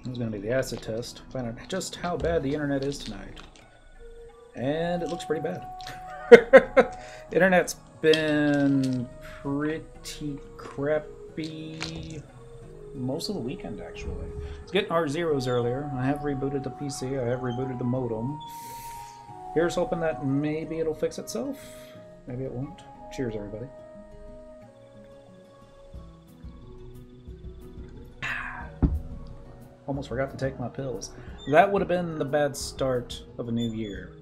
This is going to be the acid test. Find out just how bad the internet is tonight. And it looks pretty bad. Internet's been pretty crappy most of the weekend, actually. It's getting R0s earlier. I have rebooted the PC. I have rebooted the modem. Here's hoping that maybe it'll fix itself. Maybe it won't. Cheers, everybody. Almost forgot to take my pills. That would have been the bad start of a new year.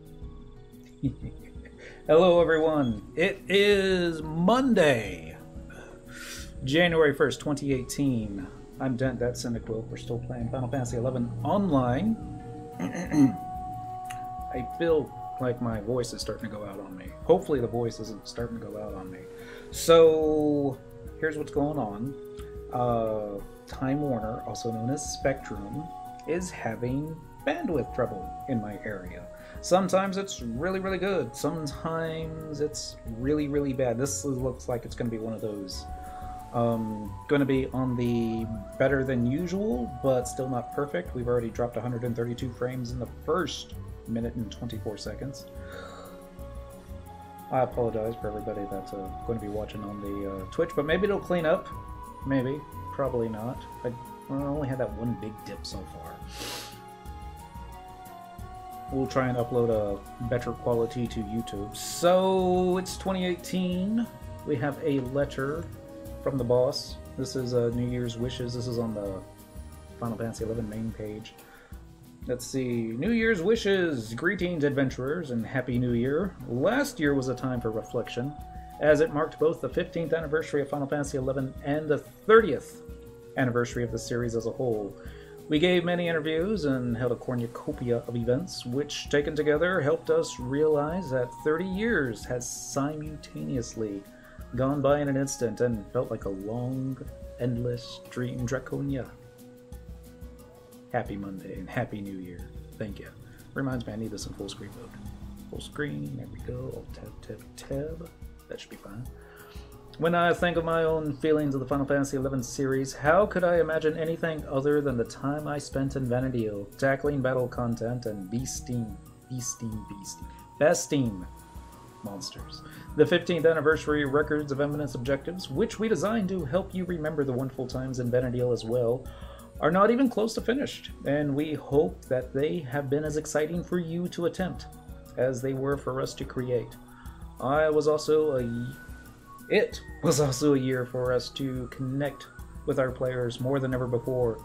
Hello, everyone. It is Monday, January 1st, 2018. I'm Dent, that's Cynical. We're still playing Final Fantasy XI Online. I feel like my voice is starting to go out on me. Hopefully the voice isn't starting to go out on me. So, here's what's going on. Time Warner, also known as Spectrum, is having bandwidth trouble in my area. Sometimes it's really, really good. Sometimes it's really, really bad. This looks like it's going to be one of those. Going to be on the better than usual, but still not perfect. We've already dropped 132 frames in the first minute and 24 seconds. I apologize for everybody that's going to be watching on the Twitch, but maybe it'll clean up. Maybe. Probably not. I only had that one big dip so far. We'll try and upload a better quality to YouTube. So, it's 2018. We have a letter from the boss. This is New Year's wishes. This is on the Final Fantasy XI main page. Let's see. New Year's wishes. Greetings, adventurers, and Happy New Year. Last year was a time for reflection, as it marked both the 15th anniversary of Final Fantasy XI and the 30th anniversary of the series as a whole. We gave many interviews and held a cornucopia of events, which, taken together, helped us realize that 30 years has simultaneously gone by in an instant and felt like a long, endless dream Draconia. Happy Monday and Happy New Year. Thank you. Reminds me I need this in full screen mode. Full screen, there we go. Tab. That should be fine. When I think of my own feelings of the Final Fantasy XI series, how could I imagine anything other than the time I spent in Vanadil, tackling battle content and besting monsters. The 15th anniversary records of Eminence objectives, which we designed to help you remember the wonderful times in Vanadil as well, are not even close to finished, and we hope that they have been as exciting for you to attempt as they were for us to create. It was also a year for us to connect with our players more than ever before.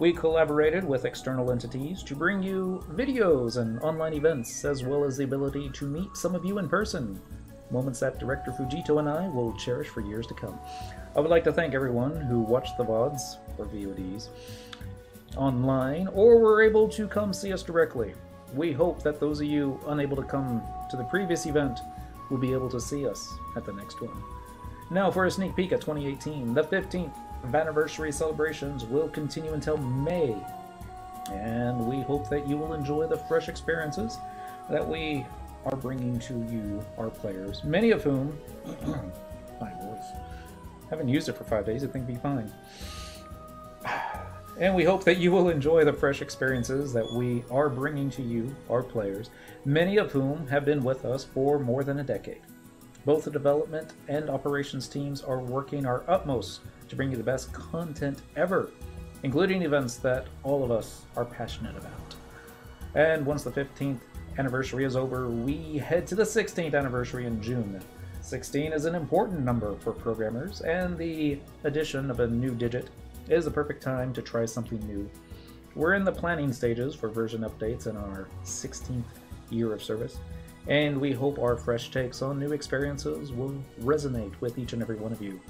We collaborated with external entities to bring you videos and online events, as well as the ability to meet some of you in person. Moments that Director Fujito and I will cherish for years to come. I would like to thank everyone who watched the VODs, or VODs, online, or were able to come see us directly. We hope that those of you unable to come to the previous event will be able to see us at the next one. Now for a sneak peek at 2018. The 15th anniversary celebrations will continue until May, and we hope that you will enjoy the fresh experiences that we are bringing to you, our players, many of whom, my voice, haven't used it for 5 days. I think it'll be fine. And we hope that you will enjoy the fresh experiences that we are bringing to you, our players, many of whom have been with us for more than a decade. Both the development and operations teams are working our utmost to bring you the best content ever, including events that all of us are passionate about. And once the 15th anniversary is over, we head to the 16th anniversary in June. 16 is an important number for programmers, and the addition of a new digit is the perfect time to try something new. We're in the planning stages for version updates in our 16th year of service, and we hope our fresh takes on new experiences will resonate with each and every one of you.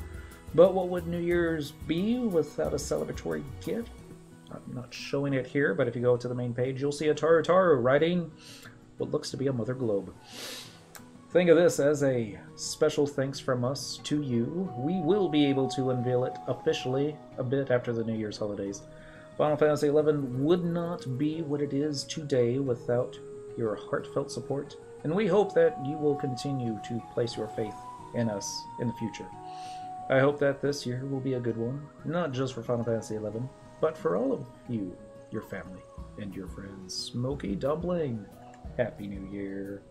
But what would New Year's be without a celebratory gift? I'm not showing it here, but if you go to the main page, you'll see a Taru riding what looks to be a mother globe. Think of this as a special thanks from us to you. We will be able to unveil it officially a bit after the New Year's holidays. Final Fantasy XI would not be what it is today without your heartfelt support, and we hope that you will continue to place your faith in us in the future. I hope that this year will be a good one, not just for Final Fantasy XI, but for all of you your family, and your friends. Smoky Dumpling, Happy New Year.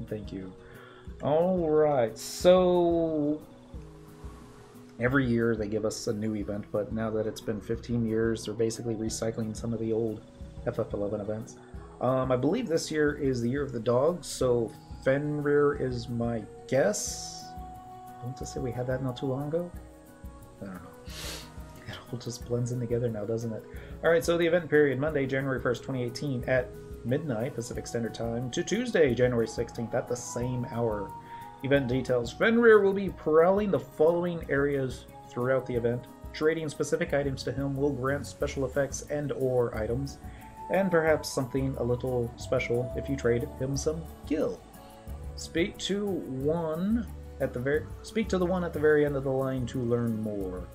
Thank you. Alright, so every year they give us a new event, but now that it's been 15 years, they're basically recycling some of the old FF11 events. I believe this year is the year of the dog, so Fenrir is my guess. I want to say we had that not too long ago. I don't know. It all just blends in together now, doesn't it? Alright, so the event period, Monday, January 1st, 2018 at midnight Pacific Standard Time to Tuesday, January 16th at the same hour. Event details. Fenrir will be prowling the following areas throughout the event. Trading specific items to him will grant special effects and or items, and perhaps something a little special if you trade him some gil. Speak to the one at the very end of the line to learn more.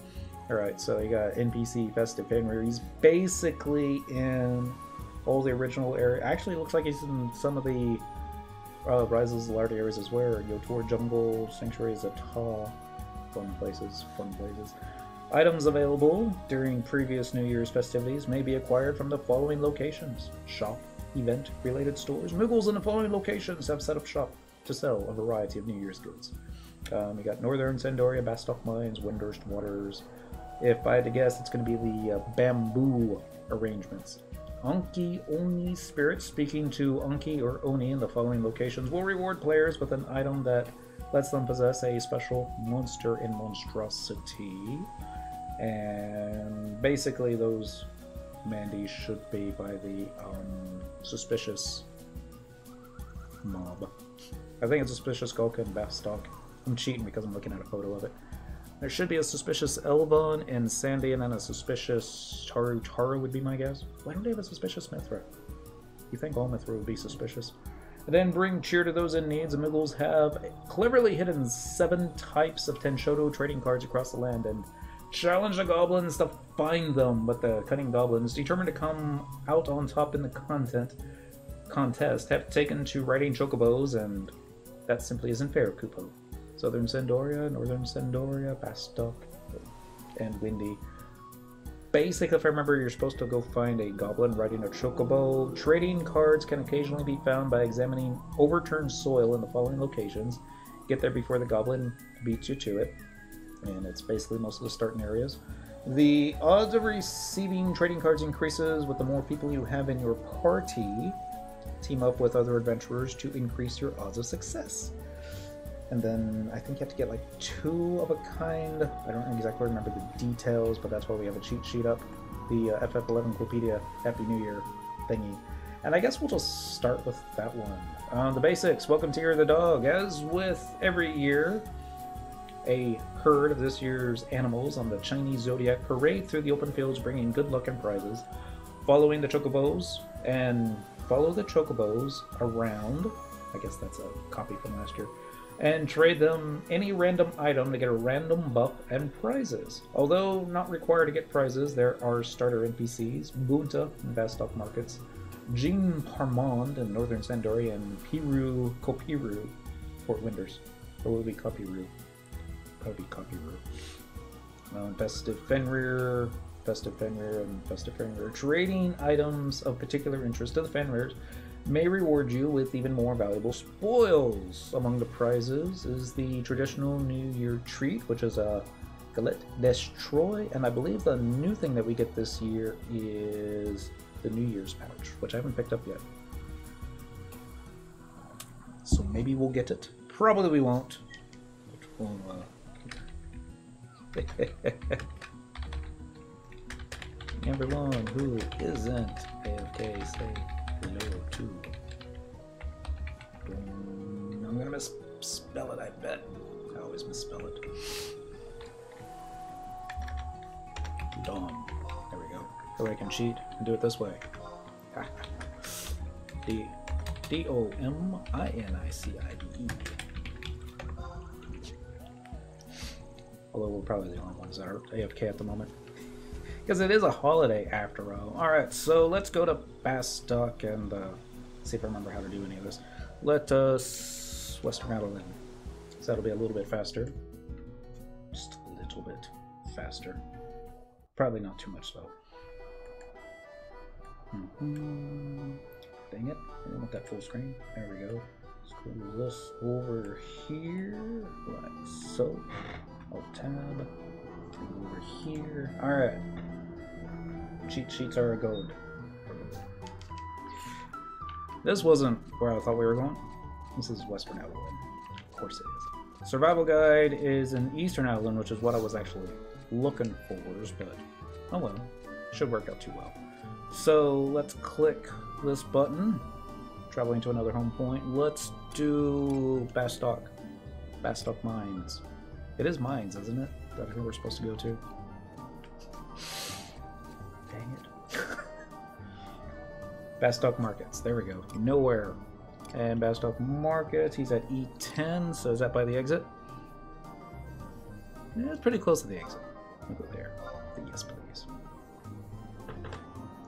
Alright, so you got NPC Festive Fenrir. He's basically in all the original area. Actually, it looks like he's in some of the Rises of Lardy areas as well. Yotor Jungle, Sanctuary Zata. Fun places, fun places. Items available during previous New Year's festivities may be acquired from the following locations. Shop, event, related stores. Muggles in the following locations have set up shop to sell a variety of New Year's goods. We got Northern Sandoria, Bastock Mines, Windurst Waters. If I had to guess, it's going to be the bamboo arrangements. Anki Oni Spirit, speaking to Anki or Oni in the following locations, will reward players with an item that lets them possess a special monster in monstrosity. And basically those Mandy should be by the suspicious mob. I think it's a suspicious Golka and Bastock. I'm cheating because I'm looking at a photo of it. There should be a suspicious Elvon and Sandy, and then a suspicious Taru. Taru would be my guess. Why don't they have a suspicious Mithra? You think all Mithra would be suspicious? And then bring cheer to those in need. The Muggles have cleverly hidden 7 types of Tenshoto trading cards across the land and challenge the goblins to find them. But the cunning goblins, determined to come out on top in the contest, have taken to riding chocobos, and that simply isn't fair, Kupo. Southern Sandoria, Northern Sandoria, Bastock, and Windy. Basically, if I remember, you're supposed to go find a goblin riding a chocobo. Trading cards can occasionally be found by examining overturned soil in the following locations. Get there before the goblin beats you to it. And it's basically most of the starting areas. The odds of receiving trading cards increases with the more people you have in your party. Team up with other adventurers to increase your odds of success. And then I think you have to get like 2 of a kind. I don't exactly remember the details, but that's why we have a cheat sheet up. The FF11 Quopedia Happy New Year thingy. And I guess we'll just start with that one. The basics. Welcome to Year of the Dog. As with every year, a herd of this year's animals on the Chinese Zodiac parade through the open fields bringing good luck and prizes. Following the chocobos, and follow the chocobos around. I guess that's a copy from last year. And trade them any random item to get a random buff and prizes. Although not required to get prizes, there are starter NPCs, Bunta in Bastock Markets, Jean Parmond in Northern Sandoria, and Piru Kopiru, Fort Winders. Or will it be Kopiru? Probably Kopiru. Festive Fenrir, and Festive Fenrir. Trading items of particular interest to the Fenrirs may reward you with even more valuable spoils. Among the prizes is the traditional New Year treat, which is a Galette Destroy, and I believe the new thing that we get this year is the New Year's pouch, which I haven't picked up yet. So maybe we'll get it. Probably we won't. Everyone who isn't AFK, say hello to. I'm gonna misspell it, I bet. I always misspell it. Dom. There we go. So I can cheat and do it this way. D-O-M-I-N-I-C-I-D-E. Although we're probably the only ones that are AFK at the moment. Because it is a holiday after all. Alright, so let's go to Bastock and see if I remember how to do any of this. Let us Western Adeline. So that'll be a little bit faster. Just a little bit faster. Probably not too much though. Dang it. I didn't want that full screen. There we go. Scroll this over here, like so. Alt tab. Over here. Alright. Cheat sheets are a gold. This wasn't where I thought we were going. This is Western Outland. Of course it is. Survival Guide is in Eastern Outland, which is what I was actually looking for, but oh well. Should work out too well. So let's click this button. Traveling to another home point. Let's do Bastock. Bastock Mines. It is mines, isn't it? That I think we're supposed to go to. Dang it. Bastock Markets. There we go. Nowhere. And Bastock Markets, he's at E10, so is that by the exit? Yeah, it's pretty close to the exit. We'll go there. Yes, please.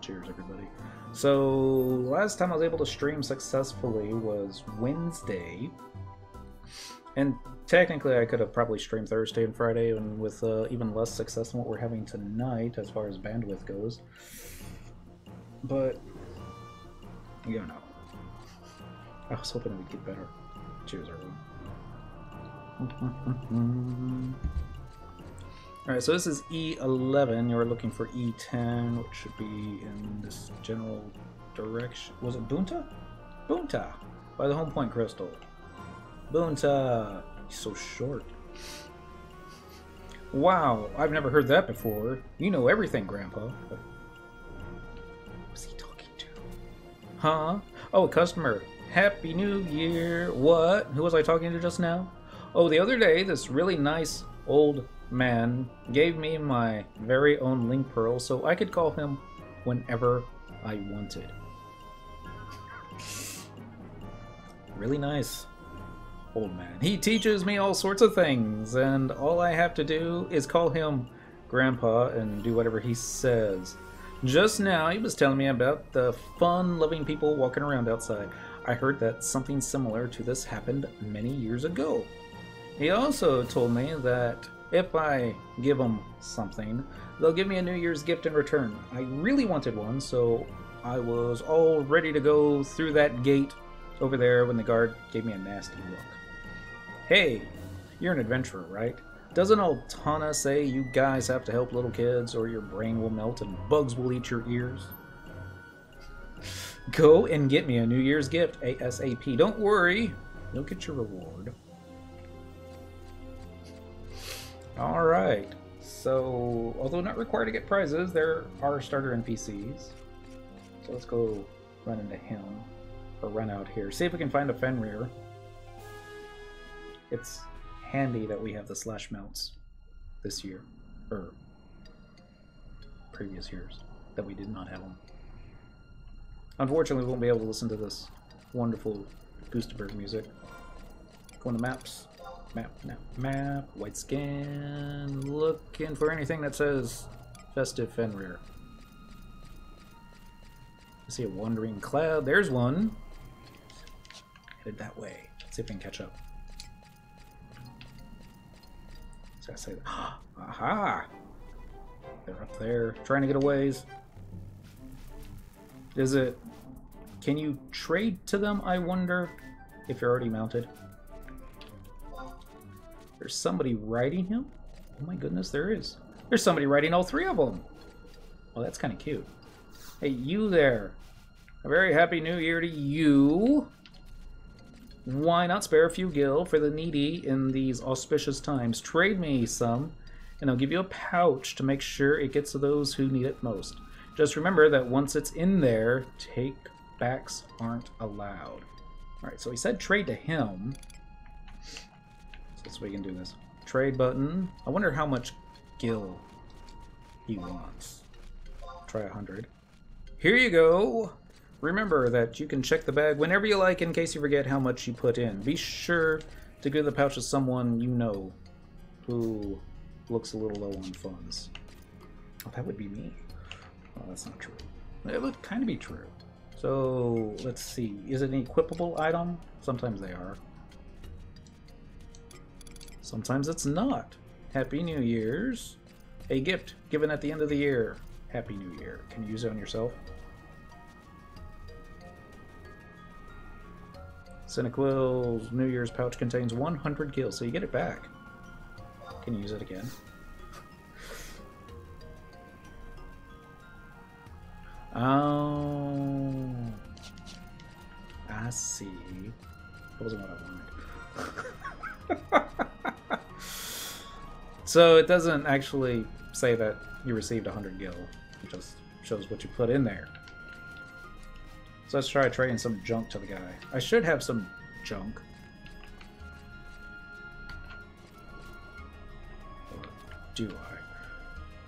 Cheers, everybody. So, last time I was able to stream successfully was Wednesday. And technically I could have probably streamed Thursday and Friday, and with even less success than what we're having tonight as far as bandwidth goes. But, you don't know. I was hoping it would get better. Cheers, everyone. Alright, so this is E11. You're looking for E10, which should be in this general direction. Was it Bunta? Bunta! By the home point crystal. Bunta! He's so short. Wow, I've never heard that before. You know everything, Grandpa. Who's he talking to? Huh? Oh, a customer. Happy New Year. What? Who was I talking to just now? Oh, the other day, this really nice old man gave me my very own link pearl so I could call him whenever I wanted. Really nice old man. He teaches me all sorts of things, and all I have to do is call him Grandpa and do whatever he says. Just now, he was telling me about the fun-loving people walking around outside. I heard that something similar to this happened many years ago. He also told me that if I give them something, they'll give me a New Year's gift in return. I really wanted one, so I was all ready to go through that gate over there when the guard gave me a nasty look. Hey, you're an adventurer, right? Doesn't old Tana say you guys have to help little kids or your brain will melt and bugs will eat your ears? Go and get me a New Year's gift ASAP. Don't worry, you'll get your reward. Alright, so although not required to get prizes, there are starter NPCs. So let's go run into him, or run out here. See if we can find a Fenrir. It's handy that we have the slash mounts this year, or previous years, that we did not have them. Unfortunately, we won't be able to listen to this wonderful Gustavberg music. Go into maps. Map, white scan, looking for anything that says Festive Fenrir. I see a wandering cloud. There's one. Headed that way. Let's see if we can catch up. So I say, aha! They're up there, trying to get a ways. Is it? Can you trade to them, I wonder, if you're already mounted? There's somebody riding him? Oh my goodness, there is. There's somebody riding all three of them. Well, that's kind of cute. Hey, you there. A very happy new year to you. Why not spare a few gil for the needy in these auspicious times? Trade me some, and I'll give you a pouch to make sure it gets to those who need it most. Just remember that once it's in there, take-backs aren't allowed. Alright, so he said trade to him. So we can do this. Trade button. I wonder how much gil he wants. Try 100. Here you go. Remember that you can check the bag whenever you like in case you forget how much you put in. Be sure to give the pouch to someone you know who looks a little low on funds. Oh, that would be me. Oh, that's not true. It would kind of be true. So, let's see. Is it an equipable item? Sometimes they are. Sometimes it's not. Happy New Year's. A gift given at the end of the year. Happy New Year. Can you use it on yourself? Cinequil's New Year's pouch contains 100 gills, so you get it back. Can you use it again? Oh, I see. That wasn't what I wanted. So it doesn't actually say that you received 100 gil. It just shows what you put in there. So let's try trading some junk to the guy. I should have some junk. Or do I?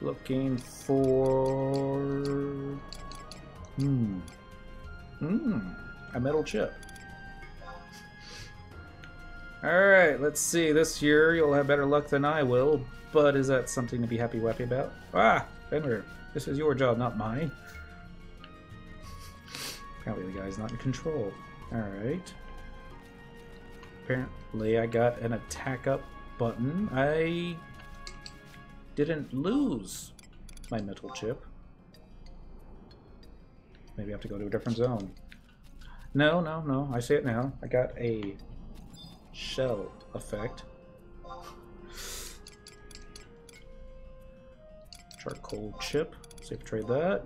Looking for... a metal chip. Alright, let's see. This year you'll have better luck than I will, but is that something to be happy-wappy about? Ah, Fenrir, this is your job, not mine. Apparently the guy's not in control. Alright. Apparently I got an attack up button. I didn't lose my metal chip. Maybe I have to go to a different zone. No, I see it now. I got a shell effect. Charcoal chip. See if I trade that.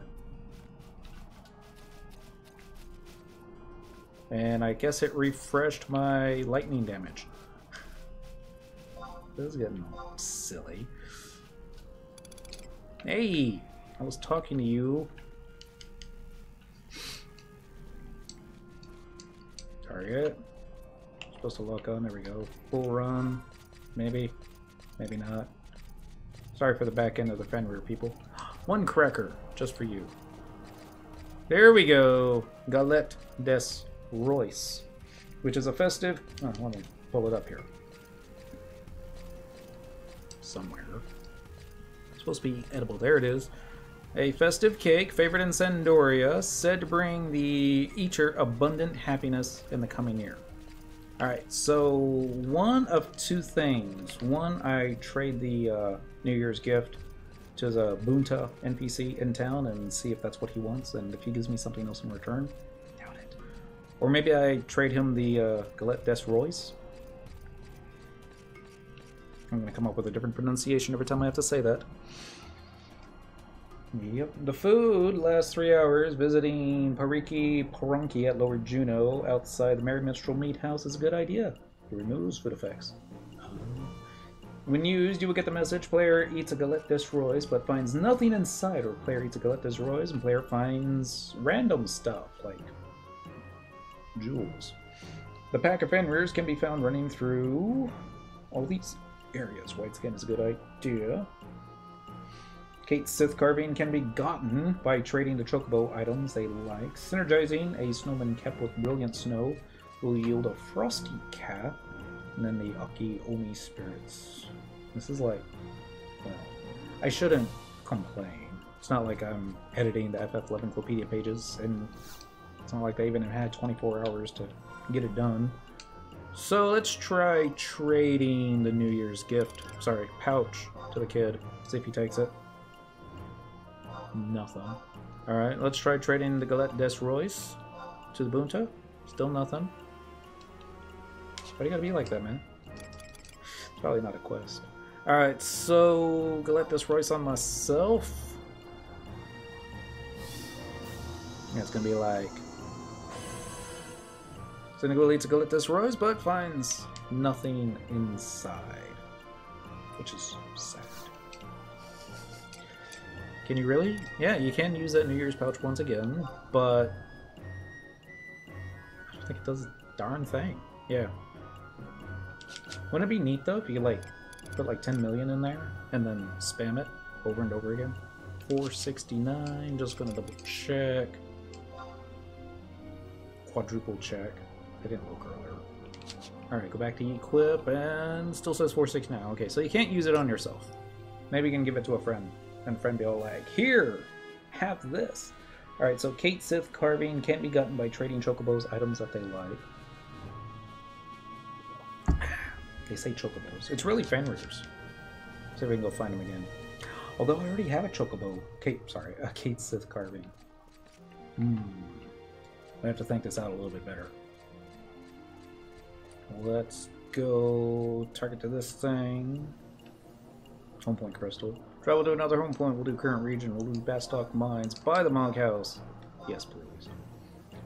And I guess it refreshed my lightning damage. This is getting silly. Hey! I was talking to you. Target. Supposed to lock on. There we go. Full run. Maybe. Maybe not. Sorry for the back end of the Fenrir, people. One cracker. Just for you. There we go. Galette des Royce. Which is a festive... Oh, let me pull it up here. Somewhere. It's supposed to be edible. There it is. A festive cake, favored in Sandoria, said to bring the eater abundant happiness in the coming year. Alright, so one of two things. One, I trade the New Year's gift to the Bunta NPC in town and see if that's what he wants, and if he gives me something else in return. Doubt it. Or maybe I trade him the Galette des Royce. I'm going to come up with a different pronunciation every time I have to say that. Yep. The food lasts 3 hours. Visiting Pariki Paranki at Lower Juno outside the Merry Minstrel Meat House is a good idea. It removes food effects. When used, you will get the message, player eats a Galette des Royce but finds nothing inside, or player eats a Galette des Royce and player finds random stuff like jewels. The pack of Fenrirs can be found running through all these areas. White skin is a good idea. Kate's Sith carving can be gotten by trading the chocobo items they like. Synergizing a snowman cap with brilliant snow will yield a frosty cap, and then the Aki Omi spirits. This is like, well, I shouldn't complain. It's not like I'm editing the FF11 pages, and it's not like they even had 24 hours to get it done. So let's try trading the New Year's gift, pouch to the kid. See if he takes it. Nothing. Alright, let's try trading the Galette des Royce to the Bunta. Still nothing. Why do you gotta be like that, man? It's probably not a quest. Alright, so Galette des Royce on myself. Yeah, it's gonna be like... Senegal eats a Galette des Royce, but finds nothing inside. Which is sad. Can you really? Yeah, you can use that New Year's pouch once again, but I don't think it does a darn thing. Yeah. Wouldn't it be neat though if you like put like 10 million in there and then spam it over and over again? 469, just gonna double check. Quadruple check. I didn't look earlier. Alright, go back to equip and still says 469. Okay, so you can't use it on yourself. Maybe you can give it to a friend. And friend be all like, here, have this. Alright, so Kate Sith carving can't be gotten by trading chocobos items that they like. They say chocobos. It's really Fenrir's. See if we can go find them again. Although I already have a chocobo. A Kate Sith carving. I have to think this out a little bit better. let's go target to this thing. Home point crystal. Travel to another home point. We'll do current region. We'll do Bastock Mines. Buy the Mog House. Yes, please.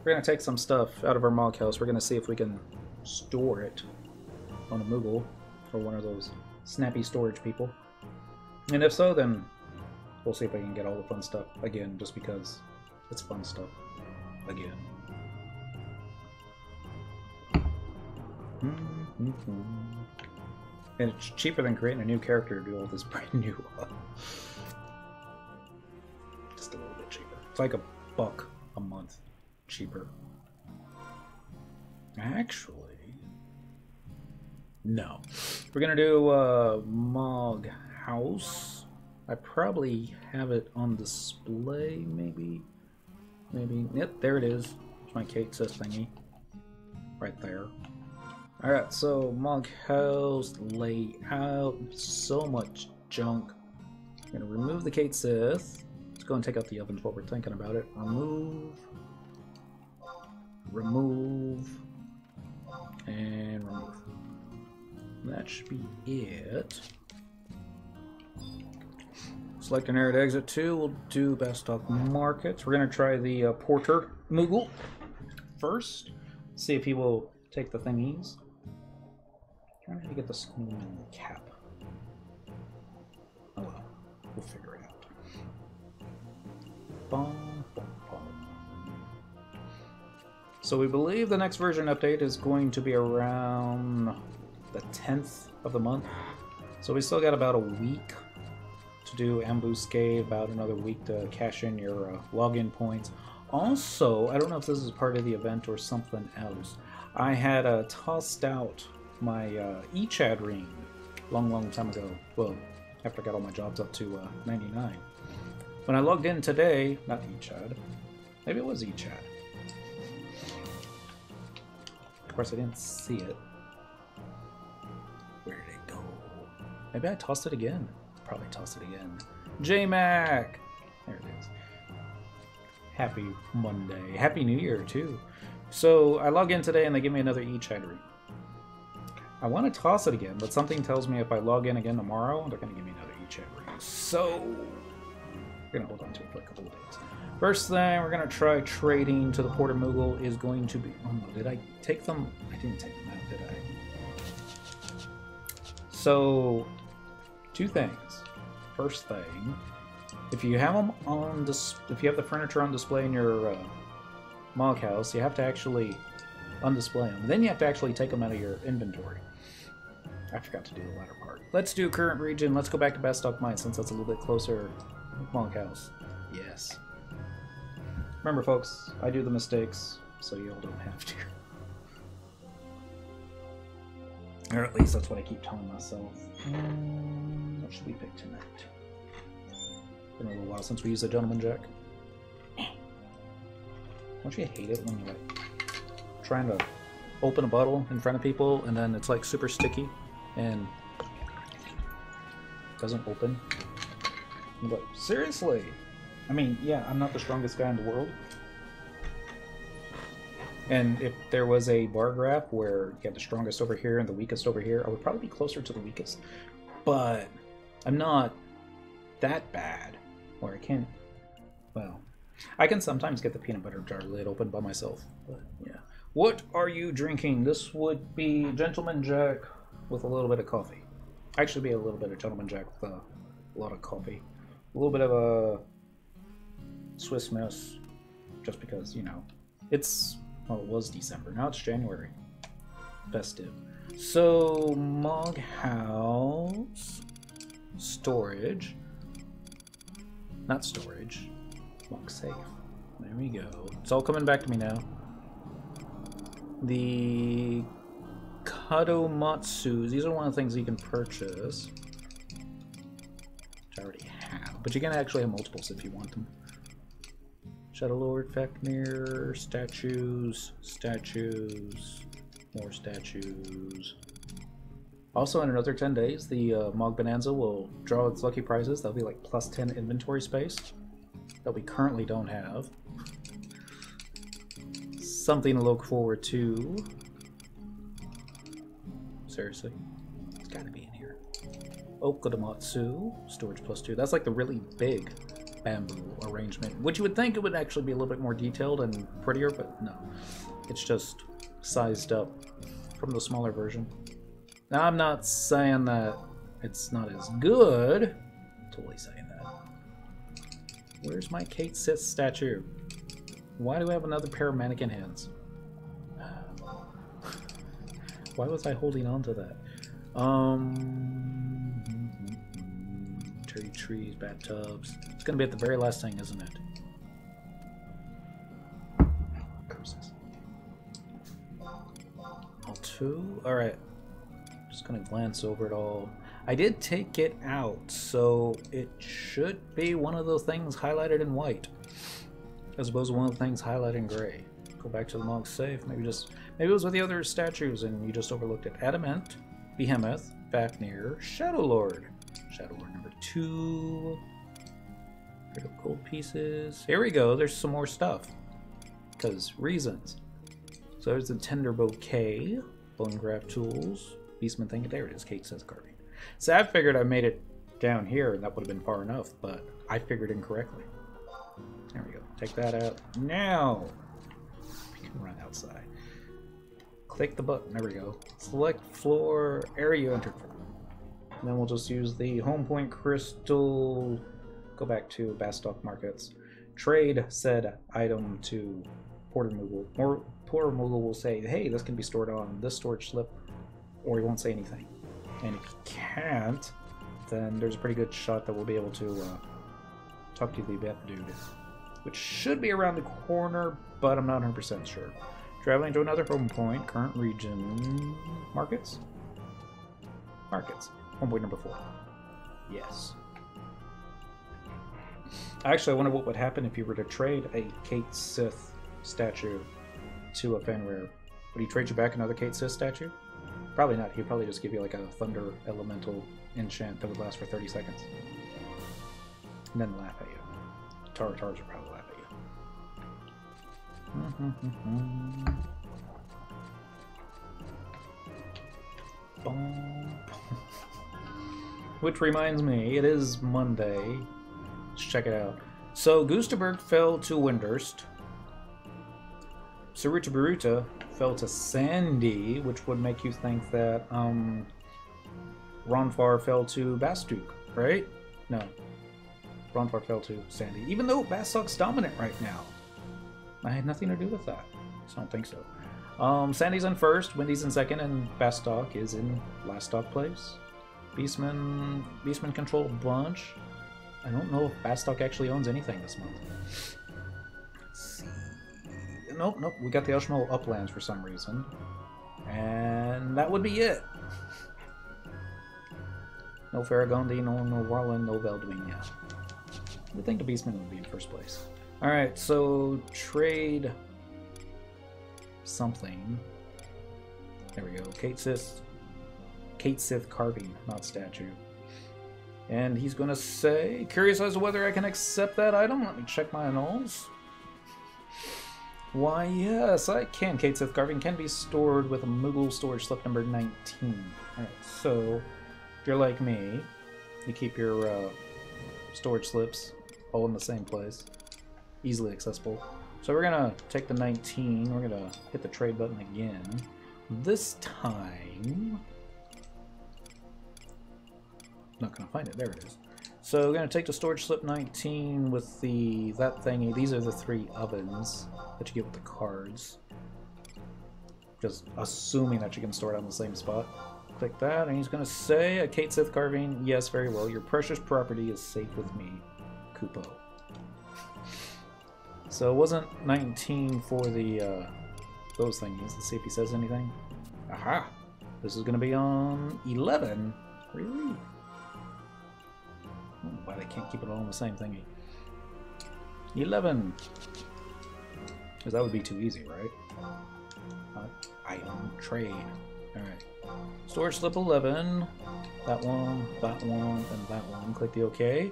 We're going to take some stuff out of our Mog House. We're going to see if we can store it on a Moogle or one of those snappy storage people. And if so, then we'll see if I can get all the fun stuff again, just because it's fun stuff again. And it's cheaper than creating a new character to do all this brand new. Just a little bit cheaper. It's like $1 a month cheaper. Actually, no. We're gonna do Mog House. I probably have it on display, maybe. Yep, there it is. It's my Kate Sis thingy. Right there. Alright, so Mog House layout. So much junk. I'm gonna remove the Kate Sith. Let's go and take out the ovens while we're thinking about it. Remove, and remove. That should be it. Select an area to exit to. We'll do Bastock Markets. We're gonna try the Porter Moogle first. See if he will take the thingies. I'm trying to get the snowman cap. Oh well, we'll figure it out. Bum, bum, bum. So we believe the next version update is going to be around the 10th of the month. So we still got about a week to do Ambuscade, about another week to cash in your login points. Also, I don't know if this is part of the event or something else. I had tossed out my eChad ring long time ago. Well, after I got all my jobs up to 99. When I logged in today, not eChad, maybe it was eChad. Of course, I didn't see it. Where did it go? Maybe I tossed it again. Probably tossed it again. J-Mac! There it is. Happy Monday. Happy New Year, too. So, I log in today and they give me another eChad ring. I want to toss it again, but something tells me if I log in again tomorrow, they're going to give me another eChad ring. So, we're going to hold on to it for a couple of days. First thing we're going to try trading to the Porter Moogle is going to be... Oh no, did I take them? I didn't take them out, did I? So, two things. First thing, if you have them on if you have the furniture on display in your Mog House, you have to actually undisplay them. Then you have to actually take them out of your inventory. I forgot to do the latter part. Let's do current region. Let's go back to Bastock Mines since that's a little bit closer. Mog House. Yes. Remember, folks, I do the mistakes, so you all don't have to. Or at least that's what I keep telling myself. What should we pick tonight? Been a little while since we used the Gentleman Jack. Don't you hate it when you're like trying to open a bottle in front of people and then it's like super sticky and doesn't open? You're like, seriously? I mean, yeah, I'm not the strongest guy in the world. And if there was a bar graph where you had the strongest over here and the weakest over here, I would probably be closer to the weakest. But I'm not that bad where I can't, well, I can sometimes get the peanut butter jar lid open by myself, but yeah. What are you drinking? This would be Gentleman Jack with a little bit of coffee. Actually be a little bit of Gentleman Jack with a lot of coffee. A little bit of a Swiss Miss, just because, you know, it's, well, it was December, now it's January. Festive. So, Mog House, storage, not storage, Mog Safe. There we go. It's all coming back to me now. The Kadomatsus, these are one of the things you can purchase, which I already have, but you can actually have multiples if you want them. Shadow Lord, Fenrir, statues, more statues. Also, in another 10 days, the Mog Bonanza will draw its lucky prizes. That'll be like plus 10 inventory space that we currently don't have. Something to look forward to. Seriously. It's gotta be in here. Okudamatsu, storage +2. That's like the really big bamboo arrangement, which you would think it would actually be a little bit more detailed and prettier, but no. It's just sized up from the smaller version. Now, I'm not saying that it's not as good. Totally saying that. Where's my Kate Sith statue? Why do I have another pair of mannequin hands? Why was I holding on to that? Cherry trees, bathtubs. It's gonna be at the very last thing, isn't it? Curses. All two? Alright. Just gonna glance over it all. I did take it out, so it should be one of those things highlighted in white, as opposed to one of the things highlighted in gray. Go back to the Mog's safe. Maybe it was with the other statues and you just overlooked it. Adamant, Behemoth, Fafnir, Shadow Lord. Shadow Lord number 2. Critical gold pieces. Here we go. There's some more stuff. Because reasons. So there's the Tender Bouquet, Bone Graft Tools, Beastman thing. There it is. Kate Sith carving. So I figured I made it down here and that would have been far enough, but I figured incorrectly. There we go. Take that out. Now we can run outside. Click the button. There we go. Select floor area you entered from. And then we'll just use the home point crystal. Go back to Bastock Markets. Trade said item to Porter Moogle. Porter Moogle will say, hey, this can be stored on this storage slip, or he won't say anything. And if he can't, then there's a pretty good shot that we'll be able to talk to the Beth dude, which should be around the corner, but I'm not 100% sure. Traveling to another home point, current region, markets? Markets. Home point number 4. Yes. Actually, I wonder what would happen if you were to trade a Kate Sith statue to a Fenrir. Would he trade you back another Kate Sith statue? Probably not. He'd probably just give you like a thunder elemental enchant that would last for 30 seconds. And then laugh at you. Tars would probably laugh at you. Which reminds me, it is Monday. Let's check it out. So, Gustaberg fell to Windurst. Saruta Baruta fell to Sandy, which would make you think that Ronfar fell to Bastuk, right? No. Ronfar fell to Sandy. Even though Bastock's dominant right now. I had nothing to do with that. I don't think so. Sandy's in first, Wendy's in second, and Bastock is in last stock place. Beastman control a bunch. I don't know if Bastock actually owns anything this month. Let's see. Nope. We got the Elshmo Uplands for some reason. And that would be it. No Farragondi, no Warland, no Veldwing yet. I think the Beastman would be in first place. Alright, so trade something. There we go. Kate Sith carving, not statue. And he's going to say, curious as to whether I can accept that item. Let me check my annals. Why, yes, I can. Kate Sith carving can be stored with a Moogle storage slip number 19. Alright, so if you're like me, you keep your storage slips all in the same place. Easily accessible. So we're going to take the 19. We're going to hit the trade button again. This time... not going to find it. There it is. So we're going to take the storage slip 19 with that thingy. These are the 3 ovens that you get with the cards. Just assuming that you can store it on the same spot. Click that, and he's going to say, a Kate Sith carving. Yes, very well. Your precious property is safe with me, Kupo. So it wasn't 19 for the those thingies. Let's see if he says anything. Aha! This is going to be on 11. Really? Why they can't keep it all in the same thingy. 11. Because that would be too easy, right? Item trade. Alright. Storage slip 11. That one, and that one. Click the OK.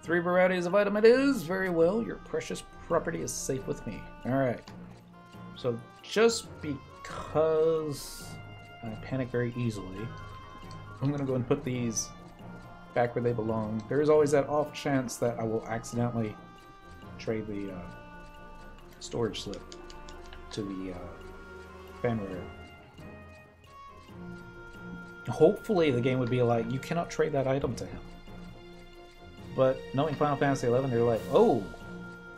3 varieties of item it is. Very well. Your precious property is safe with me. Alright. So just because I panic very easily. I'm gonna go and put these back where they belong. There is always that off chance that I will accidentally trade the storage slip to the Fenrir. Hopefully the game would be like, you cannot trade that item to him. But knowing Final Fantasy XI, they're like, oh,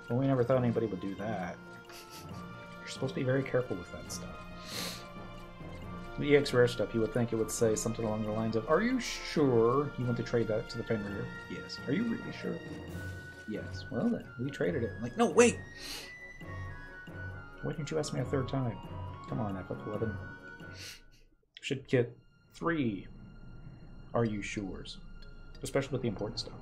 well, we never thought anybody would do that. You're supposed to be very careful with that stuff. The EX Rare stuff, you would think it would say something along the lines of, are you sure you want to trade that to the Fenrir? Yes. Are you really sure? Yes. Well then, we traded it. I'm like, no, wait! Why didn't you ask me a third time? Come on, FF11. Should get 3 are you sures. Especially with the important stuff.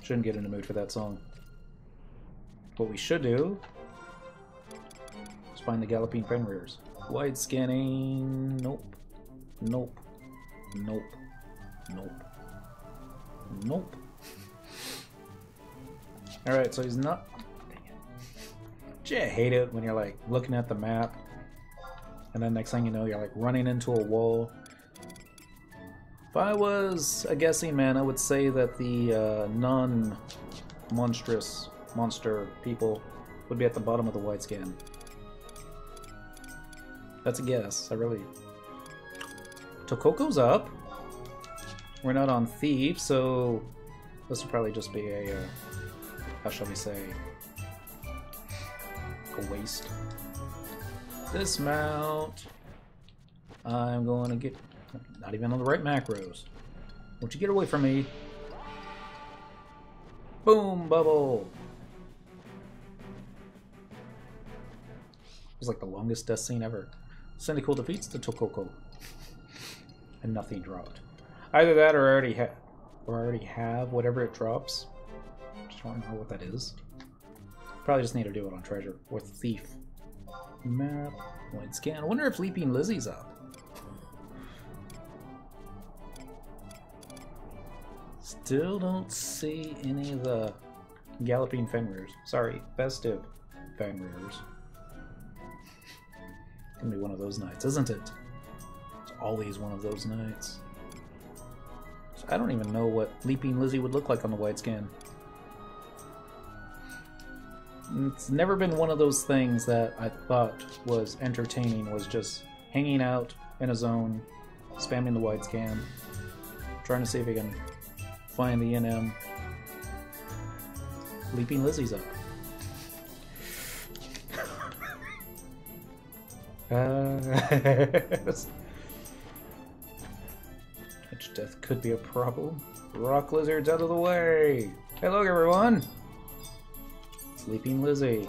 Shouldn't get in the mood for that song. What we should do is find the Galloping Fenrirs. Wide scanning. Nope. Nope. Nope. Nope. Nope. Alright, so he's not... Dang it. Gee, I hate it when you're like looking at the map and then next thing you know you're like running into a wall. If I was a guessing man, I would say that the non-monstrous monster people would be at the bottom of the wide scan. That's a guess. I really... Tokoko's up. We're not on Thief, so this will probably just be a, how shall we say, a waste. Dismount. I'm going to get... Not even on the right macros. Won't you get away from me? Boom, bubble. It was like the longest death scene ever. Syndical defeats the Tokoko. And nothing dropped. Either that or I already have whatever it drops. Just don't know what that is. Probably just need to do it on Treasure. Or Thief. Map. Wide scan. I wonder if Leaping Lizzie's up. Still don't see any of the Galloping Fenrirs. Sorry, Festive Fenrirs. It's gonna be one of those nights, isn't it? It's always one of those nights. So I don't even know what Leaping Lizzie would look like on the wide scan. It's never been one of those things that I thought was entertaining, was just hanging out in a zone, spamming the wide scan, trying to see if I can find the NM. Leaping Lizzie's up. Which death could be a problem. Rock lizards out of the way! Hey, look everyone! It's Leaping Lizzie.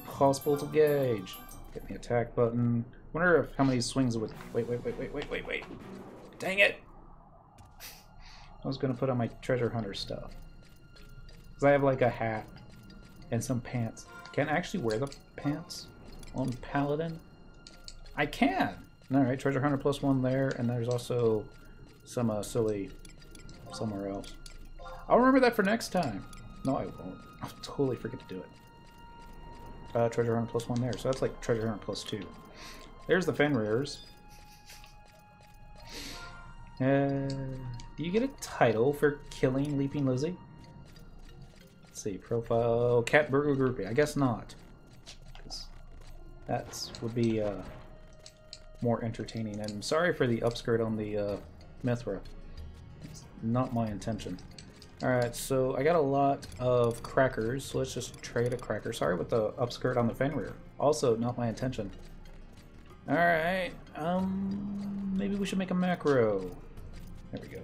Possible to gauge. Get the attack button. Wonder if how many swings it would. Wait. Dang it! I was gonna put on my treasure hunter stuff. Because I have like a hat and some pants. Can I actually wear the pants on Paladin? I can! Alright, treasure hunter +1 there, and there's also some silly somewhere else. I'll remember that for next time. No, I won't. I'll totally forget to do it. Treasure hunter +1 there, so that's like treasure hunter +2. There's the Fenrirs. Do you get a title for killing Leaping Lizzie? Let's see, profile, Cat Burger Groupie. I guess not. That would be more entertaining. And sorry for the upskirt on the Mithra. It's not my intention. Alright, so I got a lot of crackers, so let's just trade a cracker. Sorry with the upskirt on the Fenrir. Also, not my intention. Alright, maybe we should make a macro. There we go.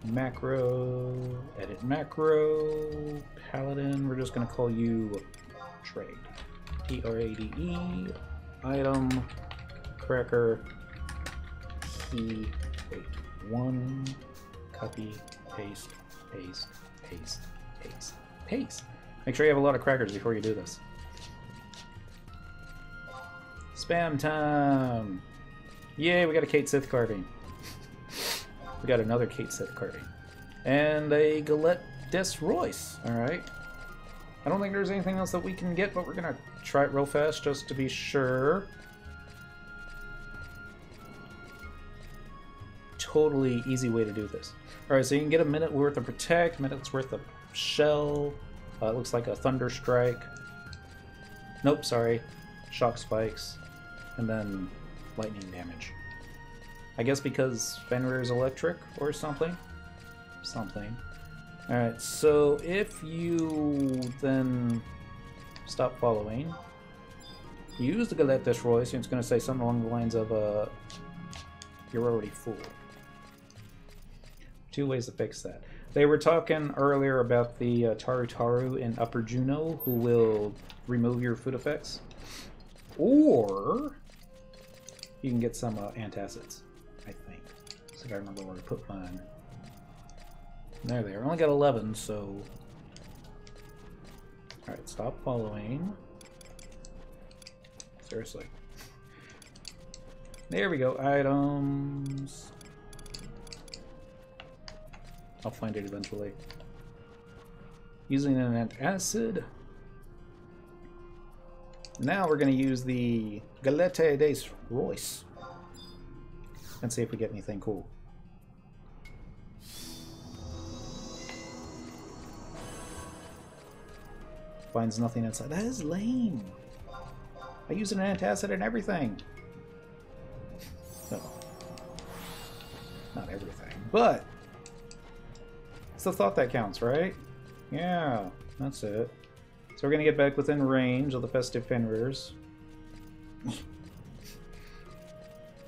Macro, edit macro, Paladin, we're just going to call you Trade. T-R-A-D-E, item, cracker, key, wait, 1, copy, paste, paste, paste, paste, paste. Make sure you have a lot of crackers before you do this. Spam time! Yay, we got a Kate Sith carving. We got another Kate Sith carving. And a Galette Royce. Alright. I don't think there's anything else that we can get, but we're gonna try it real fast just to be sure. Totally easy way to do this. Alright, so you can get a minute worth of Protect, minutes worth of Shell. It looks like a Thunder Strike. Nope, sorry. Shock Spikes. And then lightning damage. I guess because Fenrir is electric or something? Something. Alright, so if you then stop following, use the Galette Royce, and it's going to say something along the lines of, you're already full. Two ways to fix that. They were talking earlier about the Taru in Upper Juno, who will remove your food effects. Or you can get some antacids, I think. So I remember where to put mine. There they are. I only got 11, so... Alright, stop following. Seriously. There we go. Items. I'll find it eventually. Using an antacid. Now we're going to use the Galette des Royce. And see if we get anything cool. Finds nothing inside. That is lame. I use an antacid and everything. No. Not everything, but it's the thought that counts, right? Yeah, that's it. So we're gonna get back within range of the festive Fenrirs.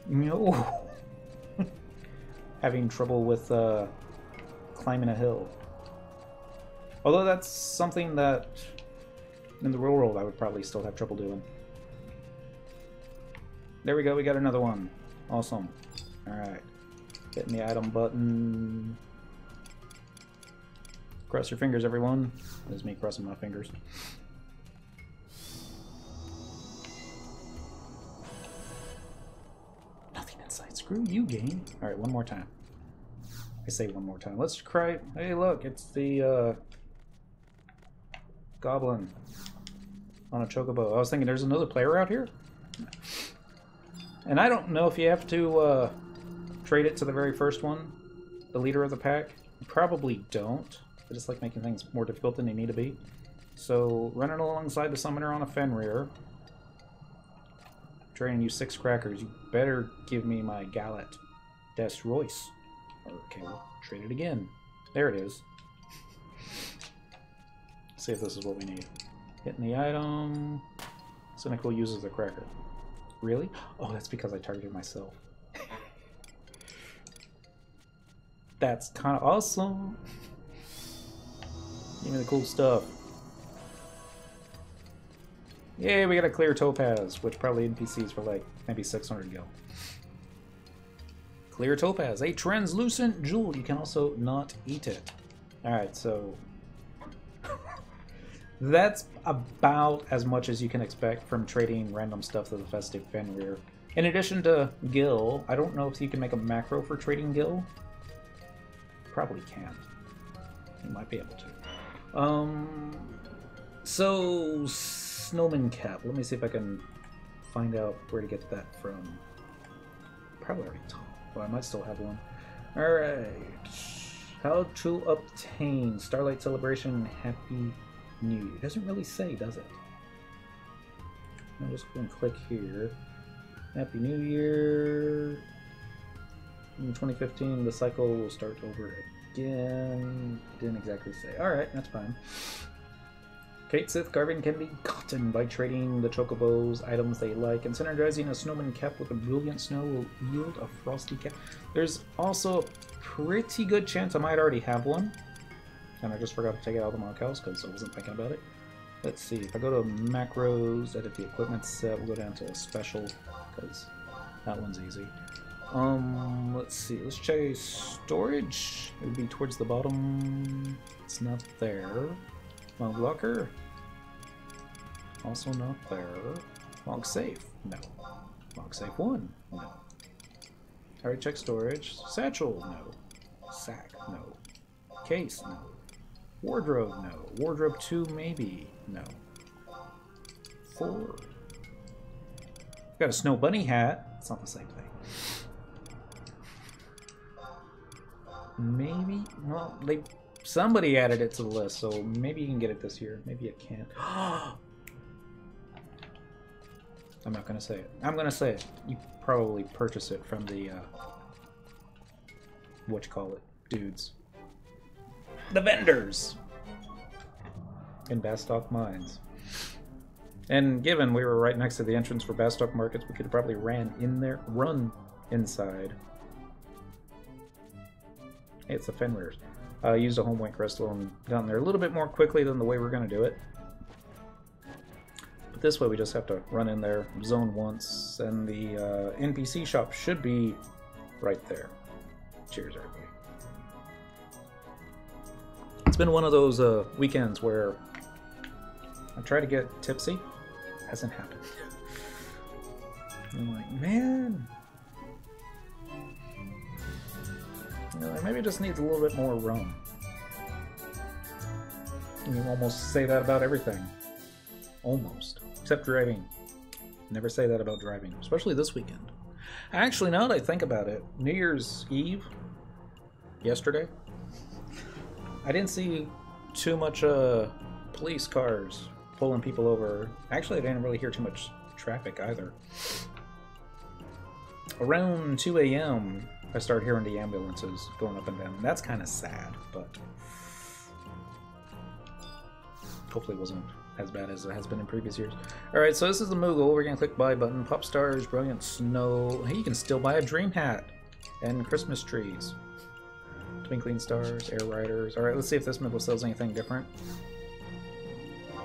No. Having trouble with climbing a hill. Although that's something that in the real world I would probably still have trouble doing. There we go, we got another one. Awesome. Alright. Hitting the item button. Cross your fingers, everyone. That is me crossing my fingers. Nothing inside. Screw you, game. Alright, one more time. I say one more time. Let's cry. Hey, look, it's the goblin on a chocobo. I was thinking there's another player out here. And I don't know if you have to trade it to the very first one, the leader of the pack. You probably don't. I just like making things more difficult than they need to be. So, running alongside the summoner on a Fenrir, trading you 6 crackers, you better give me my Galette des Royce. Okay, we'll trade it again. There it is. See if this is what we need. Hitting the item. Cynical uses the cracker. Really? Oh, that's because I targeted myself. That's kind of awesome. Give me the cool stuff. Yay, we got a clear topaz, which probably NPCs for like maybe 600 gil. Clear topaz, a translucent jewel. You can also not eat it. Alright, so that's about as much as you can expect from trading random stuff to the festive Fenrir. In addition to gil, I don't know if you can make a macro for trading gil. Probably can't. You might be able to. So snowman cap. Let me see if I can find out where to get that from. Probably already told. Well, I might still have one. Alright. How to obtain Starlight Celebration Happy New Year. It doesn't really say, does it? I'll just go and click here. Happy New Year. In 2015, the cycle will start over again. Didn't exactly say. Alright, that's fine. Kate Sith carving can be gotten by trading the chocobos items they like, and synergizing a snowman cap with a brilliant snow will yield a frosty cap. There's also a pretty good chance I might already have one, and I just forgot to take it out of the mock-house because I wasn't thinking about it. Let's see, if I go to macros, edit the equipment set, we'll go down to special, because that one's easy. Let's see, let's check storage. It would be towards the bottom. It's not there. Log locker. Also not there. Log safe. No. Log safe 1. No. Alright, check storage. Satchel. No. Sack. No. Case. No. Wardrobe, no. Wardrobe 2, maybe. No. 4. Got a snow bunny hat. It's not the same thing. Maybe? Well, somebody added it to the list, so maybe you can get it this year. Maybe it can't. I'm not going to say it. I'm going to say it. You probably purchase it from the, whatchamacallit, dudes. The vendors! In Bastock Mines. And given we were right next to the entrance for Bastock Markets, we could have probably run inside. Hey, it's the Fenrirs. Used a home white crystal and gotten there a little bit more quickly than the way we're going to do it. But this way we just have to run in there, zone once, and the NPC shop should be right there. Cheers, everybody. It's been one of those weekends where I try to get tipsy. Hasn't happened. I'm like, man. You know, maybe it just needs a little bit more rum. You almost say that about everything. Almost. Except driving. Never say that about driving. Especially this weekend. Actually, now that I think about it, New Year's Eve, yesterday, I didn't see too much police cars pulling people over. Actually, I didn't really hear too much traffic either. Around 2 a.m., I started hearing the ambulances going up and down. And that's kind of sad, but hopefully it wasn't as bad as it has been in previous years. Alright, so this is the Moogle. We're going to click buy button. Pop stars, brilliant snow. Hey, you can still buy a dream hat and Christmas trees. Twinkling stars, air riders. Alright, let's see if this Moogle sells anything different.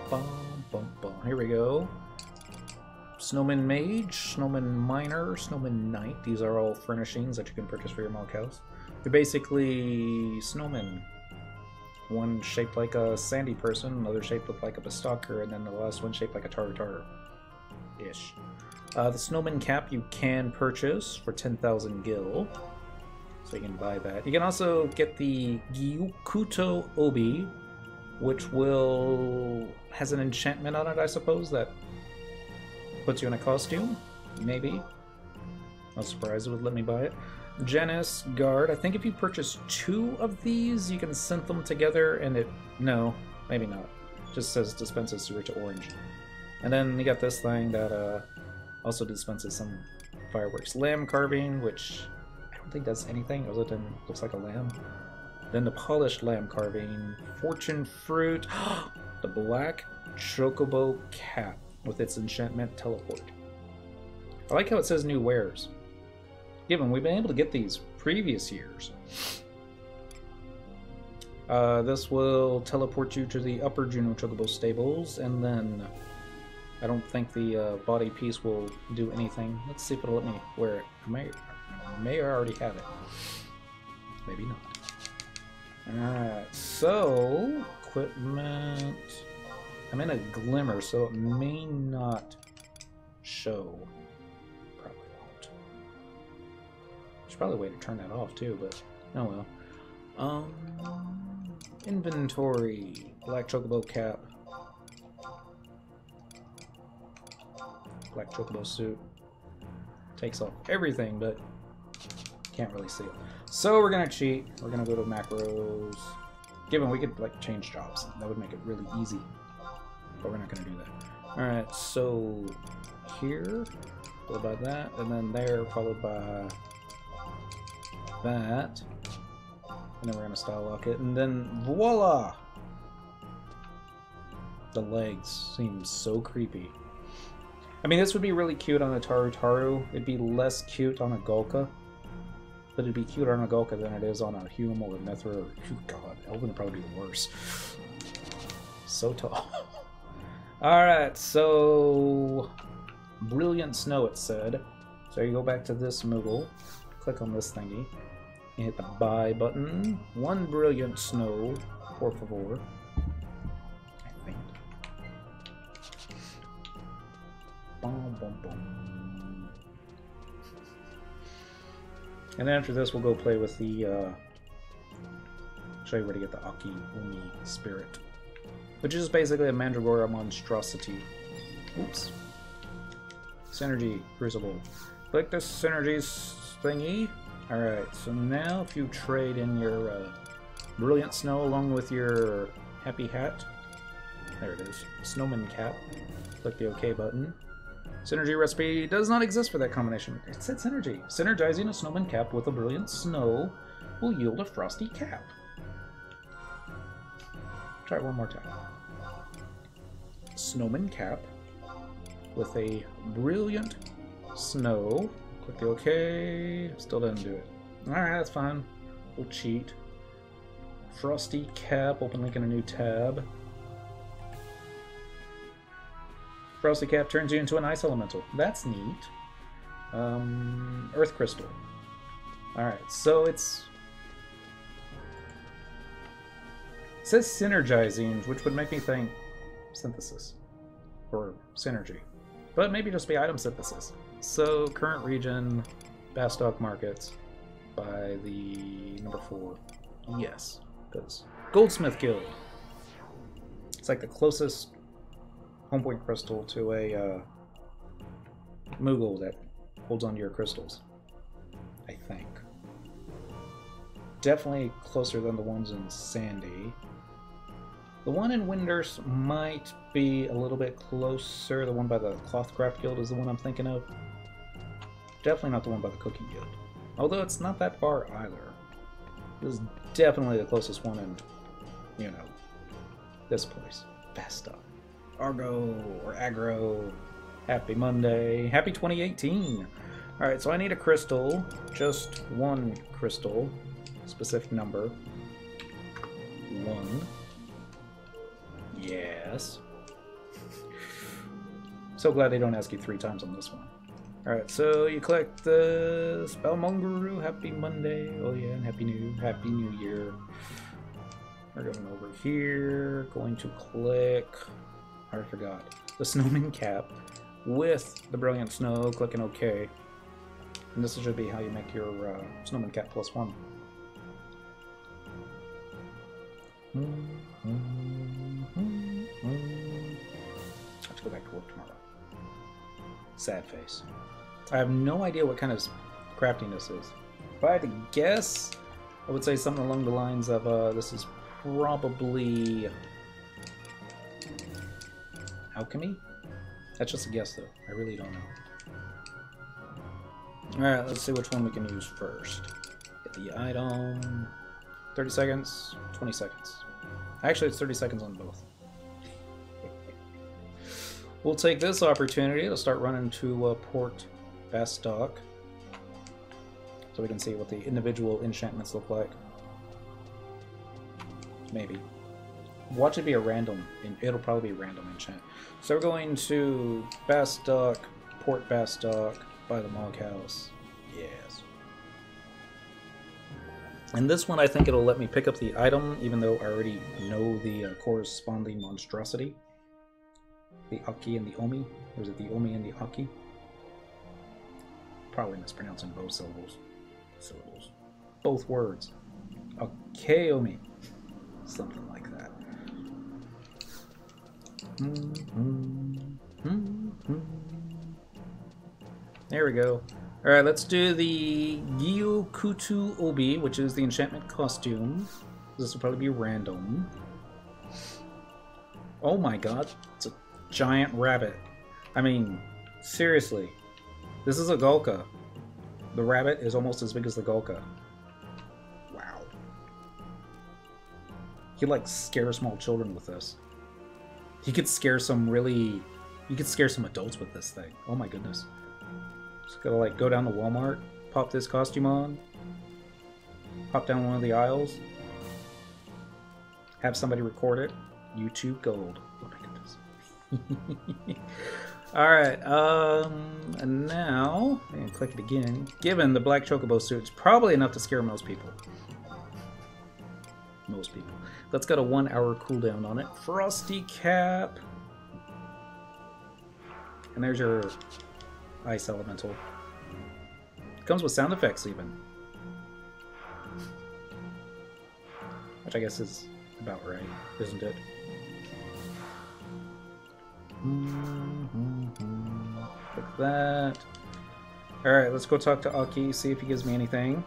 Bum, bum, bum. Here we go. Snowman Mage, Snowman Miner, Snowman Knight. These are all furnishings that you can purchase for your Monk House. They're basically snowmen. One shaped like a sandy person, another shaped like a Bestalker, and then the last one shaped like a Tartar-ish. The Snowman Cap you can purchase for 10,000 gil. So you can buy that. You can also get the Gyukuto Obi, which has an enchantment on it, I suppose, that puts you in a costume. Maybe. I'm surprised it would let me buy it. Janus Guard. I think if you purchase 2 of these, you can synth them together, and it... No, maybe not. Just says dispenses sewer to orange. And then you got this thing that also dispenses some fireworks. Lamb Carving, which I don't think does anything other than looks like a lamb. Then the Polished Lamb Carving. Fortune Fruit. The Black Chocobo Cap with its enchantment teleport. I like how it says new wares. Given we've been able to get these previous years. This will teleport you to the upper Juno Chocobo stables, and then I don't think the body piece will do anything. Let's see if it'll let me wear it. I may already have it. Maybe not. Alright, so equipment. I'm in a glimmer, so it may not show. Probably won't. There's probably a way to turn that off too, but oh well. Inventory. Black Chocobo Cap. Black Chocobo Suit. Takes off everything, but can't really see it. So we're gonna cheat. We're gonna go to macros. Given we could like change jobs, that would make it really easy. But we're not gonna do that. Alright, so here, followed by that, and then there, followed by that. And then we're gonna style lock it, and then voila! The legs seem so creepy. I mean, this would be really cute on a Taru. It'd be less cute on a Golka. But it'd be cuter on a Golka than it is on a Hume or a Mithra. Or, oh god, Elven would probably be the worst. So tall. Alright, so... Brilliant Snow, it said. So you go back to this Moogle. Click on this thingy. You hit the buy button. 1 Brilliant Snow, por favor. I think. Boom, boom, boom. And then after this, we'll go play with the show you where to get the Aki Umi spirit, which is basically a Mandragora monstrosity. Oops. Synergy Crucible. Click the synergy thingy. Alright, so now if you trade in your Brilliant Snow along with your Happy Hat, there it is, Snowman Cap, click the OK button. Synergy recipe does not exist for that combination. It said synergy. Synergizing a Snowman Cap with a Brilliant Snow will yield a Frosty Cap. Try it one more time. Snowman Cap with a Brilliant Snow. Click the OK. Still doesn't do it. Alright, that's fine. We'll cheat. Frosty Cap. Open link in a new tab. Frosty Cap turns you into an ice elemental. That's neat. Earth Crystal. Alright, so it says synergizing, which would make me think synthesis. Or synergy. But maybe just be item synthesis. So, current region, Bastock Markets, by the number 4. Yes, because Goldsmith Guild. It's like the closest home point crystal to a Moogle that holds onto your crystals, I think. Definitely closer than the ones in Sandy. The one in Windurst might be a little bit closer. The one by the Clothcraft Guild is the one I'm thinking of. Definitely not the one by the Cookie Guild. Although it's not that far either. This is definitely the closest one in, you know, this place. Best stuff. Argo or Aggro. Happy Monday. Happy 2018. Alright, so I need a crystal. Just one crystal. Specific number. 1. Yes. So glad they don't ask you 3 times on this one. Alright, so you collect the Spellmonger. Happy Monday. Oh yeah, and Happy New Year. We're going over here. Going to click... I forgot. The Snowman Cap with the Brilliant Snow. Clicking OK. And this should be how you make your Snowman Cap +1. I have to go back to work tomorrow. Sad face. I have no idea what kind of crafting this is. If I had to guess, I would say something along the lines of this is probably alchemy? That's just a guess though. I really don't know. Alright, let's see which one we can use first. Get the item. 30 seconds, 20 seconds. Actually, it's 30 seconds on both. We'll take this opportunity to start running to Port Bastock, so we can see what the individual enchantments look like. Maybe. Watch it be a random, it'll probably be a random enchant. So we're going to Bastock, Port Bastock, by the Mog House. Yes. And this one, I think it'll let me pick up the item, even though I already know the corresponding monstrosity. The Aki and the Omi. Or is it the Omi and the Aki? Probably mispronouncing both syllables. Both words. Akeomi. Something like that. There we go. Alright, let's do the Gyukutu Obi, which is the Enchantment Costume. This will probably be random. Oh my god, it's a giant rabbit. I mean, seriously. This is a Gulka. The rabbit is almost as big as the Gulka. Wow. He like scare small children with this. He could scare some really... You could scare some adults with this thing. Oh my goodness. Just gotta like go down to Walmart, pop this costume on, pop down one of the aisles, have somebody record it. YouTube gold. Oh my goodness. Alright, and now, and click it again. Given the black chocobo suit, it's probably enough to scare most people. Most people. Let's get a 1 hour cooldown on it. Frosty Cap. And there's your ice elemental. Comes with sound effects even. which I guess is about right, isn't it? Like that. Alright, let's go talk to Aki, see if he gives me anything.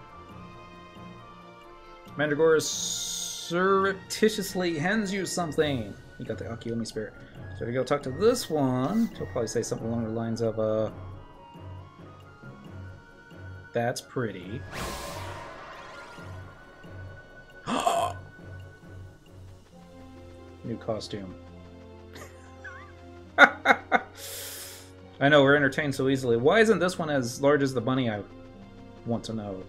Mandragora surreptitiously hands you something. You got the Akiomi spirit. So we go talk to this one. He'll probably say something along the lines of, that's pretty. New costume. I know, we're entertained so easily. Why isn't this one as large as the bunny, I want to know?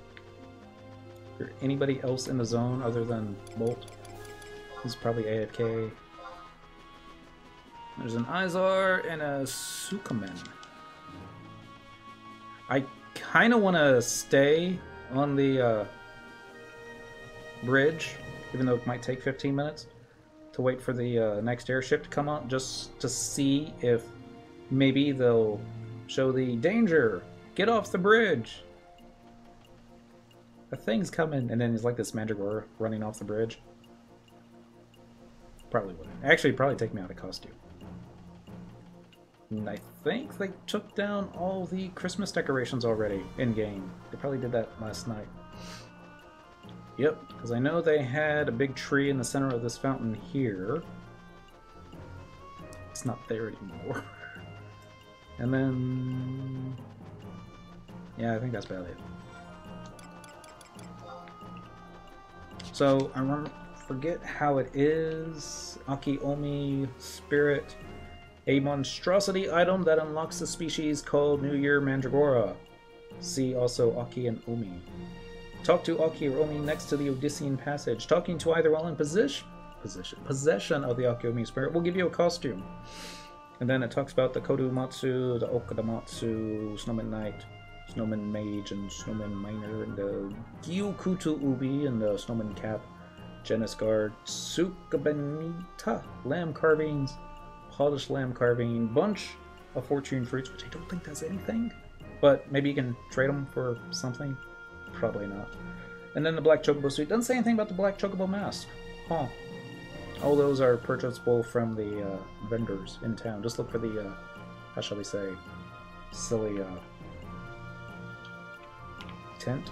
Is there anybody else in the zone other than Bolt? He's probably AFK. There's an Izar and a Sukumen. I kind of want to stay on the bridge, even though it might take 15 minutes, to wait for the next airship to come out, just to see if maybe they'll show the danger. Get off the bridge. A thing's coming, and then he's like this Mandragora running off the bridge. Probably wouldn't. Actually, probably take me out of costume. And I think they took down all the Christmas decorations already in-game. They probably did that last night. Yep, because I know they had a big tree in the center of this fountain here. It's not there anymore. And then... yeah, I think that's about it. So, I forget how it is. Akiomi Spirit. A monstrosity item that unlocks the species called New Year Mandragora. See also Aki and Omi. Talk to Aki or Omi next to the Odyssean Passage. Talking to either while in possession of the Akiomi Spirit will give you a costume. And then it talks about the Kodomatsu, the Okadamatsu, Snowman Knight, Snowman Mage, and Snowman Miner, and the Gyukutu Ubi, and the Snowman Cap, Genus Guard, Sukabenita, Lamb Carvings, Polished Lamb Carving, bunch of Fortune Fruits, which I don't think does anything, but maybe you can trade them for something. Probably not. And then the Black Chocobo suit. Doesn't say anything about the Black Chocobo mask. Huh. All those are purchasable from the vendors in town. Just look for the, how shall we say, silly tent.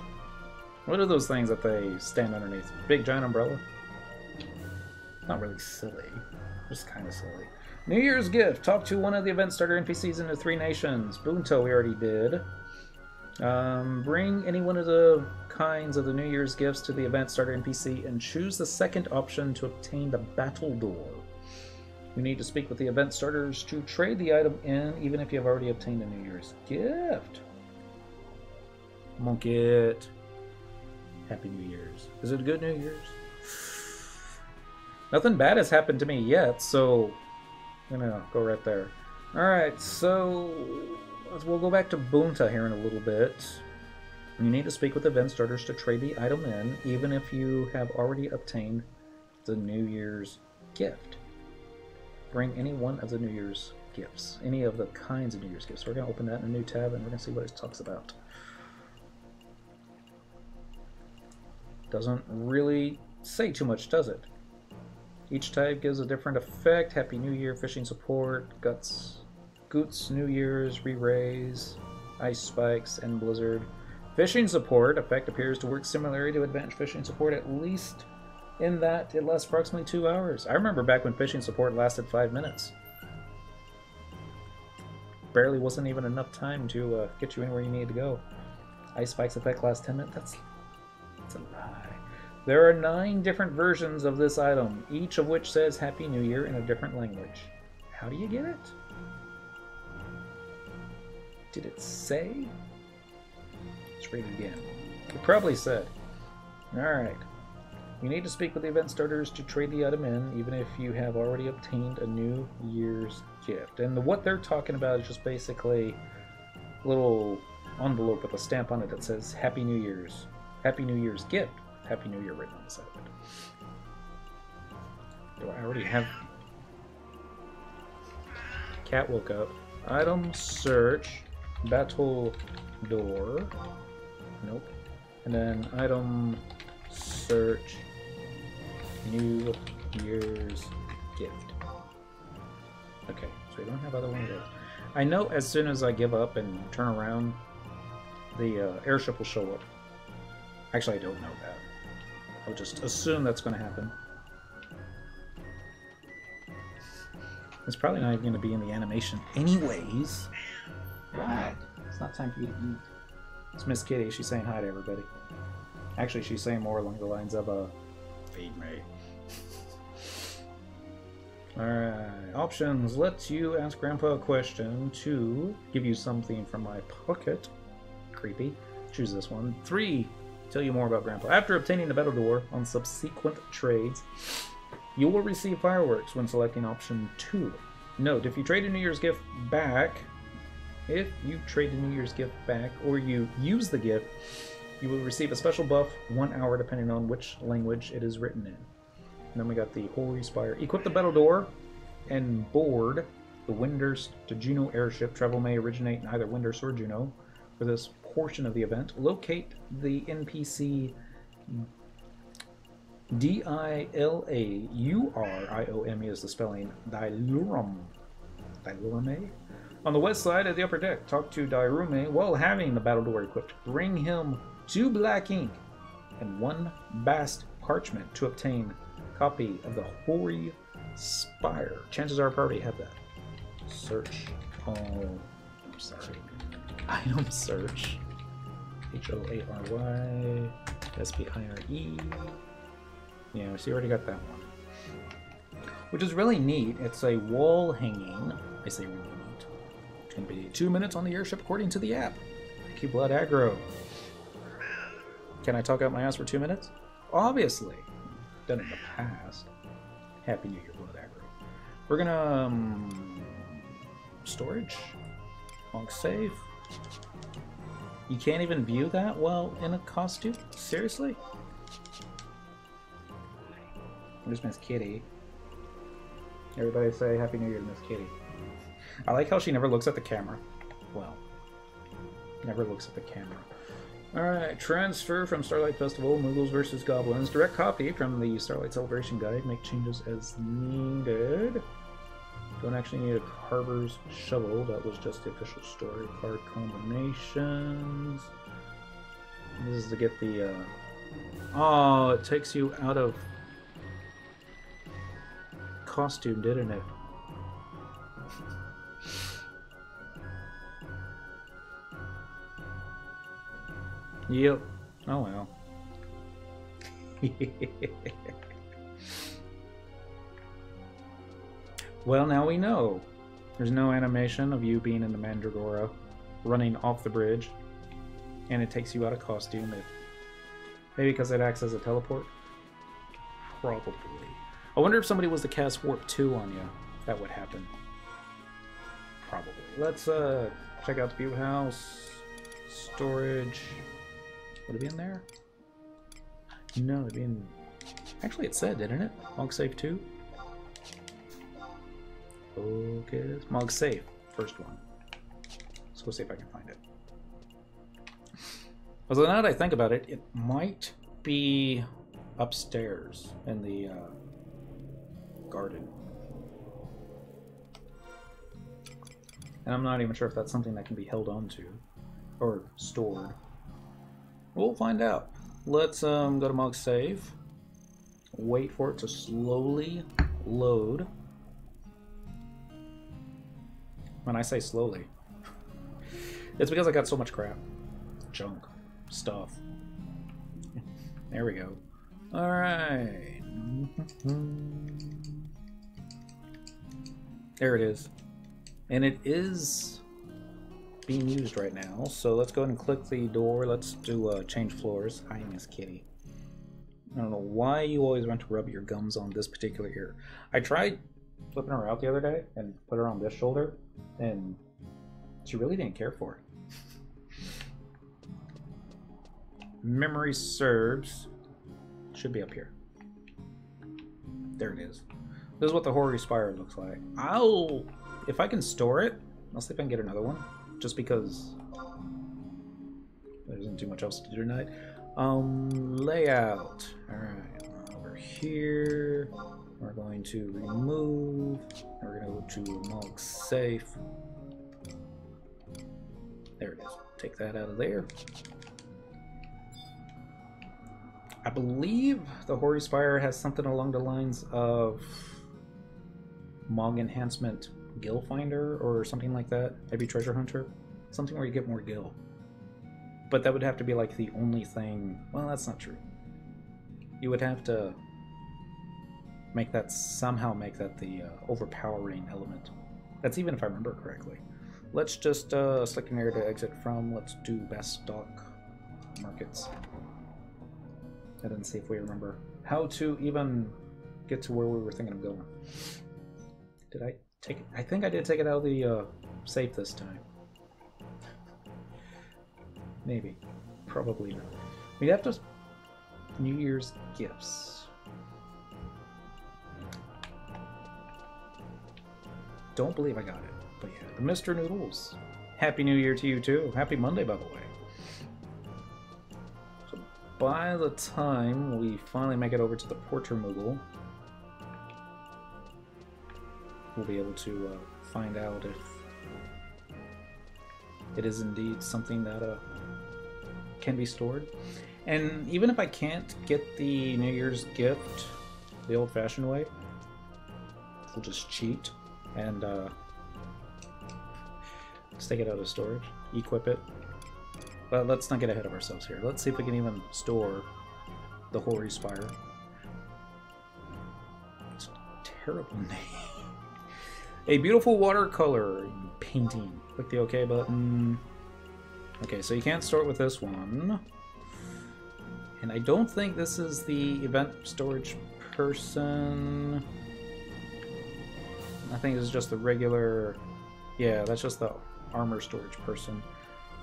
What are those things that they stand underneath? Big giant umbrella? Not really silly. Just kind of silly. New Year's gift. Talk to one of the event starter NPCs in the 3 nations. Bunto we already did. Bring any one of the kinds of the New Year's gifts to the event starter NPC and choose the second option to obtain the battle door. You need to speak with the event starters to trade the item in, even if you have already obtained a New Year's gift. Monk it. Happy New Year's. Is it a good New Year's? Nothing bad has happened to me yet, so I'm gonna go right there. Alright, so we'll go back to Bunta here in a little bit. You need to speak with event starters to trade the item in, even if you have already obtained the New Year's gift. Bring any one of the New Year's gifts, any of the kinds of New Year's gifts. We're going to open that in a new tab and we're going to see what it talks about. Doesn't really say too much, does it? Each type gives a different effect. Happy New Year, fishing support, Goots, New Year's, re-raise, ice spikes, and blizzard. Fishing support effect appears to work similarly to advanced fishing support, at least in that it lasts approximately 2 hours. I remember back when fishing support lasted 5 minutes. Barely wasn't even enough time to get you anywhere you needed to go. Ice spikes effect lasts 10 minutes. That's a lie. There are 9 different versions of this item, each of which says Happy New Year in a different language. How do you get it? Did it say? Let's read it again. It probably said. Alright. You need to speak with the event starters to trade the item in, even if you have already obtained a New Year's gift. And what they're talking about is just basically a little envelope with a stamp on it that says Happy New Year's. Happy New Year's gift. Happy New Year written on the side of it. Do I already have... Cat woke up. Item search. Battle door. Nope. And then item search New Year's gift. Okay, so we don't have other one of those. I know as soon as I give up and turn around, the airship will show up. Actually, I don't know that. I'll just assume that's going to happen. It's probably not even going to be in the animation anyways. What? It's not time for you to eat. It's Miss Kitty. She's saying hi to everybody. Actually, she's saying more along the lines of, feed me. Alright, options. Lets you ask Grandpa a question. 2, give you something from my pocket. Creepy. Choose this one. 3, tell you more about Grandpa. After obtaining the battle door on subsequent trades, you will receive fireworks when selecting option 2. Note, if you trade a New Year's gift back, or you use the gift, you will receive a special buff 1 hour depending on which language it is written in. And then we got the Hoary Spire. Equip the battle door and board the Windurst to Juno airship. Travel may originate in either Windurst or Juno for this portion of the event. Locate the NPC Dilaurium is the spelling. Dilaurium on the west side of the upper deck. Talk to Dilaurium while having the battle door equipped. Bring him 2 black ink and 1 bast parchment to obtain a copy of the Hoary Spire. Chances are I already have that. Search. Oh, I'm sorry. Item search. Hoary Spire. Yeah, so you already got that one. Which is really neat. It's a wall hanging. I say really neat. It's going to be 2 minutes on the airship according to the app. Thank you, Blood Aggro. Can I talk out my ass for 2 minutes? Obviously. Done it in the past. Happy New Year, Blood Aggro. We're gonna... storage? Monk save? You can't even view that while in a costume? Seriously? There's Miss Kitty. Everybody say Happy New Year to Miss Kitty. I like how she never looks at the camera. Well, never looks at the camera. Alright, transfer from Starlight Festival, Muggles vs. Goblins. Direct copy from the Starlight Celebration Guide. Make changes as needed. Don't actually need a carver's shovel. That was just the official story. Card combinations. This is to get the... Oh, it takes you out of costume, didn't it? Yep. Oh well. Well, now we know. There's no animation of you being in the Mandragora, running off the bridge, and it takes you out of costume. Maybe because it acts as a teleport? Probably. I wonder if somebody was to cast Warp 2 on you, if that would happen. Probably. Let's check out the view house. Storage. Would it be in there? No, it'd be in... Actually, it said, didn't it? Mog Safe 2? Focus. Mog Safe. First one. Let's go see if I can find it. Although now that I think about it, it might be upstairs in the garden. And I'm not even sure if that's something that can be held onto or stored. We'll find out. Let's go to Mog Save. Wait for it to slowly load. When I say slowly, it's because I got so much crap. Junk. Stuff. There we go. Alright. There it is. And it is being used right now. So let's go ahead and click the door. Let's do change floors. Hi, Miss Kitty. I don't know why you always want to rub your gums on this particular ear. I tried flipping her out the other day and put her on this shoulder, and she really didn't care for it. Memory serves. Should be up here. There it is. This is what the Hoary Spire looks like. If I can store it, I'll see if I can get another one. Just because there isn't too much else to do tonight. Layout. Alright, over here. We're going to remove. We're going to go to Mog Safe. There it is. Take that out of there. I believe the Hoary Spire has something along the lines of Mog Enhancement Gil Finder or something like that. Maybe Treasure Hunter. Something where you get more Gil. But that would have to be like the only thing. Well, that's not true. You would have to make that somehow make that the overpowering element. That's even if I remember correctly. Let's just select an area to exit from. Let's do best stock markets. And then see if we remember how to even get to where we were thinking of going. Did I take it? I think I did take it out of the safe this time. Maybe. Probably not. We have to... New Year's gifts. Don't believe I got it. But yeah, the Mr. Noodles. Happy New Year to you too. Happy Monday, by the way. So by the time we finally make it over to the Porter Moogle, we'll be able to find out if it is indeed something that can be stored. And even if I can't get the New Year's gift the old-fashioned way, we'll just cheat and let's take it out of storage, equip it. But let's not get ahead of ourselves here. Let's see if we can even store the Hoary Spire. It's a terrible name. A beautiful watercolor painting. Click the OK button. Okay, so you can't store it with this one. And I don't think this is the event storage person. I think this is just the regular... Yeah, that's just the armor storage person.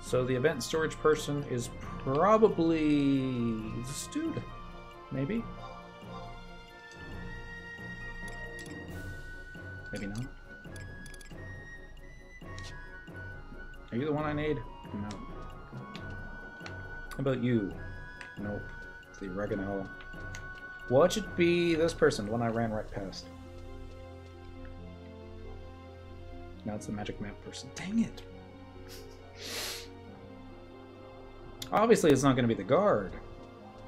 So the event storage person is probably this dude. Maybe? Maybe not. Are you the one I need? No. How about you? Nope. It's the oregano. Watch it be this person, the one I ran right past. Now it's the magic map person. Dang it! Obviously it's not going to be the guard.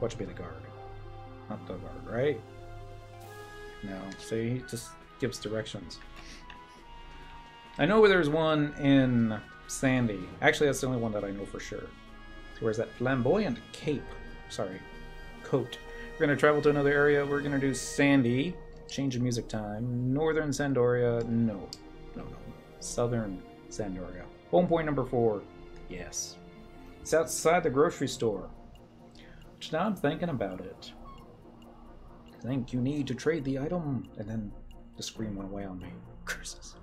Watch it be the guard. Not the guard, right? No. So he just gives directions. I know where there's one in Sandy. Actually, that's the only one that I know for sure. So where's that flamboyant cape? Sorry, coat. We're going to travel to another area. We're going to do Sandy. Change of music time. Northern Sandoria. No. No. Southern Sandoria. Home point number 4. Yes. It's outside the grocery store. Which now I'm thinking about it. I think you need to trade the item. And then the screen went away on me. Curses.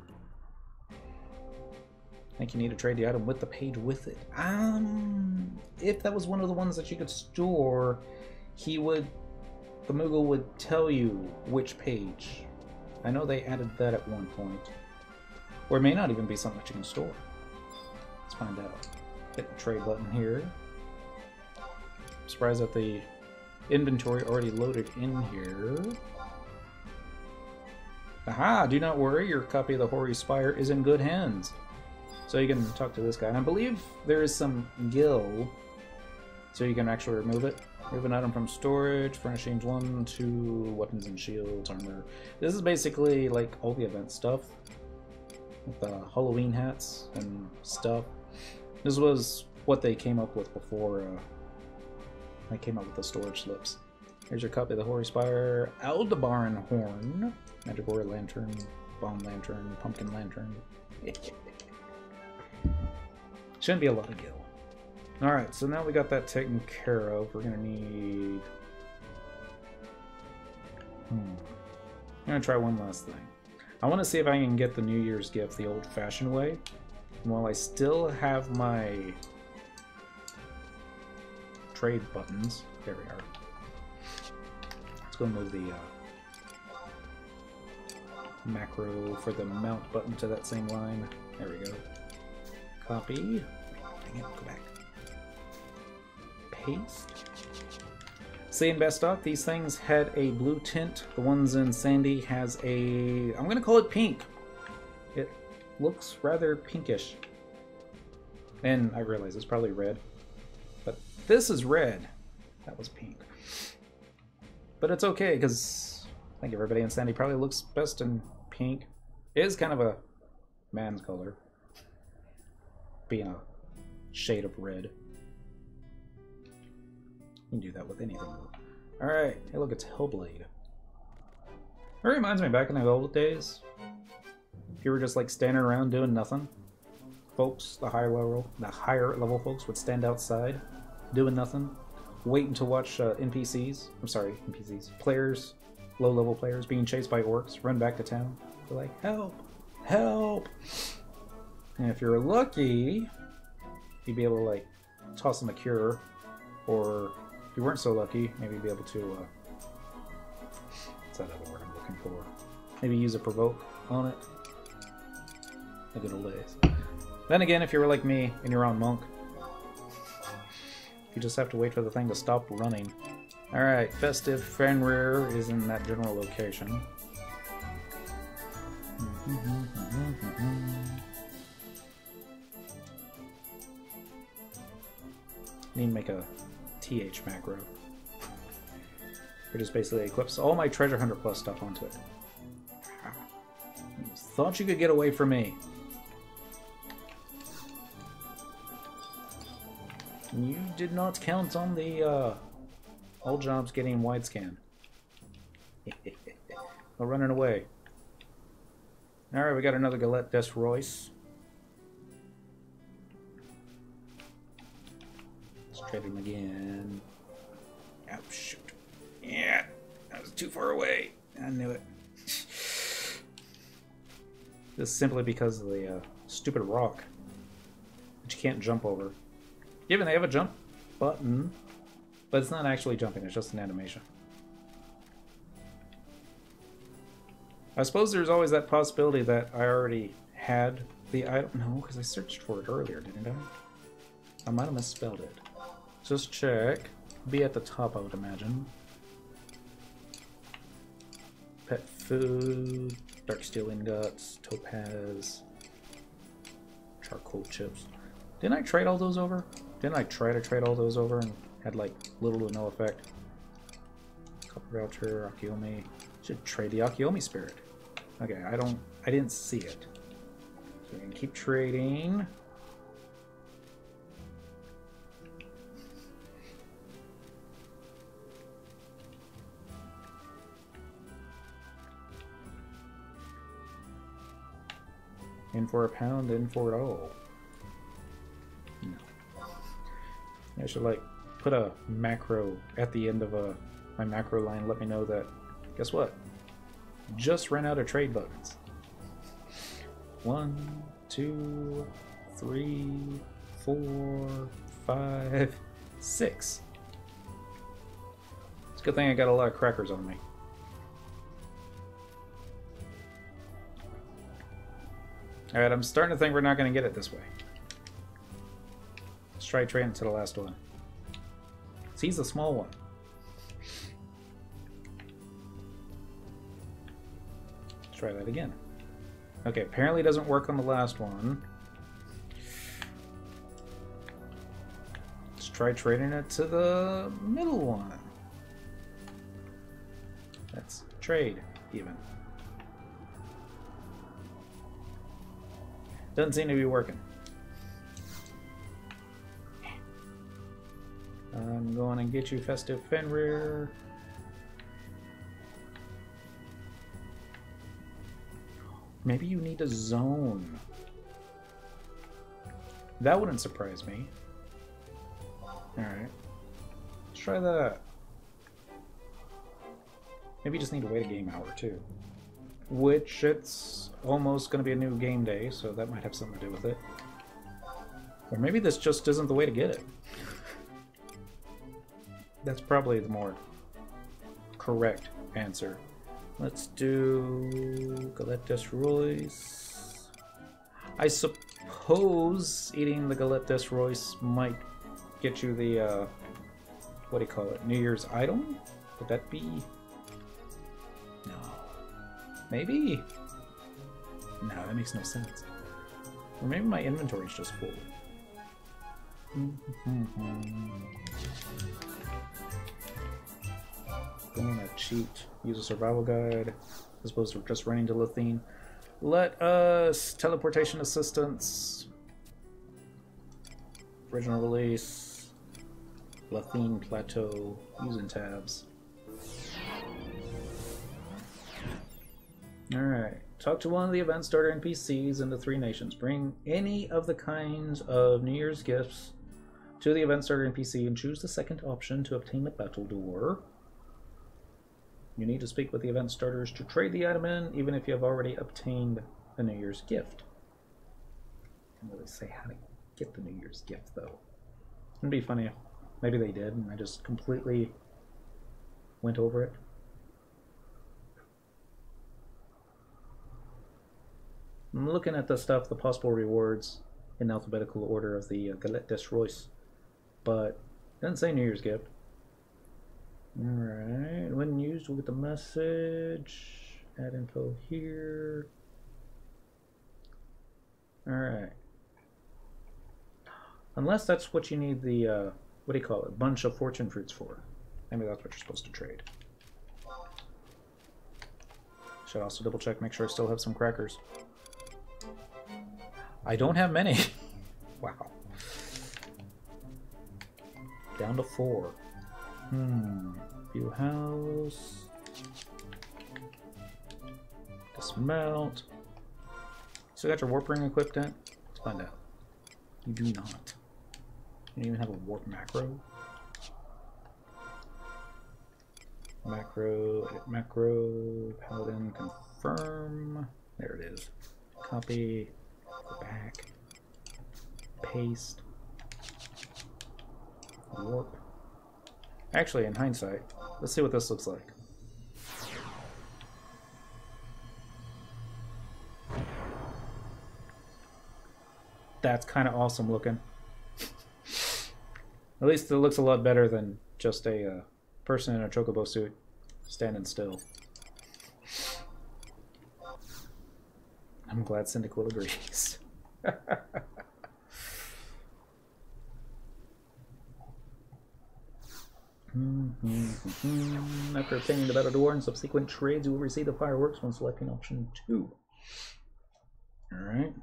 I think you need to trade the item with the page with it. If that was one of the ones that you could store, the Moogle would tell you which page. I know they added that at one point. Or it may not even be something that you can store. Let's find out. Hit the trade button here. I'm surprised that the inventory already loaded in here. Aha! Do not worry, your copy of the Hoary Spire is in good hands. So you can talk to this guy. And I believe there is some gil, so you can actually remove it. Remove an item from storage, furnishings 1, 2, weapons and shields, armor. This is basically like all the event stuff. With the Halloween hats and stuff. This was what they came up with before I came up with the storage slips. Here's your copy of the Hoary Spire, Aldebaran Horn, Magicora Lantern, Bomb Lantern, Pumpkin Lantern. Shouldn't be a lot of gil. Alright, so now we got that taken care of. We're gonna need... I'm gonna try one last thing. I want to see if I can get the New Year's gift the old-fashioned way. And while I still have my trade buttons, there we are. Let's go move the macro for the mount button to that same line. There we go. Copy. Dang it, go back. Paste. Seeing best stock, these things had a blue tint. The ones in Sandy has a... I'm going to call it pink. It looks rather pinkish. And I realize it's probably red. But this is red. That was pink. But it's okay, because I think everybody in Sandy probably looks best in pink. It is kind of a man's color. Being a shade of red. You can do that with anything. Alright, hey look, it's Hellblade. It reminds me back in the old days. If you were just like standing around doing nothing, folks, the higher level folks would stand outside doing nothing, waiting to watch players, low level players being chased by orcs, run back to town. They're like, help, help. And if you're lucky, you'd be able to like toss them a cure, or if you weren't so lucky, maybe be able to, what's that other word I'm looking for? Maybe use a provoke on it. The good old days. Then again, if you were like me and you're on monk, you just have to wait for the thing to stop running. Alright, Festive Fenrir is in that general location. Need to make a TH macro. It just basically equips all my Treasure Hunter Plus stuff onto it. Thought you could get away from me. You did not count on the all jobs getting wide scan. We're running away. Alright, we got another Galette des Royce. Let's trade him again. Oh, shoot. Yeah, that was too far away. I knew it. This is simply because of the stupid rock that you can't jump over. Given they have a jump button, but it's not actually jumping, it's just an animation. I suppose there's always that possibility that I already had the item. No, because I searched for it earlier, didn't I? I might have misspelled it. Just check. Be at the top, I would imagine. Pet food, dark steel ingots, topaz, charcoal chips. Didn't I trade all those over? Didn't I try to trade all those over and had like little to no effect? Copper voucher, Akiomi. Should trade the Akiomi spirit. Okay, I didn't see it. So we can keep trading. In for a pound, in for it all. No. I should like put a macro at the end of my macro line. Let me know that. Guess what? Just ran out of trade buttons. 1, 2, 3, 4, 5, 6. It's a good thing I got a lot of crackers on me. Alright, I'm starting to think we're not going to get it this way. Let's try trading to the last one. He's the small one. Let's try that again. Okay, apparently it doesn't work on the last one. Let's try trading it to the middle one. That's trade, even. Doesn't seem to be working. I'm going to get you Festive Fenrir. Maybe you need a zone. That wouldn't surprise me. Alright. Let's try that. Maybe you just need to wait a game hour too. Which it's almost going to be a new game day, so that might have something to do with it. Or maybe this just isn't the way to get it. That's probably the more correct answer. Let's do Galette des Royce. I suppose eating the Galette des Royce might get you the what do you call it? New Year's item? Would that be? No. Maybe? No, that makes no sense. Or maybe my inventory is just full. Going to cheat. Use a survival guide as opposed to just running to Lithine. Let us teleportation assistance. Original release. Lithine Plateau. Using tabs. Alright. Talk to one of the event starter NPCs in the three nations. Bring any of the kinds of New Year's gifts to the event starter NPC and choose the second option to obtain the battle door. You need to speak with the event starters to trade the item in, even if you have already obtained a New Year's gift. I can't really say how to get the New Year's gift, though. It'd be funny if maybe they did, and I just completely went over it. I'm looking at the stuff, the possible rewards, in alphabetical order of the Galette des Rois, but it doesn't say New Year's gift. Alright, when used, we'll get the message. Add info here. Alright. Unless that's what you need the, what do you call it? Bunch of fortune fruits for. Maybe that's what you're supposed to trade. Should also double check, make sure I still have some crackers. I don't have many. Wow. Down to 4. View house. Dismount. So you got your warp ring equipped yet? Let's find out. You do not. You don't even have a warp macro. Macro, edit macro, paladin, confirm. There it is. Copy. Go back, paste, warp. Actually, in hindsight, let's see what this looks like. That's kind of awesome looking. At least it looks a lot better than just a person in a chocobo suit standing still. I'm glad Syndical agrees. After obtaining the battle door and subsequent trades, you will receive the fireworks when selecting option 2. Alright.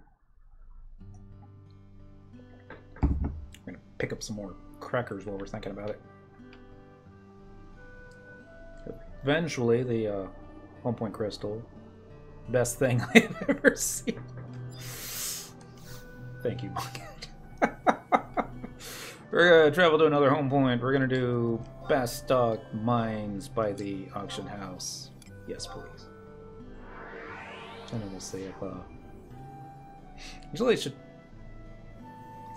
I'm going to pick up some more crackers while we're thinking about it. Eventually, the home point crystal. Best thing I've ever seen. Thank you, Monkhead. We're gonna travel to another home point. We're gonna do best stock mines by the auction house. Yes, please. And then we'll see if usually I should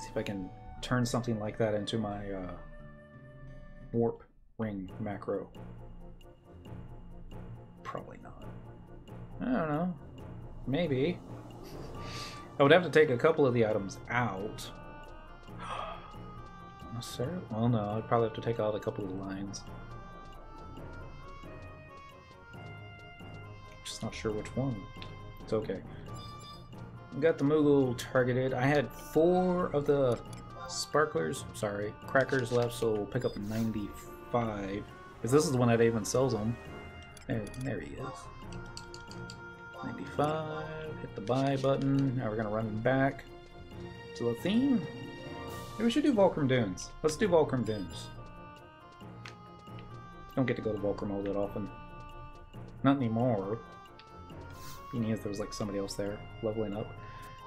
see if I can turn something like that into my warp ring macro. Probably not. I don't know. Maybe. I would have to take a couple of the items out. Necessarily? Well, no. I'd probably have to take out a couple of the lines. Just not sure which one. It's okay. Got the Moogle targeted. I had 4 of the sparklers, sorry, crackers left, so we'll pick up 95. Because this is the one that even sells them. There he is. 95, hit the buy button. Now we're going to run back to the theme. Maybe we should do Volcrum Dunes. Let's do Volcrum Dunes. Don't get to go to Volcrum all that often. Not anymore. Be neat if there was like somebody else there leveling up.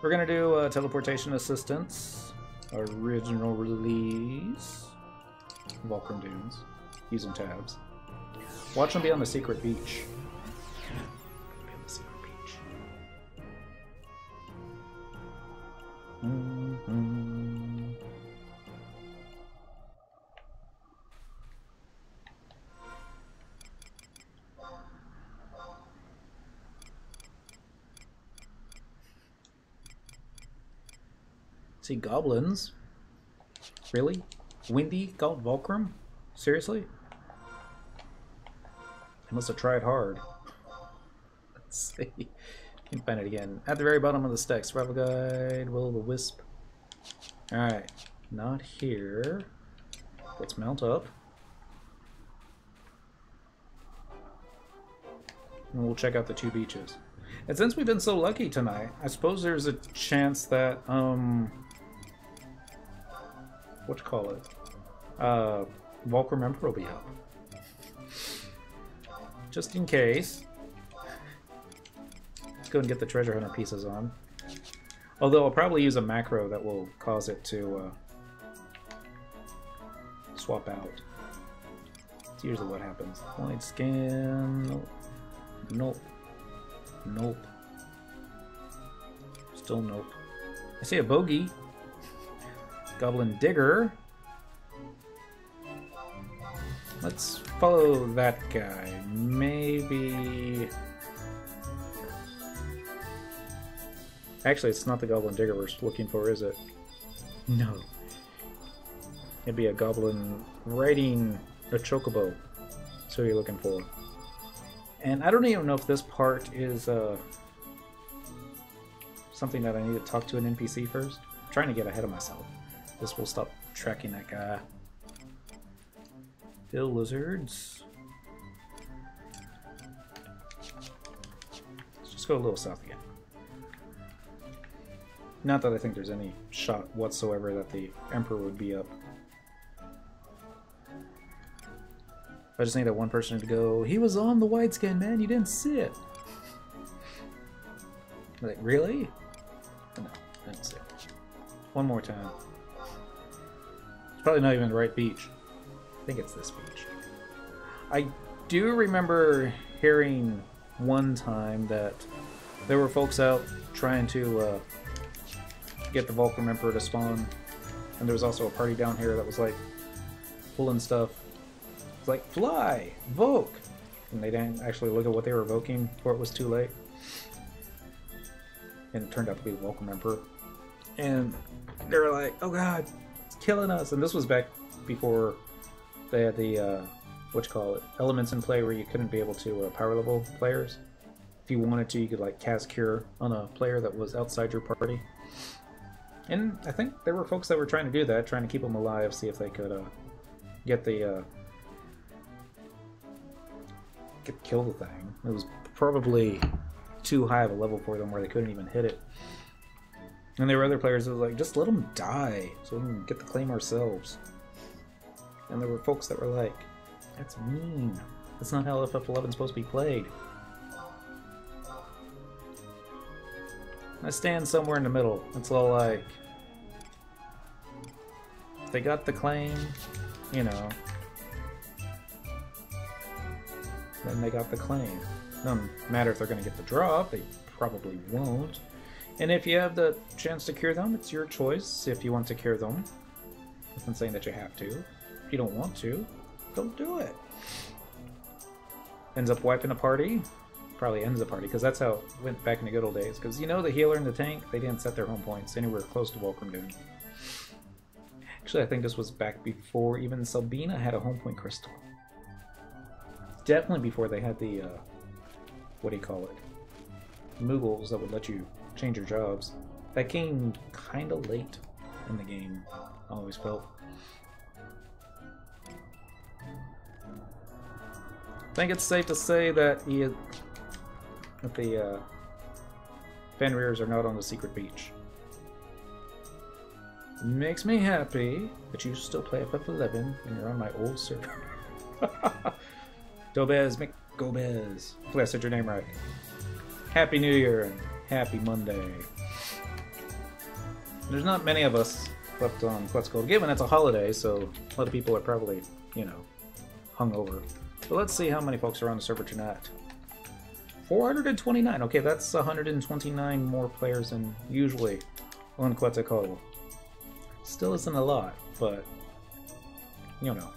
We're going to do teleportation assistance. Original release. Volcrum Dunes. Using tabs. Watch them be on the secret beach. See, goblins? Really? Windy got Volcrum? Seriously? I must have tried hard. Let's see. You can find it again. At the very bottom of the stack. Survival Guide, Will o' the Wisp. Alright. Not here. Let's mount up. And we'll check out the 2 beaches. And since we've been so lucky tonight, I suppose there's a chance that, what you call it? Volcrum Emperor will be up. Just in case. Let's go and get the treasure hunter pieces on. Although I'll probably use a macro that will cause it to swap out. It's usually what happens. Light scan. Nope. Nope. Nope. Still nope. I see a bogey. Goblin Digger. Let's follow that guy. Maybe... Actually, it's not the Goblin Digger we're looking for, is it? No. It'd be a goblin riding a chocobo. That's what you're looking for. And I don't even know if this part is something that I need to talk to an NPC first. I'm trying to get ahead of myself. This will stop tracking that guy. Hill lizards. Let's just go a little south again. Not that I think there's any shot whatsoever that the Emperor would be up. I just need that one person to go, he was on the widescan, man, you didn't see it. Like, really? No, I didn't see it. One more time. It's probably not even the right beach. I think it's this beach. I do remember hearing one time that there were folks out trying to get the Volcrum Emperor to spawn, and there was also a party down here that was like pulling stuff. It's like, fly! Voke! And they didn't actually look at what they were evoking before it was too late. And it turned out to be the Volcrum Emperor. And they were like, oh god, it's killing us! And this was back before they had the, elements in play where you couldn't be able to power level players. If you wanted to, you could like cast Cure on a player that was outside your party. And I think there were folks that were trying to do that, trying to keep them alive, see if they could get the kill the thing. It was probably too high of a level for them where they couldn't even hit it. And there were other players that was like, just let them die so we can get the claim ourselves. And there were folks that were like, that's mean. That's not how FF11 is supposed to be played. I stand somewhere in the middle. It's all like, they got the claim, you know, then they got the claim. Doesn't matter if they're going to get the drop, they probably won't. And if you have the chance to cure them, it's your choice if you want to cure them. Nothing saying that you have to. If you don't want to, don't do it. Ends up wiping a party. Probably ends the party, because that's how it went back in the good old days. Because, you know, the healer and the tank, they didn't set their home points anywhere close to Volcrum doing. Actually, I think this was back before even Sabina had a home point crystal. Definitely before they had the, what do you call it? Moogles that would let you change your jobs. That came kind of late in the game, I always felt. I think it's safe to say that the Fenrirs are not on the secret beach. Makes me happy that you still play FF11 and you're on my old server. Dobez McGobez. Hopefully I said your name right. Happy New Year and happy Monday. There's not many of us left on Let's Go, given it's a holiday, so a lot of people are probably, you know, hungover. But let's see how many folks are on the server tonight. 429. Okay, that's 129 more players than usually on Quetzalcoatl. Still isn't a lot, but, you know,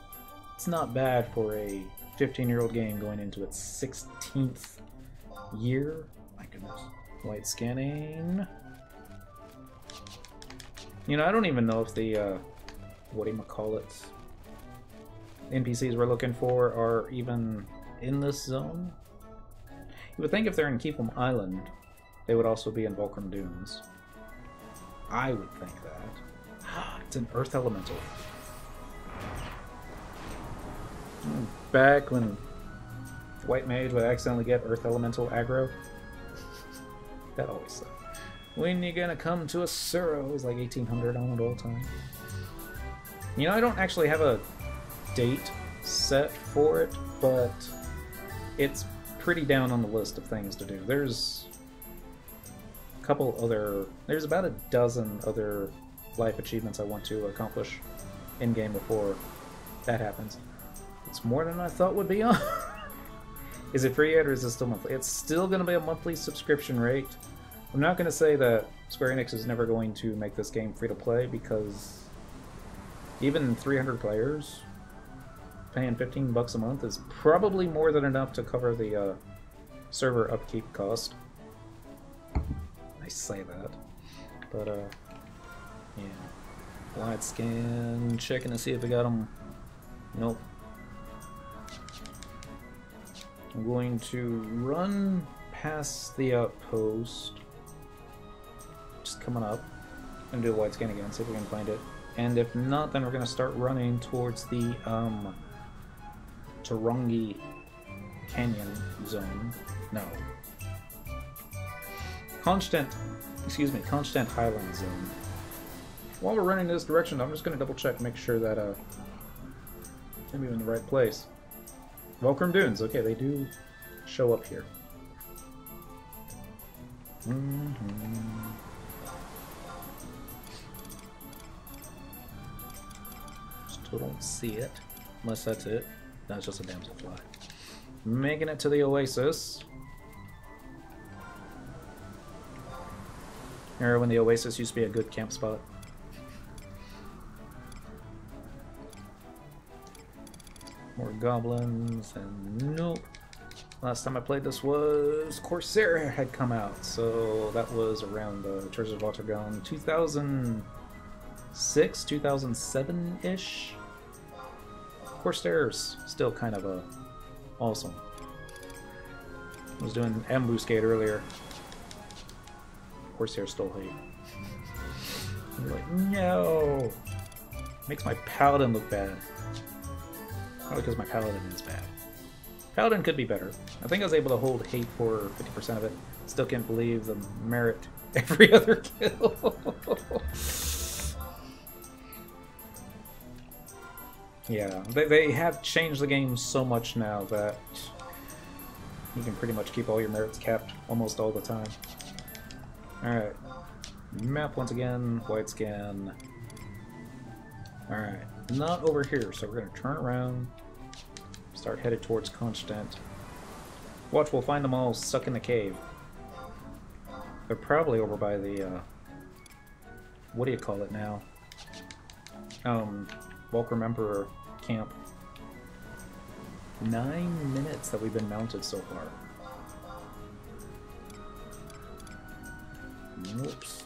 it's not bad for a 15-year-old game going into its 16th year. My goodness. Light scanning. You know, I don't even know if the, whatchamacallit, NPCs we're looking for are even in this zone. You would think if they're in Keep'em Island, they would also be in Volcrum Dunes. I would think that. It's an Earth Elemental. Back when White Mage would accidentally get Earth Elemental aggro. That always sucked. When you gonna come to a Suro? It was like 1800 on it all the time. You know, I don't actually have a date set for it, but it's pretty down on the list of things to do. There's a couple other... There's about a dozen other life achievements I want to accomplish in-game before that happens. It's more than I thought would be on. Is it free yet, or is it still monthly? It's still going to be a monthly subscription rate. I'm not going to say that Square Enix is never going to make this game free-to-play, because even 300 players paying $15 a month is probably more than enough to cover the server upkeep cost. I say that. But, yeah. Wide scan, checking to see if I got them. Nope. I'm going to run past the outpost. Just coming up. And do a wide scan again, see if we can find it. And if not, then we're going to start running towards the Tarongi Canyon zone. No. Constant Highland zone. While we're running in this direction, I'm just going to double check, make sure that I'm in the right place. Volcrum Dunes. Okay, they do show up here. Still don't see it, unless that's it. No, it's just a damselfly. Making it to the oasis. Remember when the oasis used to be a good camp spot? More goblins, and nope. Last time I played this was Corsair had come out, so that was around the Treasures of Autogon 2006, 2007-ish. Corsair's still kind of awesome. I was doing Ambuscade earlier. Corsair stole hate. I'm like, no! Makes my Paladin look bad. Probably because my Paladin is bad. Paladin could be better. I think I was able to hold hate for 50% of it. Still can't believe the merit every other kill. Yeah, they have changed the game so much now that you can pretty much keep all your merits capped almost all the time. Alright. Map once again, white scan. Alright, not over here, so we're going to turn around, start headed towards Constant. Watch, we'll find them all stuck in the cave. They're probably over by the, what do you call it now? Volcrum Emperor camp. 9 minutes that we've been mounted so far. Whoops.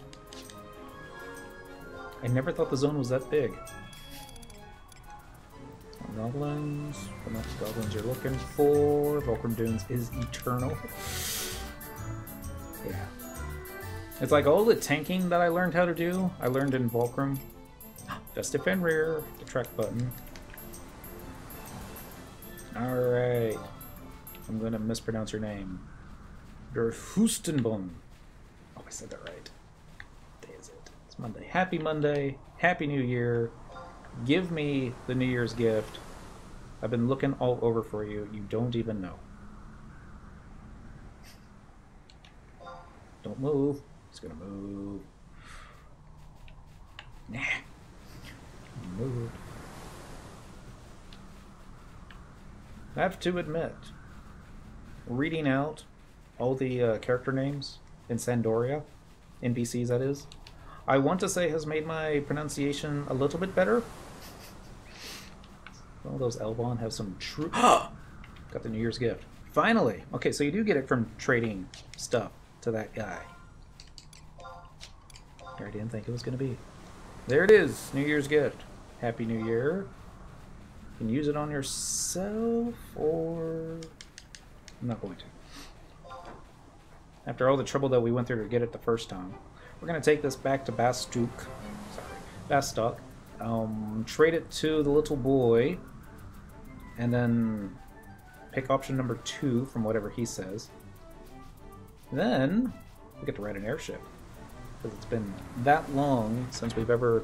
I never thought the zone was that big. Goblins, but not the goblins you're looking for. Volcrum Dunes is eternal. Yeah. It's like all the tanking that I learned how to do, I learned in Volcrum. Just to Fenrir, the track button. Alright. I'm gonna mispronounce your name. Der Hustenbon. Oh, I said that right. What day is it? It's Monday. Happy Monday. Happy New Year. Give me the New Year's gift. I've been looking all over for you. You don't even know. Don't move. It's gonna move. Nah. Move. I have to admit, reading out all the character names in Sandoria, NPCs that is, I want to say has made my pronunciation a little bit better. Well, those Elbon have some true... Got the New Year's gift. Finally! Okay, so you do get it from trading stuff to that guy. I didn't think it was going to be. There it is! New Year's gift. Happy New Year. You can use it on yourself, or... I'm not going to. After all the trouble that we went through to get it the first time, we're going to take this back to Bastock, trade it to the little boy, and then pick option number 2 from whatever he says. Then we get to ride an airship, because it's been that long since we've ever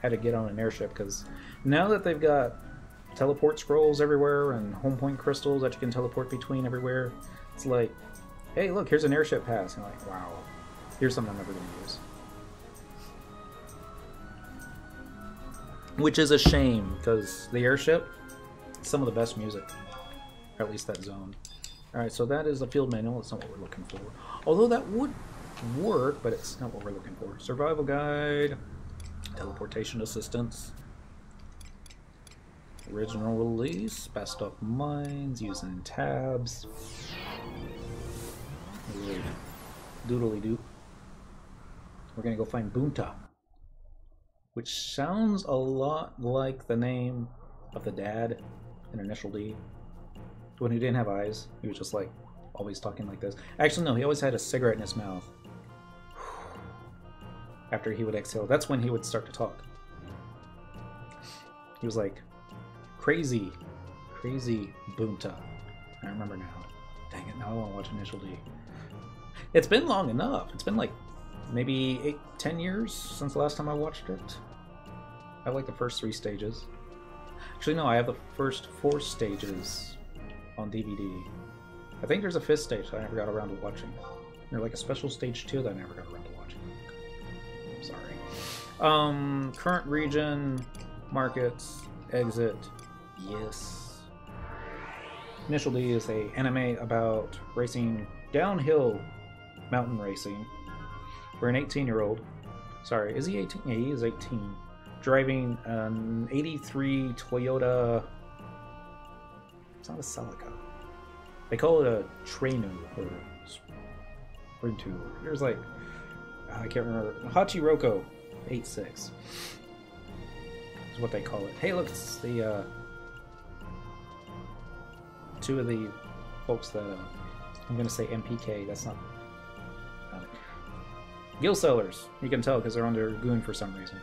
had to get on an airship, because now that they've got teleport scrolls everywhere and home point crystals that you can teleport between everywhere, it's like, hey, look, here's an airship pass. And you're like, wow, here's something I'm never going to use. Which is a shame, because the airship, some of the best music, or at least that zone. Alright, so that is a field manual. It's not what we're looking for. Although that would work, but it's not what we're looking for. Survival guide, teleportation assistance, original release, Bastock Mines, using tabs. Doodly doo. We're gonna go find Bunta, which sounds a lot like the name of the dad in Initial D. When he didn't have eyes, he was just like always talking like this. Actually, no, he always had a cigarette in his mouth. After he would exhale, that's when he would start to talk. He was like, crazy Bunta. I remember now. Dang it, now I want to watch Initial D. It's been long enough. It's been like maybe 8-10 years since the last time I watched it. I have like the first 3 stages. Actually, no, I have the first 4 stages on DVD. I think there's a 5th stage that I never got around to watching. There's like a special stage 2 that I never got around to watching. Sorry. Current region, markets, exit, yes. Initial D is a anime about racing downhill mountain racing. We're an 18-year-old. Sorry, is he 18? Yeah, he is 18. Driving an 83 Toyota. It's not a Celica. They call it a Trainu or Sprintu. There's like, I can't remember. Hachiroko 86 is what they call it. Hey, look, it's the 2 of the folks that I'm gonna say MPK. That's not. Gill Sellers. You can tell because they're on their goon for some reason.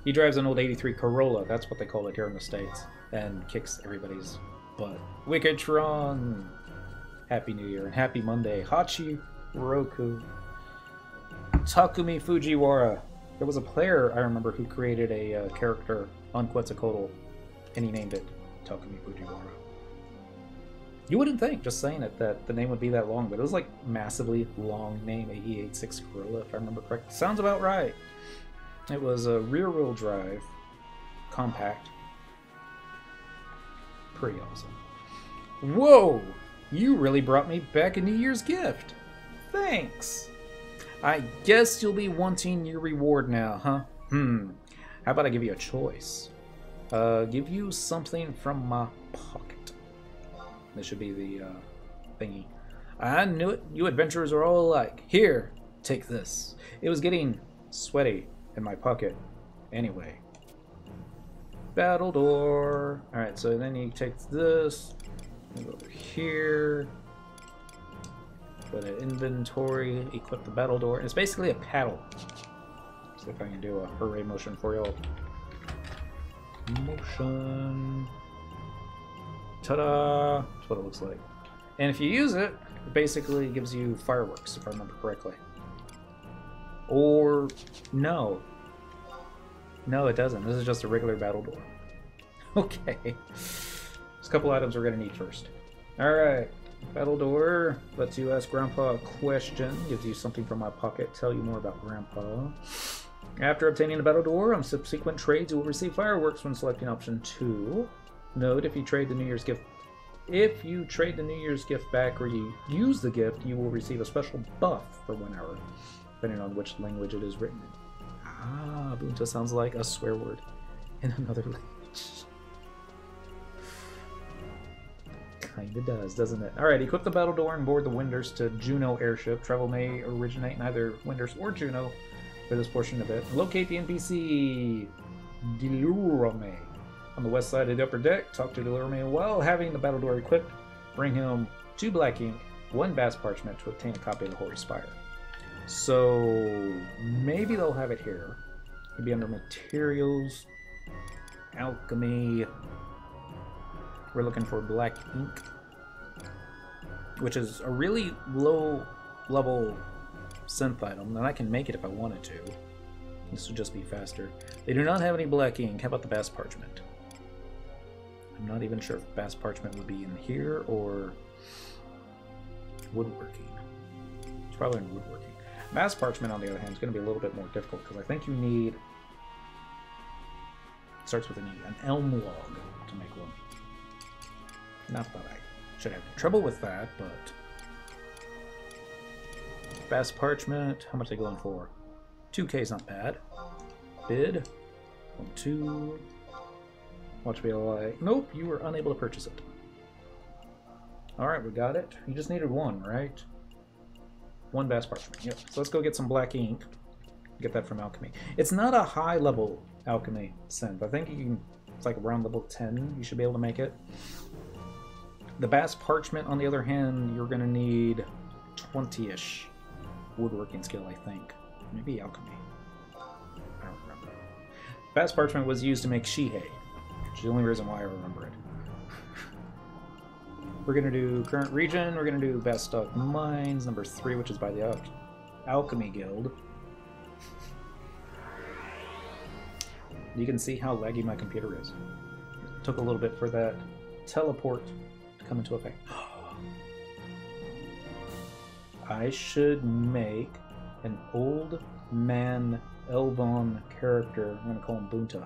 He drives an old 83 Corolla, that's what they call it here in the States, and kicks everybody's butt. Wickedtron! Happy New Year and Happy Monday. Hachi Roku. Takumi Fujiwara. There was a player, I remember, who created a character on Quetzalcoatl, and he named it Takumi Fujiwara. You wouldn't think, just saying it, that the name would be that long, but it was like massively long name, a E86 Corolla, if I remember correctly. Sounds about right. It was a rear-wheel drive, compact. Pretty awesome. Whoa! You really brought me back a New Year's gift. Thanks. I guess you'll be wanting your reward now, huh? How about I give you a choice? Give you something from my pocket. This should be the thingy. I knew it. You adventurers are all alike. Here, take this. It was getting sweaty in my pocket anyway. Battle door. Alright, so then you take this, go over here, go to inventory, equip the battle door. It's basically a paddle. See if I can do a hooray motion for y'all. Motion. Ta-da! That's what it looks like. And if you use it, it basically gives you fireworks, if I remember correctly. Or no. No, it doesn't. This is just a regular battle door. Okay. There's a couple items we're going to need first. Alright. Battle door lets you ask Grandpa a question. Gives you something from my pocket. Tell you more about Grandpa. After obtaining the battle door, on subsequent trades, you will receive fireworks when selecting option 2. Note, if you trade the New Year's gift back or you use the gift, you will receive a special buff for 1 hour, depending on which language it is written in. Ah, Bunta sounds like a swear word in another language. Kinda does, doesn't it? Alright, equip the battle door and board the Winders to Juno airship. Travel may originate in either Winders or Juno for this portion of it. Locate the NPC. Delurame. On the west side of the upper deck, talk to Delurame while having the battle door equipped. Bring him 2 black ink, 1 bass parchment to obtain a copy of the Hoary Spire. So maybe they'll have it here. Maybe under materials, alchemy. We're looking for black ink, which is a really low level synth item, and I can make it if I wanted to. This would just be faster. They do not have any black ink. How about the bass parchment? I'm not even sure if bass parchment would be in here or woodworking. It's probably in woodworking. Bass parchment, on the other hand, is going to be a little bit more difficult because I think you need. Starts with an E, an elm log to make one. Not that I should have any trouble with that, but bass parchment. How much are they going for? 2K is not bad. Bid. 1, 2. Watch me like. Nope, you were unable to purchase it. Alright, we got it. You just needed 1, right? 1 bass parchment. Yep. So let's go get some black ink. Get that from alchemy. It's not a high level alchemy synth. I think you can. It's like around level 10. You should be able to make it. The bass parchment, on the other hand, you're going to need 20-ish woodworking skill, I think. Maybe alchemy. I don't remember. Bass parchment was used to make shihei, which is the only reason why I remember it. We're going to do current region. We're going to do Bastock Mines, number 3, which is by the Alchemy Guild. You can see how laggy my computer is. It took a little bit for that teleport to come into effect. I should make an old man Elvon character. I'm going to call him Bunta.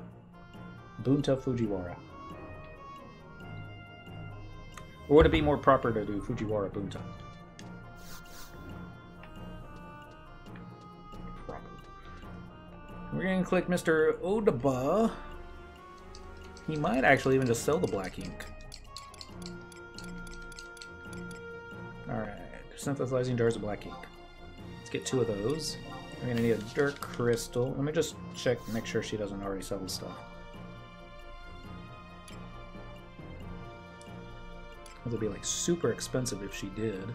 Bunta Fujiwara. Or would it be more proper to do Fujiwara Bunta? Proper. We're going to click Mr. Odaba. He might actually even just sell the black ink. Alright. Synthesizing jars of black ink. Let's get 2 of those. We're going to need a dirt crystal. Let me just check, make sure she doesn't already sell the stuff. It would be like super expensive if she did.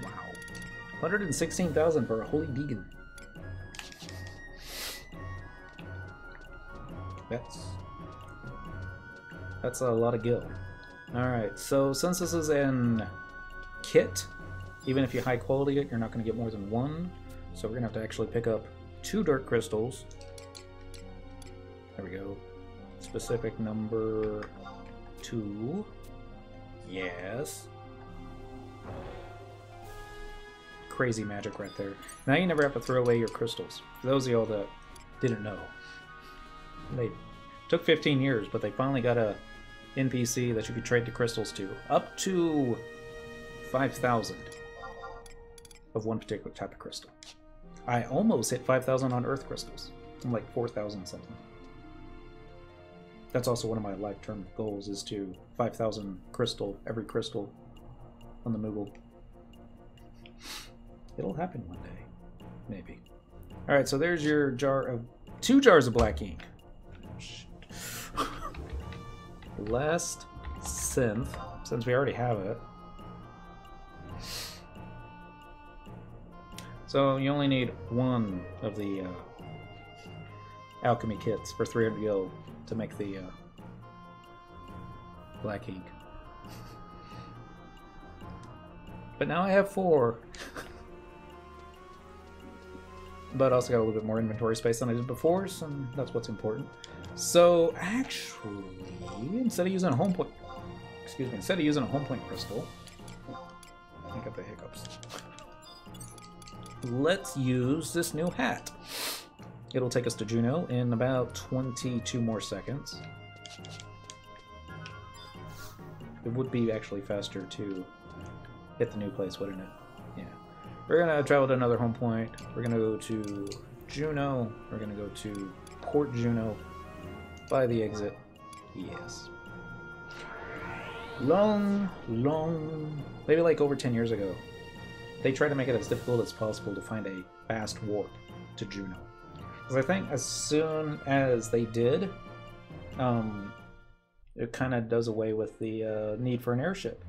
Wow. 116,000 for a holy deacon. That's a lot of gil. Alright, so since this is an kit, even if you high quality it, you're not going to get more than 1. So we're going to have to actually pick up 2 dirt crystals. There we go. Specific number 2. Yes. Crazy magic right there. Now you never have to throw away your crystals. For those of y'all that didn't know. They took 15 years, but they finally got a NPC that you could trade the crystals to. Up to 5,000 of one particular type of crystal. I almost hit 5,000 on earth crystals. I'm like 4,000 something. That's also one of my lifetime goals, is to 5,000 crystal, every crystal on the Moogle. It'll happen one day. Maybe. Alright, so there's your jar of... 2 jars of black ink. Last synth, since we already have it. So you only need 1 of the alchemy kits for 300 gil to make the black ink. But now I have 4. But I also got a little bit more inventory space than I did before, so that's what's important. So actually, instead of using a home point, instead of using a home point crystal, I got the hiccups. Let's use this new hat. It'll take us to Juno in about 22 more seconds. It would be actually faster to hit the new place, wouldn't it? Yeah. We're gonna travel to another home point. We're gonna go to Juno. We're gonna go to Port Juno. By the exit. Yes. Long, maybe like over 10 years ago, they tried to make it as difficult as possible to find a fast warp to Juno. Because I think as soon as they did, it kind of does away with the need for an airship.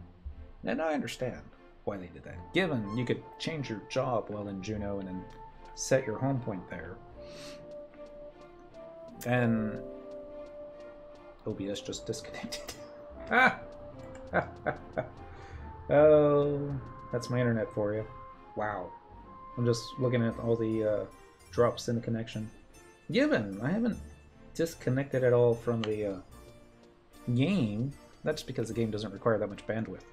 And I understand why they did that. Given you could change your job while in Juneau and then set your home point there. And OBS just disconnected. Ah! Oh, that's my internet for you. Wow. I'm just looking at all the drops in the connection. Given I haven't disconnected at all from the game, that's because the game doesn't require that much bandwidth.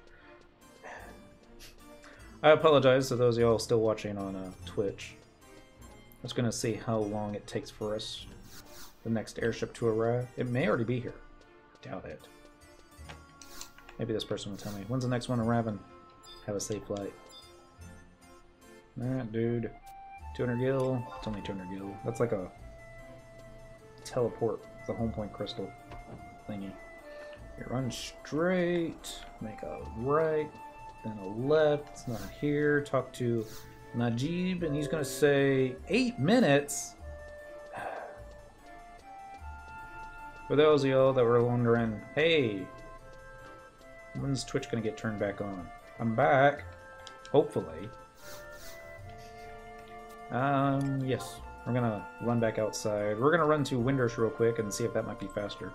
I apologize to those of y'all still watching on Twitch. I was going to see how long it takes for us, the next airship to arrive. It may already be here. I doubt it. Maybe this person will tell me. When's the next one arriving? Have a safe flight. Alright, dude. 200 gil. It's only 200 gil. That's like a teleport, the home point crystal thingy. You run straight, make a right, then a left. It's not here. Talk to Najib, and he's gonna say 8 minutes. For those of y'all that were wondering, hey, when's Twitch gonna get turned back on? I'm back, hopefully. Yes, we're gonna run back outside. We're gonna run to Windrush real quick and see if that might be faster.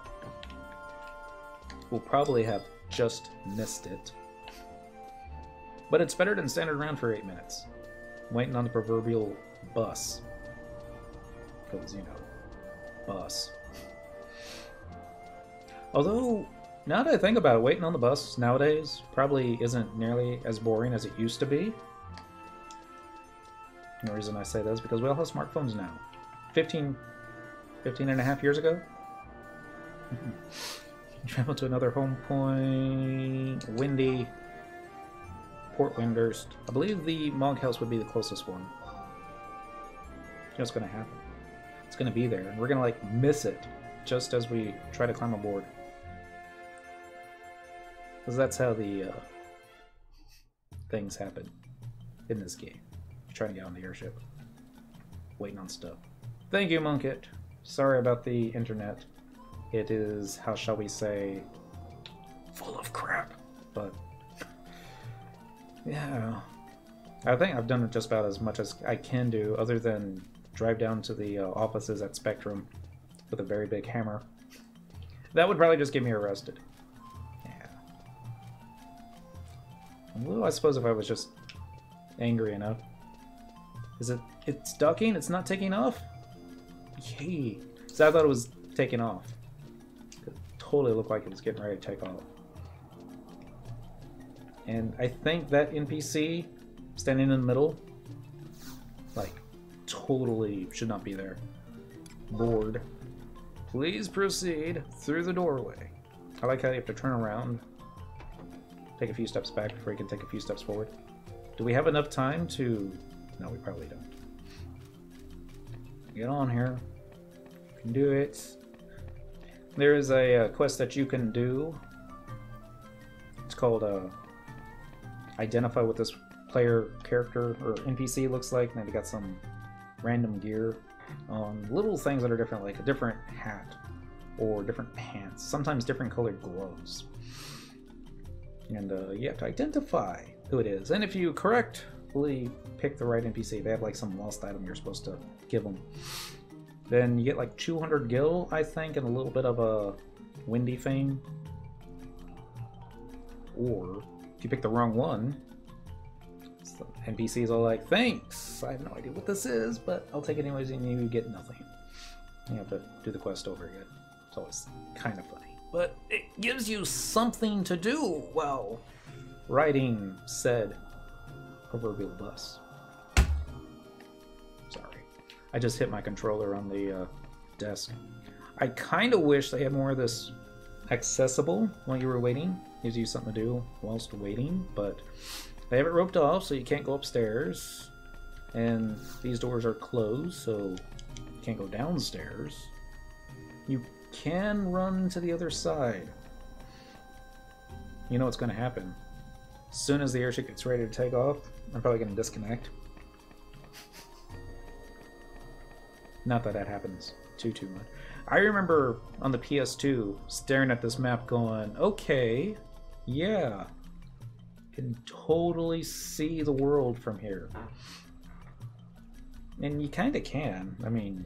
We'll probably have just missed it. But it's better than standing around for 8 minutes. Waiting on the proverbial bus. Because, you know, bus. Although, now that I think about it, waiting on the bus nowadays probably isn't nearly as boring as it used to be. The reason I say that is because we all have smartphones now. 15 and a half years ago? Travel to another home point. Windy. Port Windhurst. I believe the Mog House would be the closest one. Just gonna happen. It's gonna be there, and we're gonna like miss it just as we try to climb aboard. Because that's how the things happen in this game. You're trying to get on the airship. Waiting on stuff. Thank you, Monkit. Sorry about the internet. It is, how shall we say, full of crap. But, yeah. I think I've done just about as much as I can do, other than drive down to the offices at Spectrum with a very big hammer. That would probably just get me arrested. Yeah. Well, I suppose if I was just angry enough. Is it... It's ducking? It's not taking off? Yay. So I thought it was taking off. It totally looked like it was getting ready to take off. And I think that NPC standing in the middle, like, totally should not be there. Bored. Please proceed through the doorway. I like how you have to turn around, take a few steps back before you can take a few steps forward. Do we have enough time to... No, we probably don't. Get on here. You can do it. There is a quest that you can do. It's called identify what this player character or NPC looks like. And then you got some random gear on little things that are different, like a different hat or different pants, sometimes different colored gloves. And you have to identify who it is. And if you correctly pick the right NPC, they have like some lost item you're supposed to give them, then you get like 200 gil, I think, and a little bit of a windy fame. Or if you pick the wrong one, the NPCs are like, thanks, I have no idea what this is, but I'll take it anyways, and you get nothing. You have to do the quest over again. It's always kind of funny, but it gives you something to do while riding said proverbial bus. Sorry, I just hit my controller on the desk. I kind of wish they had more of this accessible while you were waiting. Gives you something to do whilst waiting, but they have it roped off so you can't go upstairs, and these doors are closed so you can't go downstairs. You can run to the other side. You know what's going to happen. As soon as the airship gets ready to take off, I'm probably going to disconnect. Not that that happens too much. I remember on the PS2 staring at this map going, okay, yeah, can totally see the world from here. And you kind of can. I mean,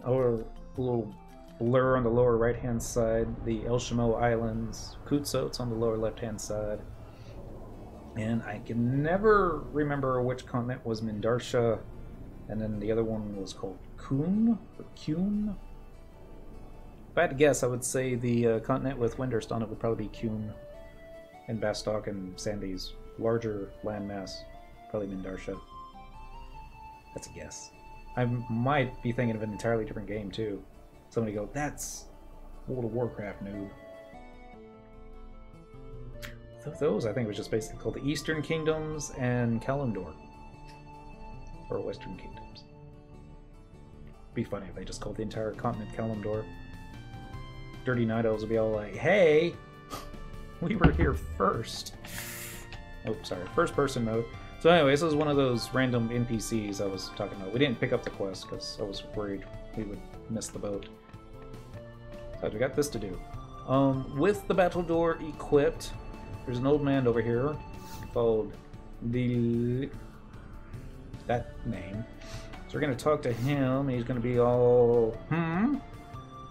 our little blur on the lower right-hand side, the El Shamo Islands, Kutsots on the lower left-hand side. And I can never remember which continent was Mindarsha, and then the other one was called Kuhn, or Kuhn. If I had to guess, I would say the continent with Winterst on it would probably be Kuhn, and Bastok and Sandy's larger landmass, probably Mindarsha. That's a guess. I might be thinking of an entirely different game, too. Somebody go, that's World of Warcraft, noob. Those, I think, was just basically called the Eastern Kingdoms and Kalimdor. Or Western Kingdoms. Be funny if they just called the entire continent Kalimdor. Dirty Night Elves would be all like, hey, we were here first. Oh, sorry, first person mode. So anyways, this is one of those random NPCs I was talking about. We didn't pick up the quest because I was worried we would miss the boat. So we got this to do. With the battle door equipped, there's an old man over here called that name. So we're gonna talk to him. He's gonna be all,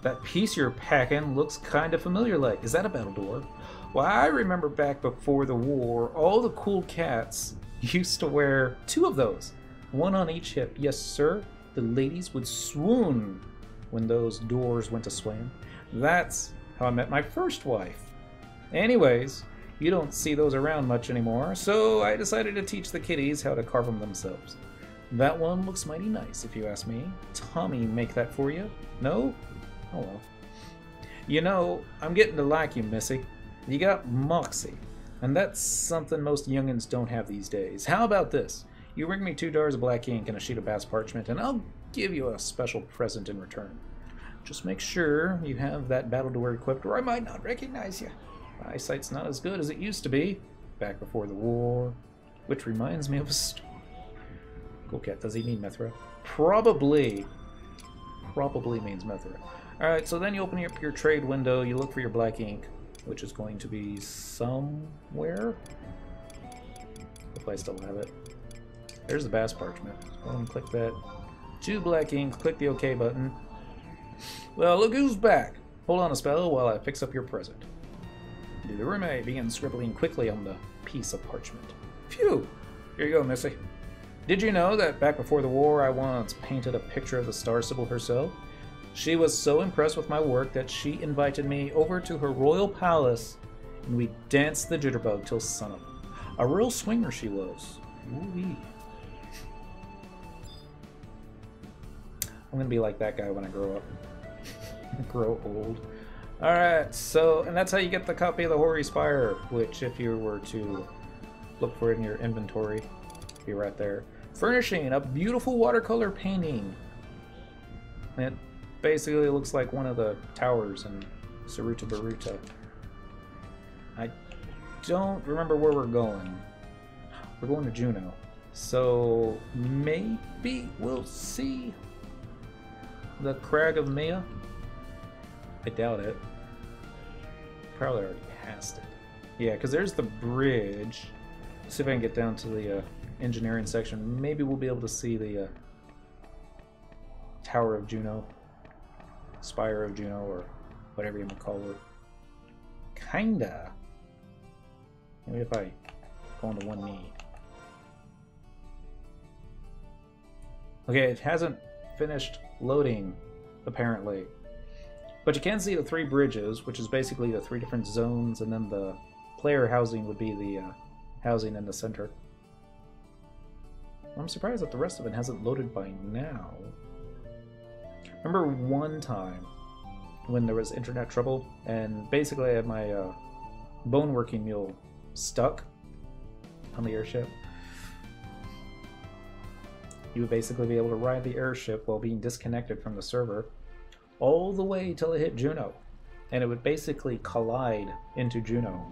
that piece you're packing looks kind of familiar like. Is that a battle door? Well, I remember back before the war, all the cool cats used to wear 2 of those. 1 on each hip. Yes, sir. The ladies would swoon when those doors went to swing. That's how I met my first wife. Anyways, you don't see those around much anymore, so I decided to teach the kiddies how to carve them themselves. That one looks mighty nice, if you ask me. Tommy make that for you? No? Oh well. You know, I'm getting to like you, Missy. You got moxie, and that's something most youngins don't have these days. How about this? You bring me 2 jars of black ink and a sheet of bass parchment, and I'll give you a special present in return. Just make sure you have that battle door equipped, or I might not recognize you. My eyesight's not as good as it used to be, back before the war. Which reminds me of a story. Cool cat, does he mean Mithra? Probably. Probably means Mithra. Alright, so then you open up your trade window, you look for your black ink, which is going to be somewhere. If I still have it. There's the bass parchment. Go ahead and click that. 2 black ink, click the OK button. Well, look who's back. Hold on a spell while I fix up your present. Do the roommate begin scribbling quickly on the piece of parchment. Phew! Here you go, Missy. Did you know that back before the war I once painted a picture of the Star Sibyl herself? She was so impressed with my work that she invited me over to her royal palace and we danced the jitterbug till sunup. A real swinger she was. Ooh-wee. I'm gonna be like that guy when I grow up. Grow old. Alright, so, and that's how you get the copy of the Hoary Spire, which if you were to look for it in your inventory, be right there. Furnishing a beautiful watercolor painting. It basically looks like one of the towers in Saruta Baruta. I don't remember where we're going. We're going to Juno. So maybe we'll see the Crag of Maya. I doubt it. Probably already passed it. Yeah, because there's the bridge. See if I can get down to the engineering section. Maybe we'll be able to see the Tower of Juno. Spire of Juno, or whatever you want to call it. Kinda. Maybe if I go onto one knee. Okay, it hasn't finished loading, apparently. But you can see the 3 bridges, which is basically the 3 different zones, and then the player housing would be the housing in the center. I'm surprised that the rest of it hasn't loaded by now. Remember one time when there was internet trouble, and basically I had my bone working mule stuck on the airship? You would basically be able to ride the airship while being disconnected from the server all the way till it hit Juno, and it would basically collide into Juno,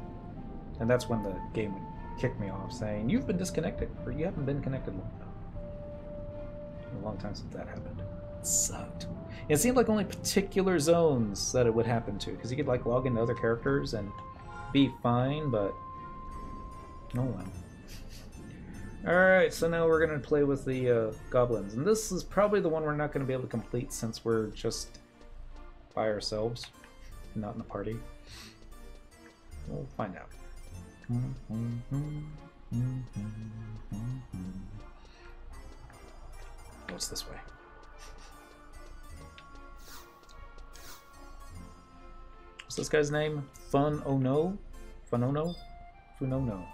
and that's when the game would kick me off saying you've been disconnected, or you haven't been connected long enough. A long time since that happened. It sucked. It seemed like only particular zones that it would happen to, because you could like log into other characters and be fine, but no one. Alright, so now we're going to play with the goblins. And this is probably the one we're not going to be able to complete since we're just by ourselves, not in a party. We'll find out. What's this way? What's this guy's name? Funono? Funono? Funono.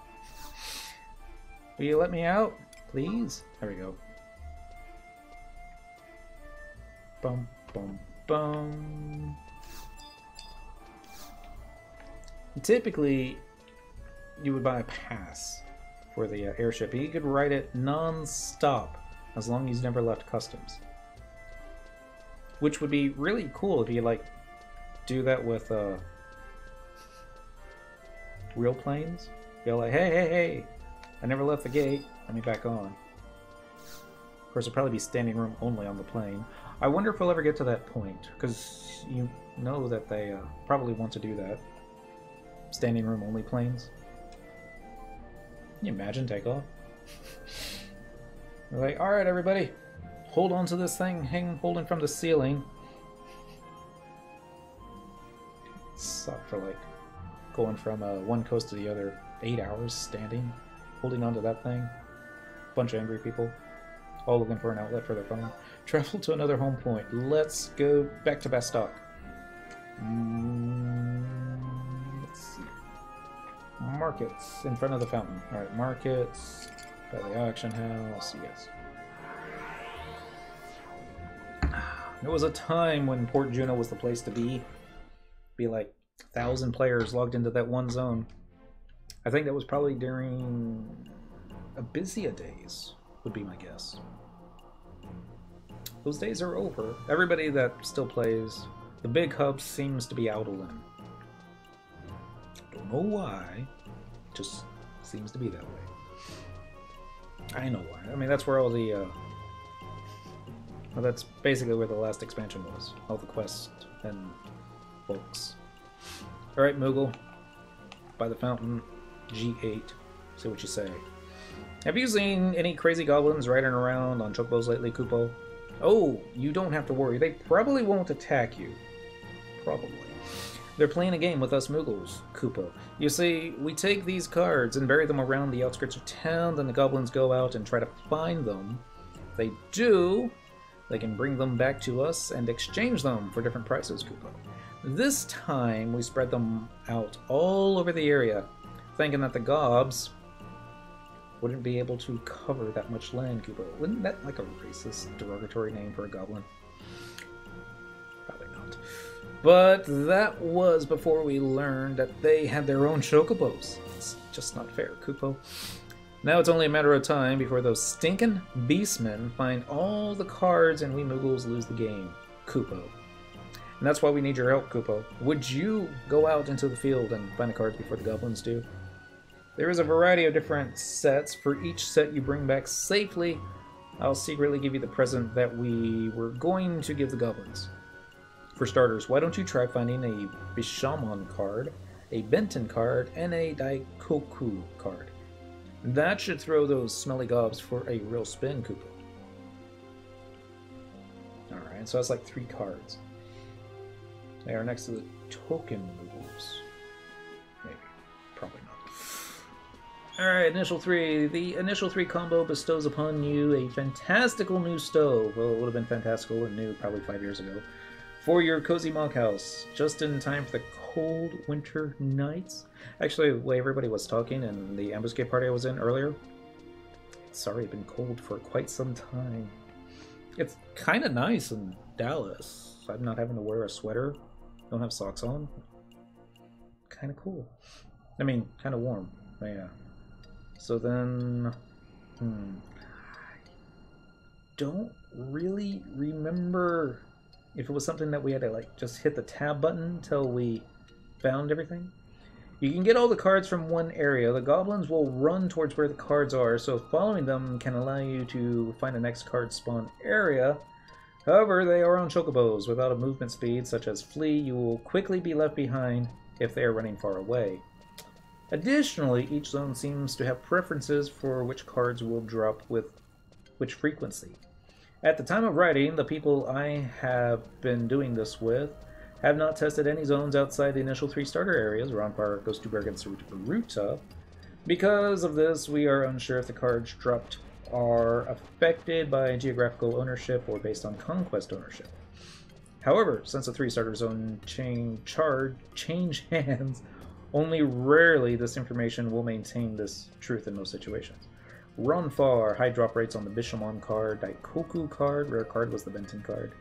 Will you let me out, please? There we go. Bum, bum, bum. Typically, you would buy a pass for the airship. You could ride it non-stop as long as you never left customs. Which would be really cool if you like do that with real planes. You're like, hey, hey, hey, I never left the gate. Let me back on. Of course, it'll probably be standing room only on the plane. I wonder if we'll ever get to that point, because you know that they probably want to do that. Standing room only planes. Can you imagine takeoff? They're like, alright everybody, hold on to this thing, holding from the ceiling. Suck for like going from one coast to the other, 8 hours standing, holding onto that thing. Bunch of angry people, all looking for an outlet for their phone. Travel to another home point. Let's go back to Bastock. Let's see. Markets in front of the fountain. Alright, markets. By the auction house, yes. There was a time when Port Juno was the place to be. Be like 1,000 players logged into that one zone. I think that was probably during Abyssea days, would be my guess. Those days are over. Everybody that still plays, the big hub seems to be out of them. Don't know why, just seems to be that way. I know why. I mean, that's where all the well, that's basically where the last expansion was. All the quests and books. Alright, Moogle. By the fountain, G8. See what you say. Have you seen any crazy goblins riding around on chocobos lately, Kupo? Oh, you don't have to worry. They probably won't attack you. Probably. They're playing a game with us Moogles, Kupo. You see, we take these cards and bury them around the outskirts of town, then the goblins go out and try to find them. If they do, they can bring them back to us and exchange them for different prices, Kupo. This time, we spread them out all over the area, thinking that the gobs wouldn't be able to cover that much land, Kupo. Wouldn't that like a racist, derogatory name for a goblin? Probably not. But that was before we learned that they had their own chocobos. It's just not fair, Kupo. Now it's only a matter of time before those stinking beastmen find all the cards and we Moogles lose the game, Kupo. And that's why we need your help, Kupo. Would you go out into the field and find the cards before the goblins do? There is a variety of different sets. For each set you bring back safely, I'll secretly give you the present that we were going to give the goblins. For starters, why don't you try finding a Bishamon card, a Benton card, and a Daikoku card. That should throw those smelly gobs for a real spin, Kupo. Alright, so that's like 3 cards. They are next to the token moves. Maybe. Probably not. Alright, initial 3. The initial 3 combo bestows upon you a fantastical new stove. Well, it would have been fantastical and new probably 5 years ago. For your cozy monk house, just in time for the cold winter nights. Actually, the way everybody was talking in the ambuscade party I was in earlier, it's already been cold for quite some time. It's kind of nice in Dallas. I'm not having to wear a sweater, don't have socks on. Kind of cool. I mean, kind of warm. But yeah. So then, I don't really remember if it was something that we had to like just hit the tab button until we found everything. You can get all the cards from one area. The goblins will run towards where the cards are, so following them can allow you to find the next card spawn area. However, they are on chocobos. Without a movement speed, such as flee, you will quickly be left behind if they are running far away. Additionally, each zone seems to have preferences for which cards will drop with which frequency. At the time of writing, the people I have been doing this with have not tested any zones outside the initial 3 starter areas, Ronpar, Ghostuberg, and Saruta. Because of this, we are unsure if the cards dropped are affected by geographical ownership or based on conquest ownership. However, since the 3 starter zone change hands, only rarely this information will maintain this truth in most situations. Ronfar, high drop rates on the Bishamon card, Daikoku card, rare card was the Benton card.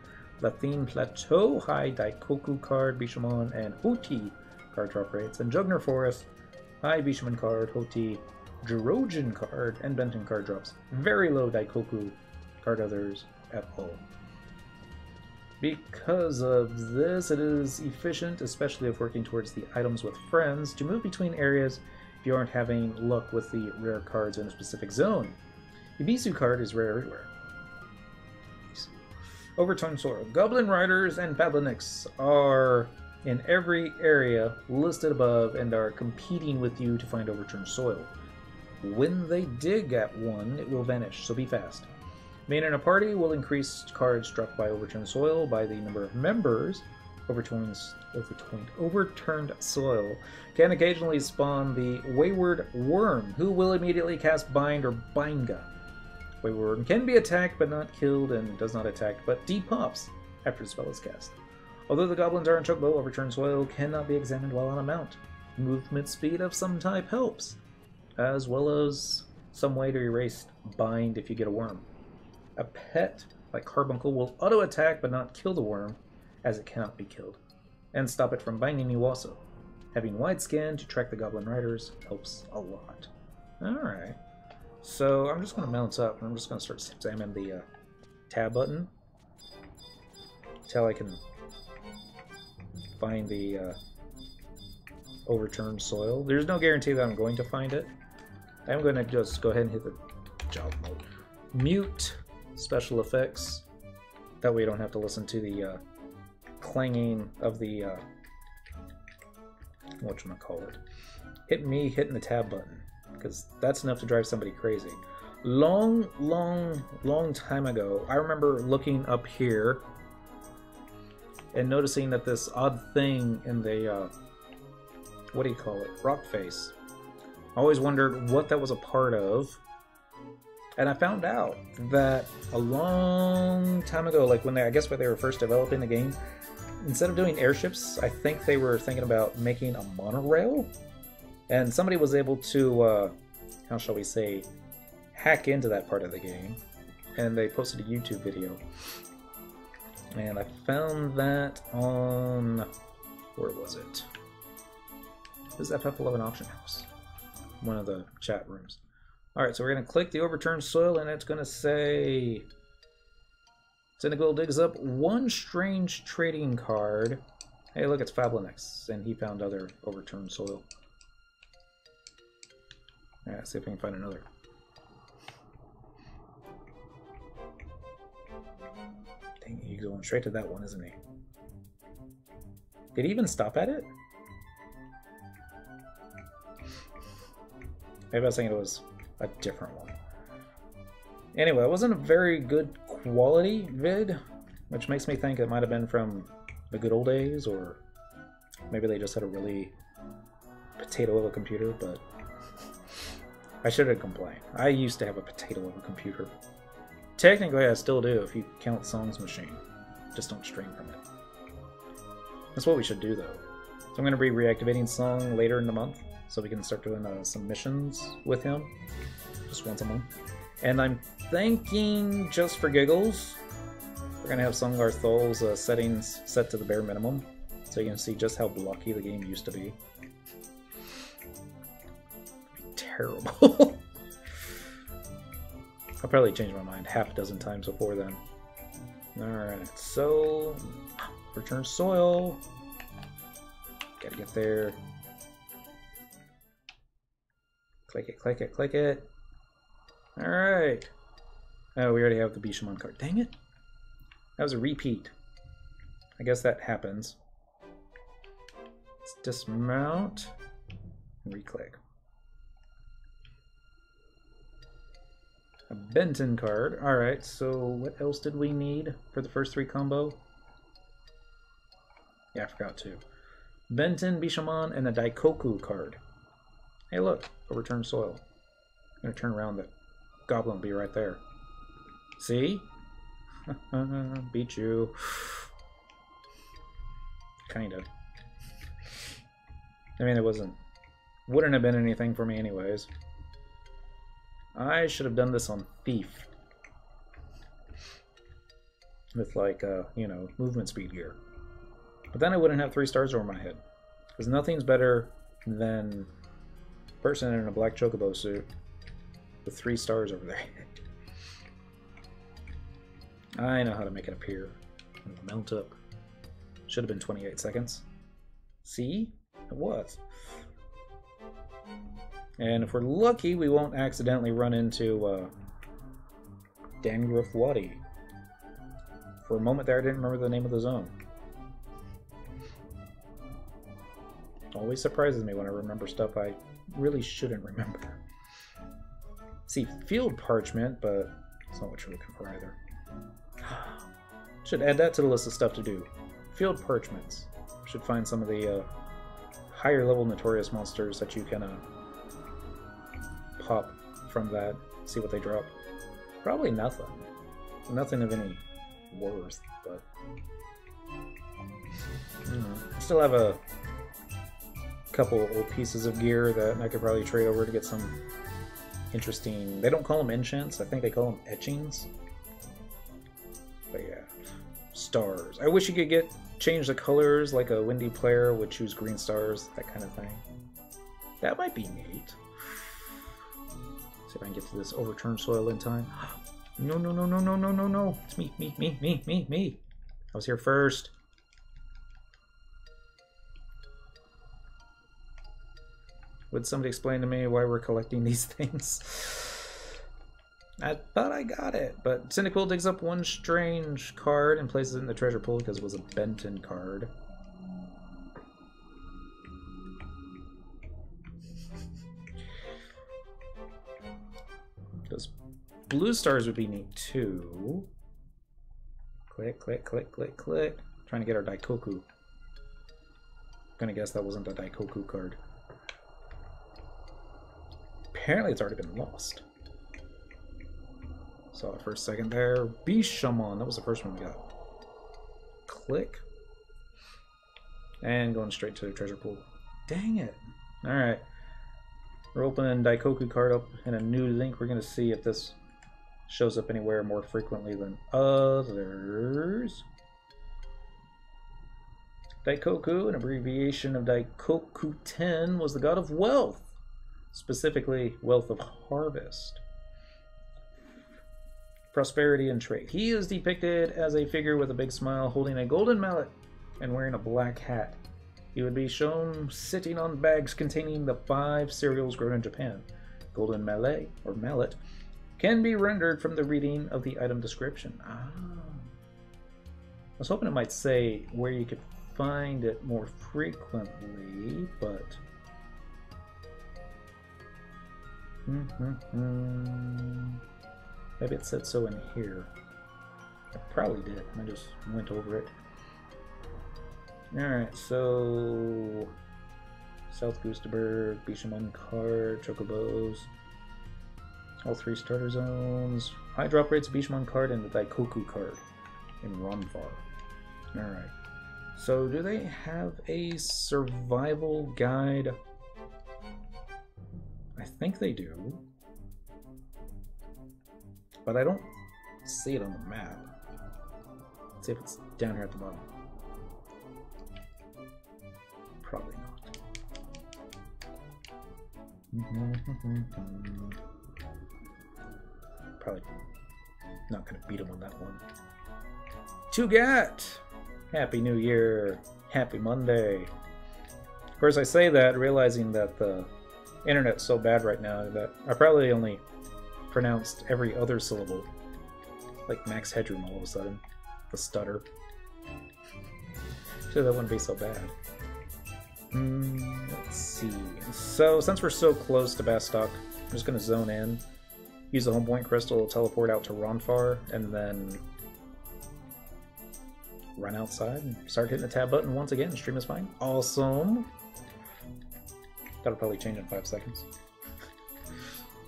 Lathine Plateau, high Daikoku card, Bishamon, and Hoti card drop rates. And Jugner Forest, high Bishamon card, Hoti, Jirogen card, and Benton card drops. Very low Daikoku card others at all. Because of this, it is efficient, especially if working towards the items with friends, to move between areas if you aren't having luck with the rare cards in a specific zone. Ibisu card is rare everywhere. Overturned Soil. Goblin Riders and Badlanix are in every area listed above and are competing with you to find Overturned Soil. When they dig at one, it will vanish, so be fast. Main in a party will increase cards struck by Overturned Soil by the number of members. Overturned Soil can occasionally spawn the Wayward Worm, who will immediately cast Bind or Binga. Wayward Worm can be attacked but not killed, and does not attack but depops after the spell is cast. Although the goblins are in Chocobo, Overturned Soil cannot be examined while on a mount. Movement speed of some type helps, as well as some way to erase Bind if you get a worm. A pet, like Carbuncle, will auto-attack but not kill the worm, as it cannot be killed, and stop it from binding you also. Having wide scan to track the Goblin Riders helps a lot. Alright, so I'm just going to mount up, and I'm just going to start spamming the tab button until I can find the Overturned Soil. There's no guarantee that I'm going to find it. I'm going to just go ahead and hit the job mode. Mute special effects. That way you don't have to listen to the clanging of the whatchamacallit. Hitting the tab button, because that's enough to drive somebody crazy. Long time ago, I remember looking up here and noticing that this odd thing in the what do you call it? Rock face. I always wondered what that was a part of. And I found out that a long time ago, like when they were first developing the game, instead of doing airships, I think they were thinking about making a monorail. And somebody was able to, how shall we say, hack into that part of the game. And they posted a YouTube video. And I found that on, where was it? This is FF11 Auction House, one of the chat rooms. Alright, so we're going to click the Overturned Soil, and it's going to say Senegal digs up one strange trading card. Hey, look, it's Fablinix, and he found other Overturned Soil. Alright, see if we can find another. Dang, he's going straight to that one, isn't he? Did he even stop at it? Maybe I was thinking it was a different one. Anyway, it wasn't a very good quality vid, which makes me think it might have been from the good old days, or maybe they just had a really potato of a computer, but I shouldn't complain. I used to have a potato of a computer. Technically, I still do if you count Songs Machine. Just don't stream from it. That's what we should do, though. So I'm going to be reactivating Song later in the month, so we can start doing some missions with him, just once a month. And I'm thinking, just for giggles, we're going to have Songar Thol's settings set to the bare minimum, so you can see just how blocky the game used to be. Terrible. I'll probably change my mind half a dozen times before then. Alright, so Return Soil. Gotta get there. Click it, click it, click it. Alright. Oh, we already have the Bishamon card. Dang it. That was a repeat. I guess that happens. Let's dismount and re-click. A Benton card. Alright, so what else did we need for the first 3 combo? Yeah, I forgot to. Benton, Bishamon, and a Daikoku card. Hey look, overturned soil. I'm gonna turn around, the goblin will be right there. See? Beat you. Kinda. I mean, wouldn't have been anything for me anyways. I should have done this on Thief. With like, you know, movement speed gear. But then I wouldn't have 3 stars over my head. Because nothing's better than a person in a black chocobo suit with 3 stars over their head. I know how to make it appear. Mount up. Should have been 28 seconds. See? It was. And if we're lucky, we won't accidentally run into Dangrith Wadi. For a moment there, I didn't remember the name of the zone. Always surprises me when I remember stuff I really shouldn't remember. See, field parchment, but it's not what you're looking for either. Should add that to the list of stuff to do. Field parchments. Should find some of the higher level notorious monsters that you can pop from that. See what they drop. Probably nothing. Nothing of any worth, but I still have a couple old pieces of gear that I could probably trade over to get some interesting. They don't call them enchants. I think they call them etchings. But yeah, stars. I wish you could change the colors like a windy player would choose green stars, that kind of thing. That might be neat. See if I can get to this overturned soil in time. No, no, no, no, no, no, no, no. It's me, me, me, me, me, me. I was here first. Would somebody explain to me why we're collecting these things? I thought I got it, but Cynical digs up one strange card and places it in the treasure pool because it was a Benton card. Those blue stars would be neat too. Click, click, click, click, click. Trying to get our Daikoku. Gonna guess that wasn't a Daikoku card. Apparently it's already been lost. Saw it for a second there. Bishamon, that was the first one we got. Click. And going straight to the treasure pool. Dang it. Alright. We're opening Daikoku card up in a new link. We're going to see if this shows up anywhere more frequently than others. Daikoku, an abbreviation of Daikoku 10, was the god of wealth. Specifically, wealth of harvest. Prosperity and trade. He is depicted as a figure with a big smile holding a golden mallet and wearing a black hat. He would be shown sitting on bags containing the 5 cereals grown in Japan. Golden mallet, or mallet, can be rendered from the reading of the item description. Ah. I was hoping it might say where you could find it more frequently, but... Maybe it said so in here. I probably did. I just went over it. Alright, so... South Goosterberg, Bishamon card, Chocobos. All 3 starter zones. High drop rates, Bishamon card, and the Daikoku card in Ronvar. Alright. So, do they have a survival guide? I think they do. But I don't see it on the map. Let's see if it's down here at the bottom. Probably not. Probably not gonna beat him on that one. Tugat! Happy New Year! Happy Monday! Of course, I say that realizing that the Internet's so bad right now that I probably only pronounced every other syllable. Like Max Headroom all of a sudden. The stutter. Sure, that wouldn't be so bad. Let's see. So, since we're so close to Bastok, I'm just going to zone in. Use the home point crystal, teleport out to Ronfar, and then run outside and start hitting the tab button once again. Stream is fine. Awesome. That'll probably change in 5 seconds.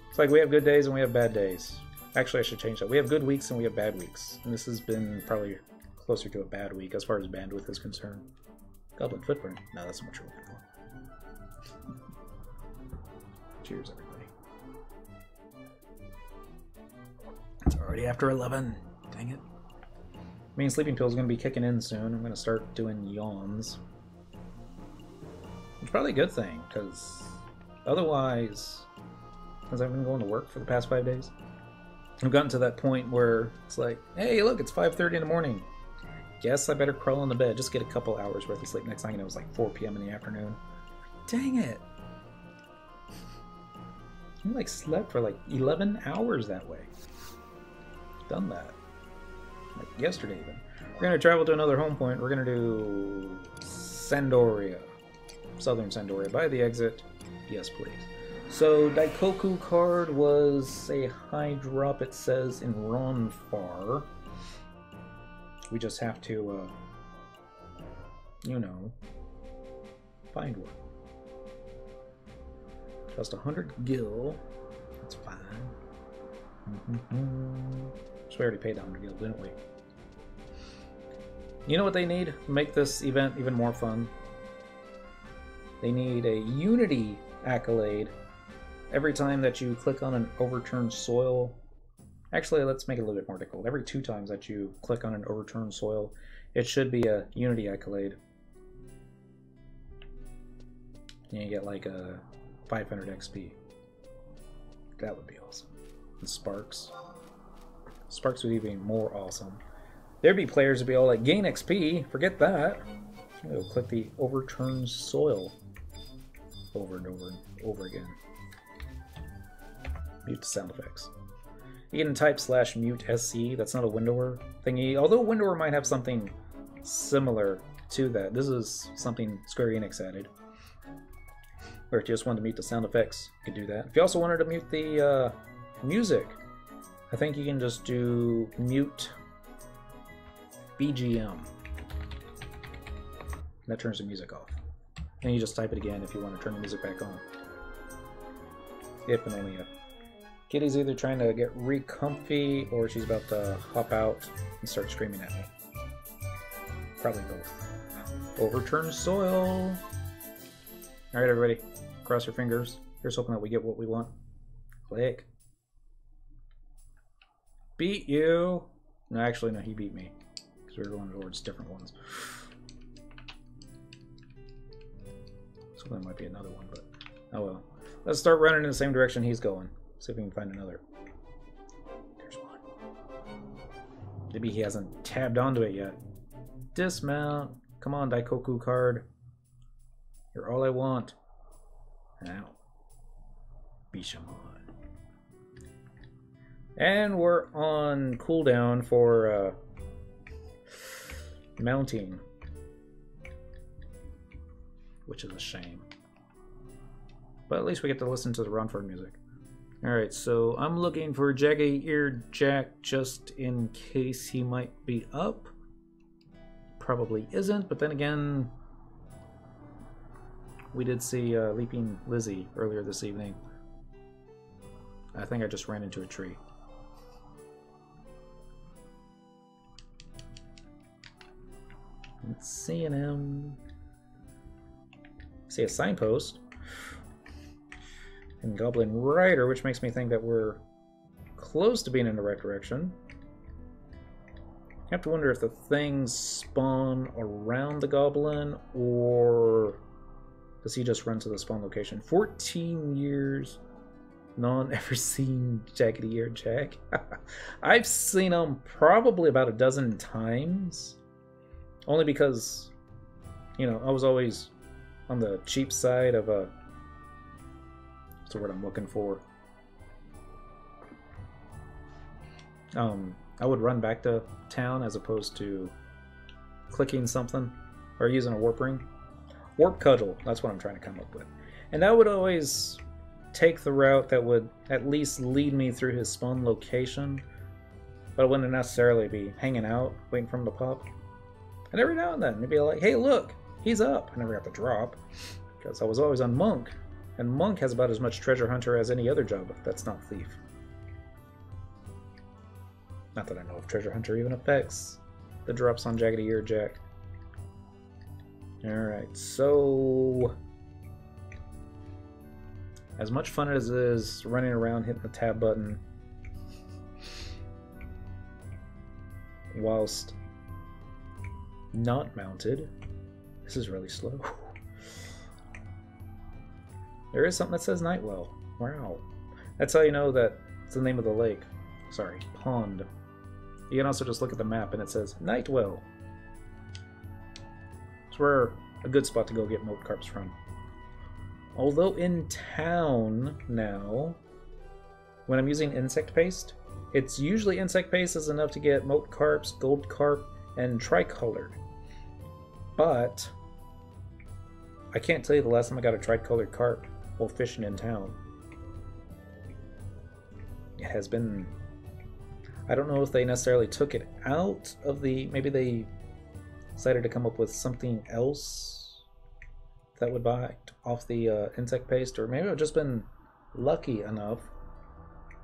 It's like we have good days and we have bad days. Actually, I should change that. We have good weeks and we have bad weeks. And this has been probably closer to a bad week as far as bandwidth is concerned. Goblin Footprint. No, that's what you're looking for. Cheers, everybody. It's already after 11. Dang it. I mean, sleeping pills are going to be kicking in soon. I'm going to start doing yawns. It's probably a good thing, because otherwise, as I've been going to work for the past 5 days, I've gotten to that point where it's like, hey, look, it's 5:30 in the morning. Guess I better crawl on the bed, just get a couple hours worth of sleep. Next thing you know, it was like 4 p.m. in the afternoon. Dang it. You like slept for like 11 hours that way. Done that. Like yesterday even. We're going to travel to another home point. We're going to do Sandoria. Southern Sandoria. By the exit. Yes, please. So, Daikoku card was a high drop, it says, in Ronfar. We just have to, you know, find one. Just 100 gil. That's fine. So we already paid 100 gil, didn't we? You know what they need to make this event even more fun? They need a Unity accolade every time that you click on an overturned soil. Actually, let's make it a little bit more difficult. Every 2 times that you click on an overturned soil, it should be a Unity accolade. And you get like a 500 XP. That would be awesome. And Sparks. Sparks would be even more awesome. There'd be players who'd be all like, gain XP, forget that. We'll click the overturned soil over and over and over again. Mute sound effects. You can type /mute SC. That's not a windower thingy. Although windower might have something similar to that. This is something Square Enix added. Or if you just wanted to mute the sound effects, you could do that. If you also wanted to mute the music, I think you can just do mute BGM. That turns the music off. And you just type it again if you want to turn the music back on. If and only if. Kitty's either trying to get re-comfy or she's about to hop out and start screaming at me. Probably both. Overturned soil. Alright, everybody. Cross your fingers. Here's hoping that we get what we want. Click. Beat you. No, actually, no, he beat me. Because we're going towards different ones. So there might be another one, but oh well. Let's start running in the same direction he's going. See if we can find another. There's one. Maybe he hasn't tabbed onto it yet. Dismount. Come on, Daikoku card. You're all I want. Now. Bishamon. And we're on cooldown for mounting. Which is a shame. But at least we get to listen to the Ronford music. Alright, so I'm looking for Jagged-Eared Jack just in case he might be up. Probably isn't, but then again, we did see Leaping Lizzie earlier this evening. I think I just ran into a tree. Not seeing him. See a signpost. And Goblin Rider, which makes me think that we're close to being in the right direction. I have to wonder if the things spawn around the Goblin, or does he just run to the spawn location? 14 years, no one ever seen Jaggedy-Eared Jack. I've seen him probably about a dozen times. Only because, you know, I was always on the cheap side of That's the word I'm looking for. I would run back to town as opposed to clicking something or using a warp ring. Warp cudgel, that's what I'm trying to come up with. And that would always take the route that would at least lead me through his spawn location, but I wouldn't necessarily be hanging out waiting for him to pop. And every now and then it'd be like, hey look, he's up. I never got the drop because I was always on Monk, and Monk has about as much treasure hunter as any other job that's not thief. Not that I know if treasure hunter even affects the drops on Jaggedy Ear Jack. Alright, so as much fun as it is running around hitting the tab button whilst not mounted, this is really slow. There is something that says Nightwell. Wow. That's how you know that it's the name of the lake. Sorry, pond. You can also just look at the map and it says Nightwell. It's where a good spot to go get moat carps from. Although in town now, when I'm using insect paste, it's usually insect paste is enough to get moat carps, gold carp, and tricolored. But I can't tell you the last time I got a tricolored carp while fishing in town. It has been... I don't know if they necessarily took it out of the... Maybe they decided to come up with something else that would bite off the insect paste, or maybe I've just been lucky enough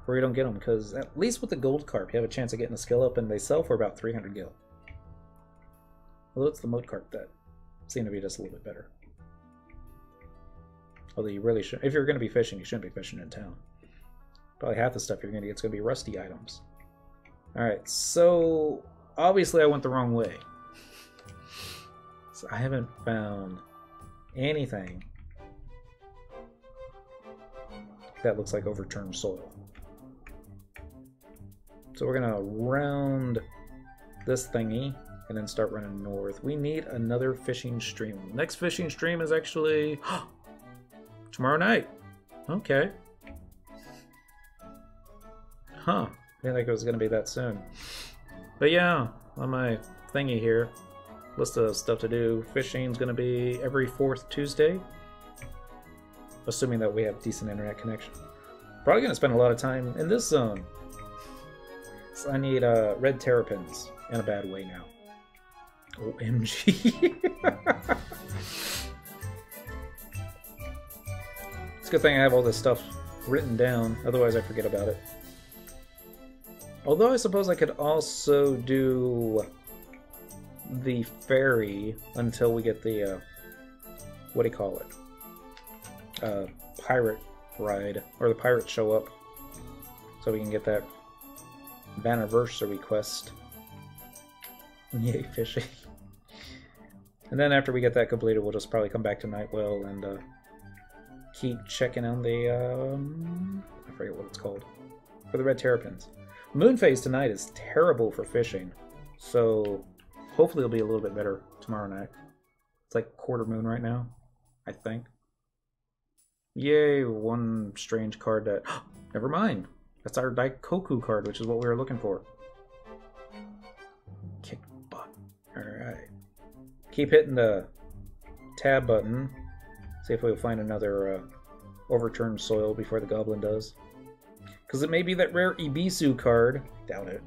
where you don't get them, because at least with the gold carp you have a chance of getting a skill up, and they sell for about 300 gil. Although it's the moat carp that seem to be just a little bit better. Although you really should, if you're going to be fishing, you shouldn't be fishing in town. Probably half the stuff you're going to get is going to be rusty items. Alright, so obviously I went the wrong way. So I haven't found anything that looks like overturned soil. So we're going to round this thingy and then start running north. We need another fishing stream. Next fishing stream is actually tomorrow night. Okay. Huh. I didn't think it was going to be that soon. But yeah, on my thingy here, list of stuff to do. Fishing's going to be every 4th Tuesday, assuming that we have decent internet connection. Probably going to spend a lot of time in this zone. So I need red terrapins in a bad way now. OMG. It's a good thing I have all this stuff written down, otherwise I forget about it. Although I suppose I could also do the ferry until we get the, what do you call it? Pirate ride, or the pirates show up, so we can get that Banniversary quest. Yay, fishing. And then after we get that completed, we'll just probably come back to Nightwell and keep checking on the, I forget what it's called, for the red terrapins. Moon phase tonight is terrible for fishing, so hopefully it'll be a little bit better tomorrow night. It's like quarter moon right now, I think. Yay, one strange card that... Never mind. That's our Daikoku card, which is what we were looking for. Kick butt. Alright. Keep hitting the tab button. See if we'll find another overturned soil before the goblin does. Because it may be that rare Ibisu card. Doubt it.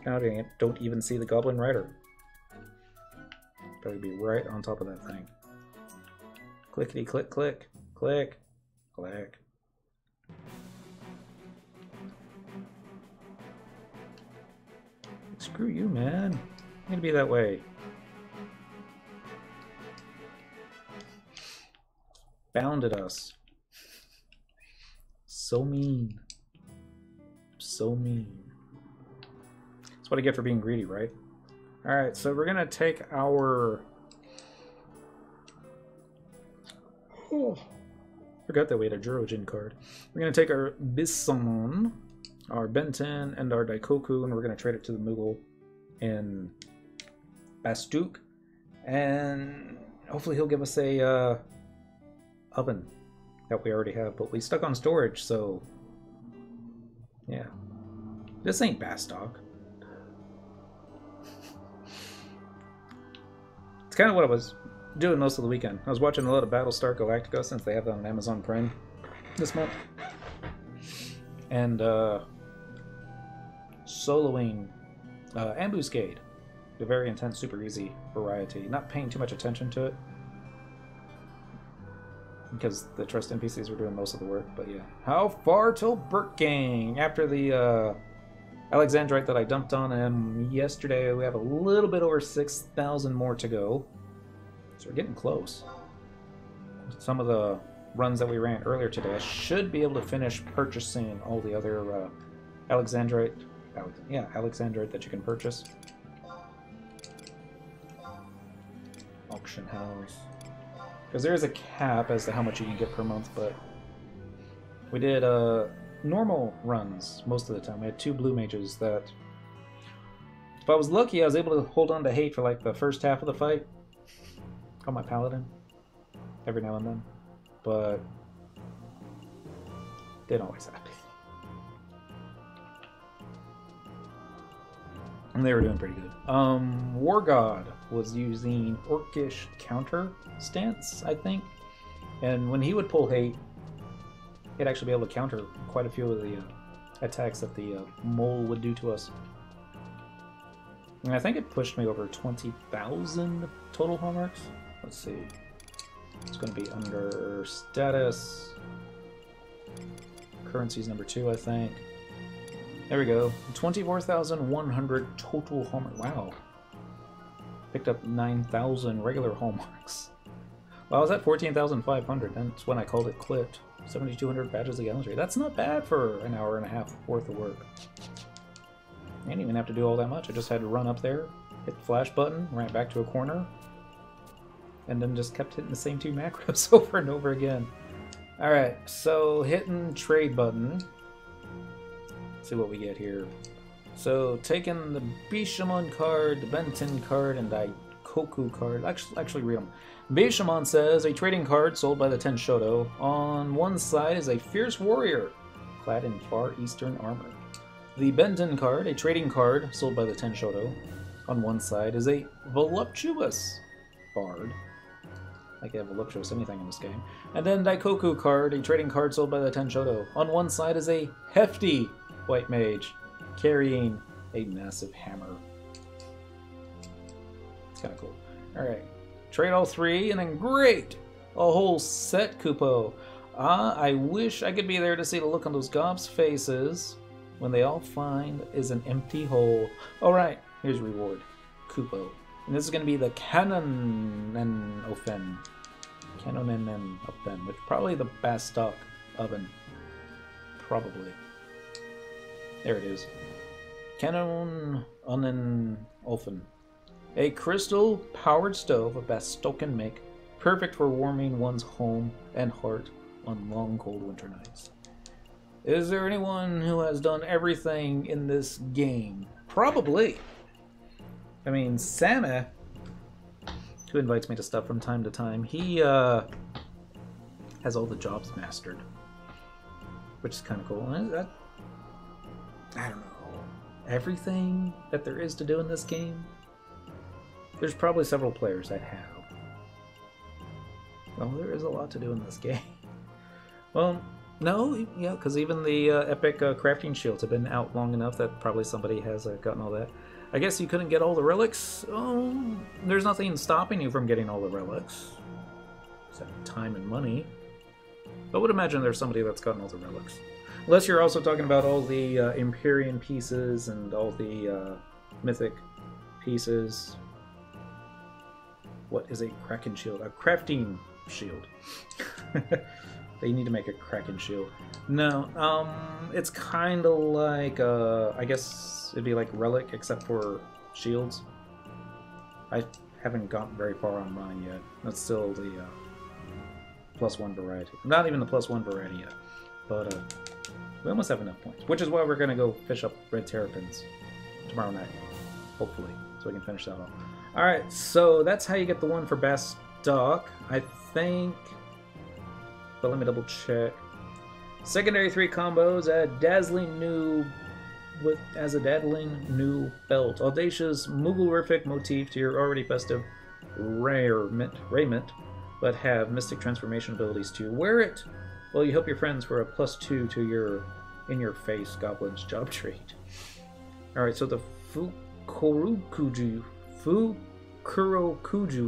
Doubting it. Don't even see the Goblin Rider. Probably be right on top of that thing. Clickety click click. Click. Click. Screw you, man. I'm gonna be that way. Bounded us. So mean. So mean. That's what I get for being greedy, right? Alright, so we're gonna take our... Oh, forgot that we had a Jurojin card. We're gonna take our Bison, our Benton, and our Daikoku, and we're gonna trade it to the Moogle in Bastuk. And hopefully he'll give us a oven that we already have, but we stuck on storage, so yeah. This ain't Bastock. It's kind of what I was doing most of the weekend. I was watching a lot of Battlestar Galactica since they have that on Amazon Prime this month. And soloing Ambuscade. The very intense, super easy variety. Not paying too much attention to it, because the trust NPCs were doing most of the work, but yeah. How far till Burtgang? After the Alexandrite that I dumped on him yesterday, we have a little bit over 6,000 more to go. So we're getting close. Some of the runs that we ran earlier today, I should be able to finish purchasing all the other Alexandrite that you can purchase. Auction house. Because there is a cap as to how much you can get per month, but we did normal runs most of the time. We had 2 blue mages that, if I was lucky, I was able to hold on to hate for like the first half of the fight on my paladin every now and then, but didn't always happen. And they were doing pretty good. War God was using Orcish counter stance, I think, and when he would pull hate, he'd actually be able to counter quite a few of the attacks that the mole would do to us. And I think it pushed me over 20,000 total hallmarks. Let's see. It's going to be under status. Currency's number 2, I think. There we go. 24,100 total hallmarks. Wow. Picked up 9,000 regular hallmarks. Well, I was at 14,500. That's when I called it quit. 7,200 badges of gallantry. That's not bad for an hour and a half worth of work. I didn't even have to do all that much. I just had to run up there, hit the flash button, ran back to a corner, and then just kept hitting the same 2 macros over and over again. Alright, so hitting trade button. Let's see what we get here. So taking the Bishamon card, the Benton card, and the Daikoku card. Actually read them. Bishamon says, a trading card sold by the Ten Shoto. On one side is a fierce warrior, clad in far eastern armor. The Benton card, a trading card sold by the Ten Shoto. On one side is a voluptuous bard. I can have voluptuous anything in this game. And then Daikoku card, a trading card sold by the Ten Shoto. On one side is a hefty white mage, carrying a massive hammer. It's kind of cool. Alright. Trade all 3, and then great! A whole set, Kupo. I wish I could be there to see the look on those gobs' faces when they all find is an empty hole. Alright, here's reward. Kupo. And this is going to be the Canonen Ofen. Canonen Ofen, which probably the Bastock oven. Probably. There it is. Canonen Ofen. A crystal-powered stove of Bastocken make, perfect for warming one's home and heart on long, cold winter nights. Is there anyone who has done everything in this game? Probably. I mean, Sama, who invites me to stuff from time to time, he has all the jobs mastered, which is kind of cool. I don't know. Everything that there is to do in this game? There's probably several players that have. Well, there is a lot to do in this game. Well, no, yeah, because even the epic crafting shields have been out long enough that probably somebody has gotten all that. I guess you couldn't get all the relics. Oh, there's nothing stopping you from getting all the relics. Except time and money. I would imagine there's somebody that's gotten all the relics. Unless you're also talking about all the Empyrean pieces and all the mythic pieces. What is a Kraken shield? A crafting shield. They need to make a Kraken shield. No, it's kind of like, I guess it'd be like Relic, except for shields. I haven't gotten very far on mine yet. That's still the +1 variety. Not even the +1 variety yet. But we almost have enough points. Which is why we're going to go fish up red terrapins tomorrow night. Hopefully. So we can finish that off. Alright, so that's how you get the one for Bastock. I think but let me double check. Secondary 3 combos add dazzling new as a dazzling new belt. Audacious Mooglerific motif to your already festive raiment, but have mystic transformation abilities to wear it. Well, you help your friends for a +2 to your in-your-face goblin's job trait. Alright, so the Fukurokuju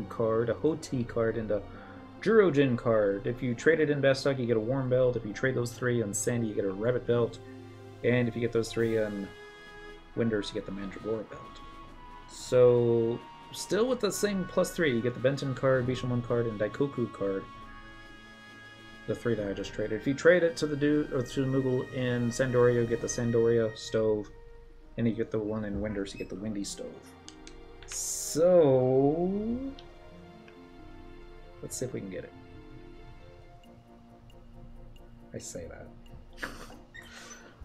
card, a Hoti card, and a Jurojin card. If you trade it in Bastock, you get a warm belt. If you trade those 3 on Sandy, you get a rabbit belt. And if you get those 3 on Winders, you get the Mandragora belt. So, still with the same +3, you get the Benton card, Bishamon card, and Daikoku card. The 3 that I just traded. If you trade it to the dude or to the Moogle in Sandoria, you get the Sandoria stove. And you get the one in Winders, you get the Windy stove. So, let's see if we can get it. I say that.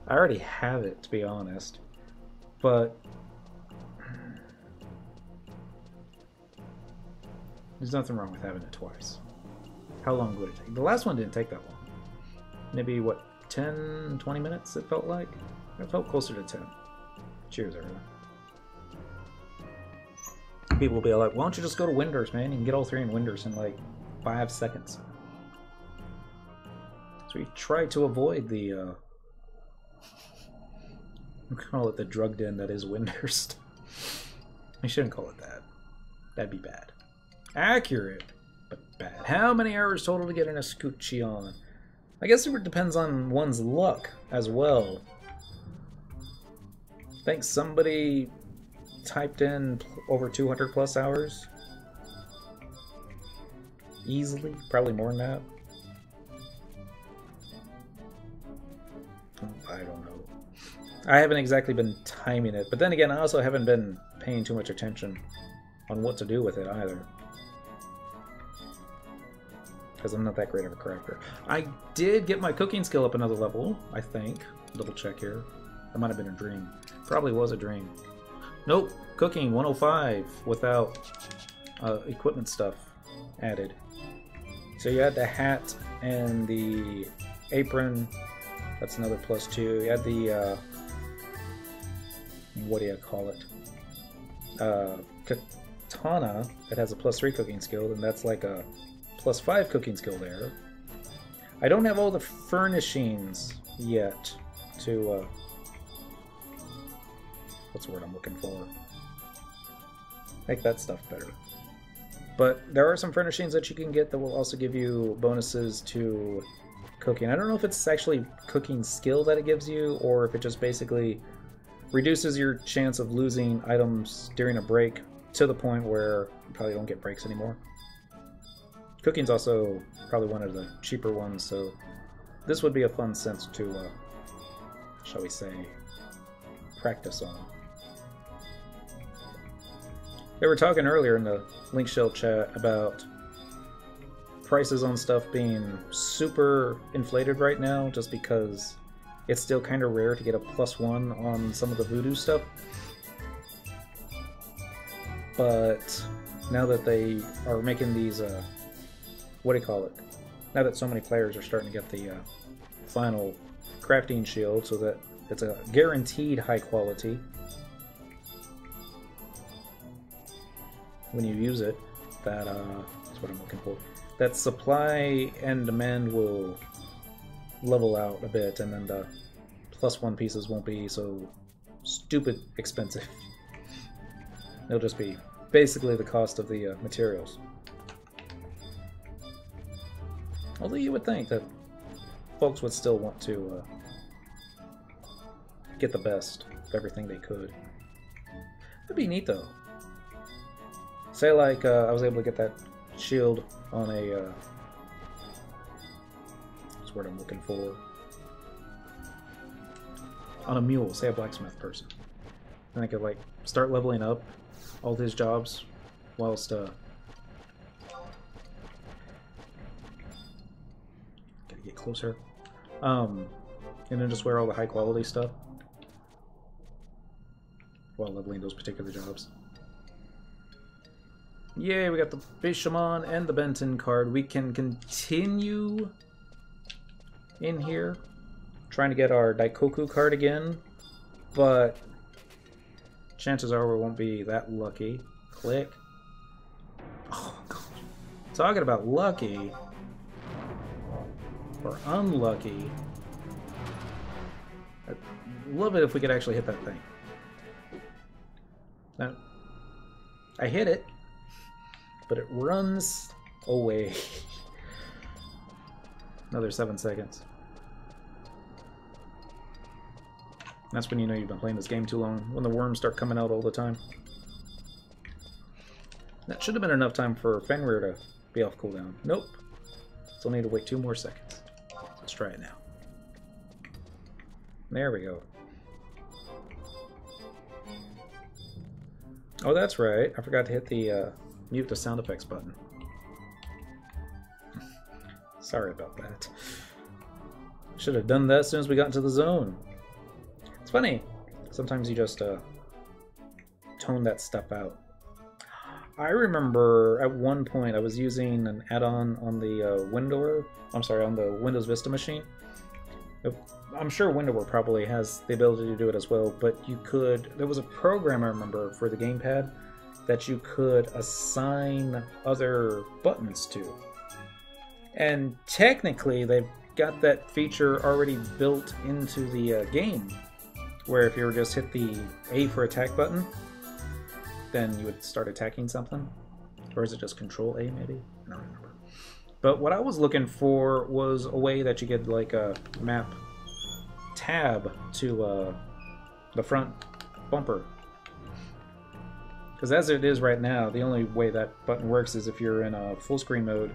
I already have it, to be honest. But there's nothing wrong with having it twice. How long would it take? The last one didn't take that long. Maybe, what, 10, 20 minutes it felt like? It felt closer to 10. Cheers, everyone. People will be like, why don't you just go to Winders, man? You can get all 3 in Winders in like 5 seconds. So we try to avoid the, we call it the drug den that is Winders. We shouldn't call it that. That'd be bad. Accurate, but bad. How many hours total to get an Escutcheon? I guess it depends on one's luck as well. I think somebody typed in over 200 plus hours. Easily, probably more than that. I don't know. I haven't exactly been timing it, but then again, I also haven't been paying too much attention on what to do with it either. Because I'm not that great of a crafter. I did get my cooking skill up another level, I think. Double check here. That might have been a dream. Probably was a dream. Nope, cooking 105 without equipment stuff added. So you had the hat and the apron. That's another +2. You had the, what do you call it? Katana that has a +3 cooking skill, and that's like a +5 cooking skill there. I don't have all the furnishings yet to, what's the word I'm looking for? Make that stuff better. But there are some furnishings that you can get that will also give you bonuses to cooking. I don't know if it's actually cooking skill that it gives you, or if it just basically reduces your chance of losing items during a break to the point where you probably don't get breaks anymore. Cooking's also probably one of the cheaper ones, so this would be a fun sense to, shall we say, practice on. They were talking earlier in the Link Shell chat about prices on stuff being super inflated right now, just because it's still kind of rare to get a +1 on some of the voodoo stuff. But now that they are making these, what do you call it? Now that so many players are starting to get the final crafting shield, so that it's a guaranteed high quality when you use it, that is what I'm looking for. That supply and demand will level out a bit, and then the +1 pieces won't be so stupid expensive. It'll just be basically the cost of the materials. Although you would think that folks would still want to get the best of everything they could. That'd be neat though. Say like I was able to get that shield on a that's what I'm looking for. On a mule, say a blacksmith person. And I could like start leveling up all his jobs whilst gotta get closer. And then just wear all the high quality stuff while leveling those particular jobs. Yay, we got the Bishamon and the Benton card. We can continue in here, trying to get our Daikoku card again, but chances are we won't be that lucky. Click. Oh, God. Talking about lucky or unlucky. I'd love it if we could actually hit that thing. Now, I hit it, but it runs away. Another 7 seconds. That's when you know you've been playing this game too long, when the worms start coming out all the time. That should have been enough time for Fenrir to be off cooldown. Nope. Still need to wait 2 more seconds. Let's try it now. There we go. Oh, that's right. I forgot to hit the mute the sound effects button. Sorry about that. Should have done that as soon as we got into the zone. It's funny. Sometimes you just tone that stuff out. I remember at one point I was using an add-on on the on the Windows Vista machine. I'm sure Windower probably has the ability to do it as well, but you could, there was a program I remember for the gamepad that you could assign other buttons to. And technically they've got that feature already built into the game, where if you were just hit the A for attack button, then you would start attacking something. Or is it just Control A maybe? I don't remember. But what I was looking for was a way that you could like map tab to the front bumper. Because as it is right now, the only way that button works is if you're in a full screen mode,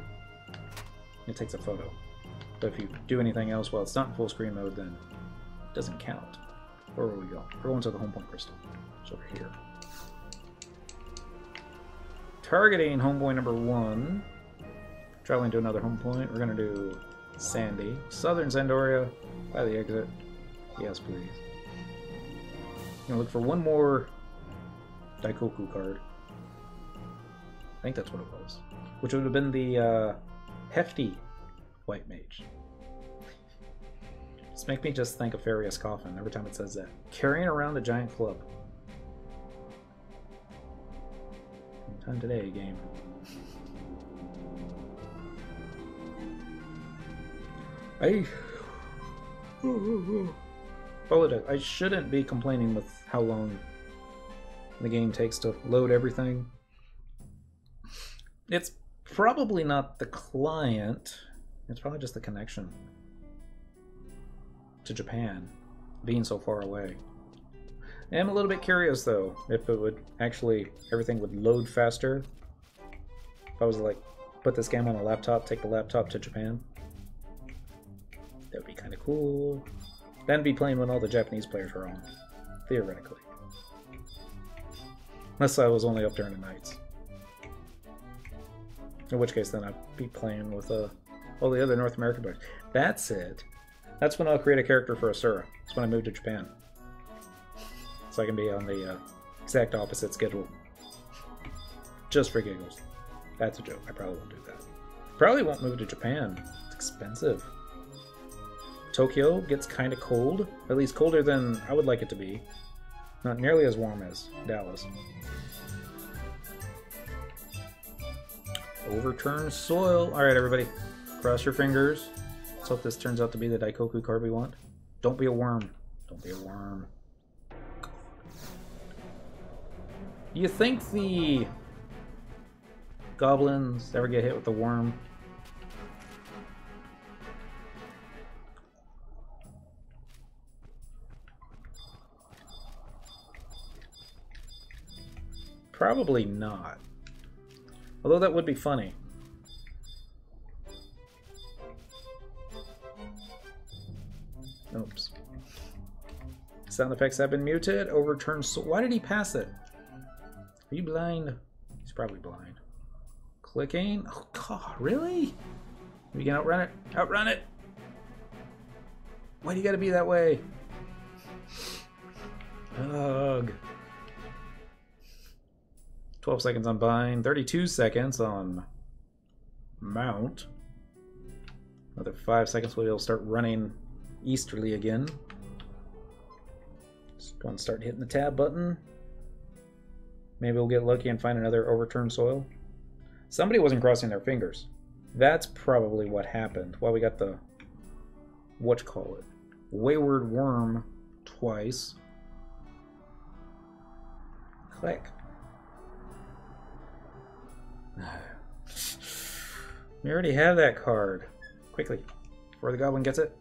it takes a photo. But if you do anything else while it's not in full screen mode, then it doesn't count. Where will we go? We're going to the home point crystal. It's over here. Targeting homeboy number 1. Traveling to another home point. We're going to do Sandy. Southern Zandoria by the exit. Yes, please. I'm going to look for one more Daikoku card. I think that's what it was. Which would have been the hefty white mage. This makes me just think of Fenrir's coffin every time it says that. Carrying around a giant club. Time today, game. Apologize. I shouldn't be complaining with how long the game takes to load everything. It's probably not the client. It's probably just the connection to Japan being so far away. I'm a little bit curious though if it would actually, everything would load faster if I was to like put this game on a laptop, take the laptop to Japan. That would be kind of cool. Then be playing when all the Japanese players are on, theoretically. Unless I was only up during the nights. In which case then I'd be playing with all the other North American players. That's it. That's when I'll create a character for Asura. That's when I move to Japan. So I can be on the exact opposite schedule. Just for giggles. That's a joke. I probably won't do that. Probably won't move to Japan. It's expensive. Tokyo gets kind of cold. At least colder than I would like it to be. Not nearly as warm as Dallas. Overturned soil. Alright, everybody. Cross your fingers. Let's hope this turns out to be the Daikoku card we want. Don't be a worm. Don't be a worm. You think the goblins ever get hit with the worm? Probably not. Although that would be funny. Oops. Sound effects have been muted. Overturned. Why did he pass it? Are you blind? He's probably blind. Clicking. Oh God, really? We can outrun it. Outrun it. Why do you gotta be that way? Ugh. 12 seconds on bind. 32 seconds on mount. Another 5 seconds, we'll start running easterly again. Just go and start hitting the tab button. Maybe we'll get lucky and find another overturned soil. Somebody wasn't crossing their fingers. That's probably what happened. Well, we got the, wayward worm twice. Click. We already have that card. Quickly, before the goblin gets it.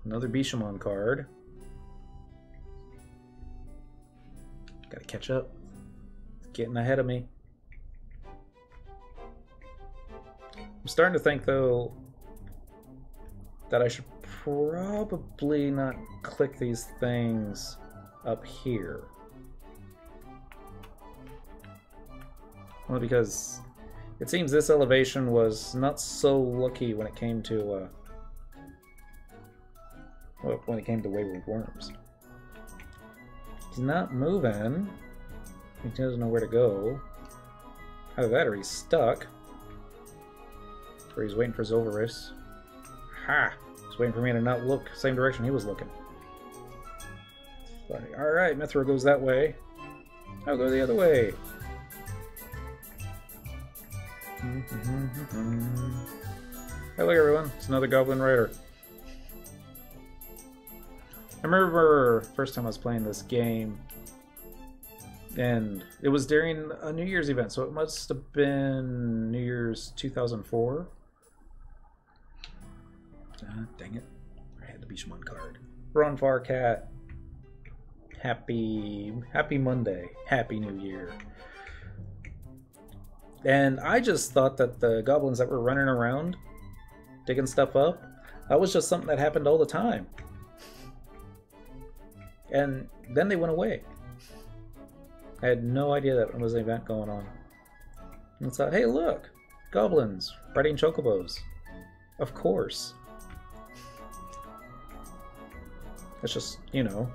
Another Bishamon card. Gotta catch up. It's getting ahead of me. I'm starting to think, though, that I should probably not click these things up here. Well, because it seems this elevation was not so lucky when it came to wayward worms. He's not moving. He doesn't know where to go. Either that or he's stuck. Or he's waiting for Zolvarus. Ha! He's waiting for me to not look same direction he was looking. Alright, Mithra goes that way. I'll go the other way. Hey, look everyone, it's another Goblin Rider. I remember first time I was playing this game, and it was during a New Year's event, so it must have been New Year's 2004. Dang it, I had the Bishamon card. Run Farcat. Happy Monday, Happy New Year. And I just thought that the goblins that were running around, digging stuff up, that was just something that happened all the time. And then they went away. I had no idea that there was an event going on. And I thought, hey look, goblins riding chocobos. Of course. That's just, you know,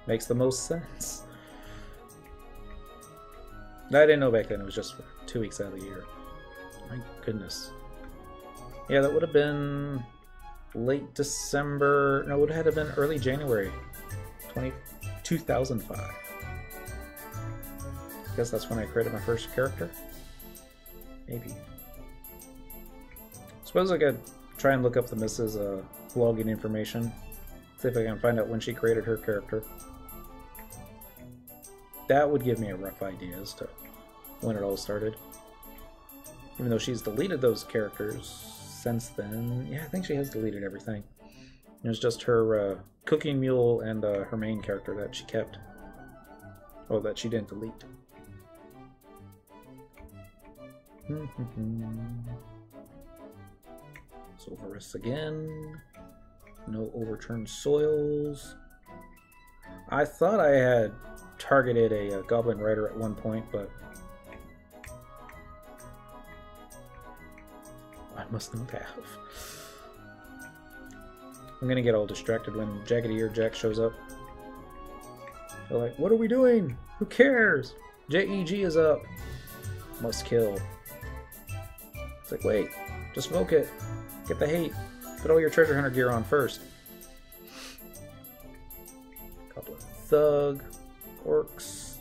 makes the most sense. I didn't know back then it was just for 2 weeks out of the year. My goodness. Yeah, that would have been late December. No, it would have been early January 2005. I guess that's when I created my first character. Maybe. Suppose I could try and look up the Mrs. Vlogging information. See if I can find out when she created her character. That would give me a rough idea as to when it all started. Even though she's deleted those characters since then. Yeah, I think she has deleted everything. It was just her cooking mule and her main character that she kept. Oh, that she didn't delete. Zolvarus again. No overturned soils. I thought I had targeted a Goblin Rider at one point, but I must not have. I'm gonna get all distracted when Jaggedy Ear Jack shows up. They're like, what are we doing? Who cares? JEG is up. Must kill. It's like, wait, just smoke it. Get the hate. Put all your treasure hunter gear on first. Couple of thug. Orcs.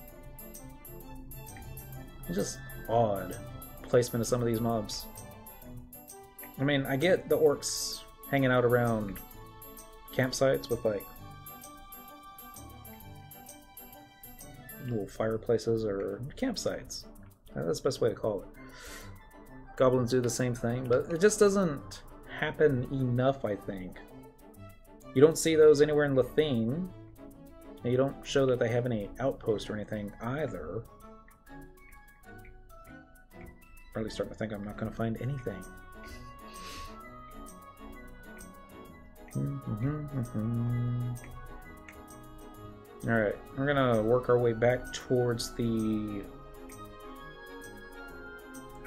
It's just odd placement of some of these mobs. I mean, I get the orcs hanging out around campsites with like little fireplaces or campsites. That's the best way to call it. Goblins do the same thing, but it just doesn't happen enough, I think. You don't see those anywhere in Lethene. And you don't show that they have any outposts or anything either. Probably starting to think I'm not going to find anything. Alright, we're going to work our way back towards the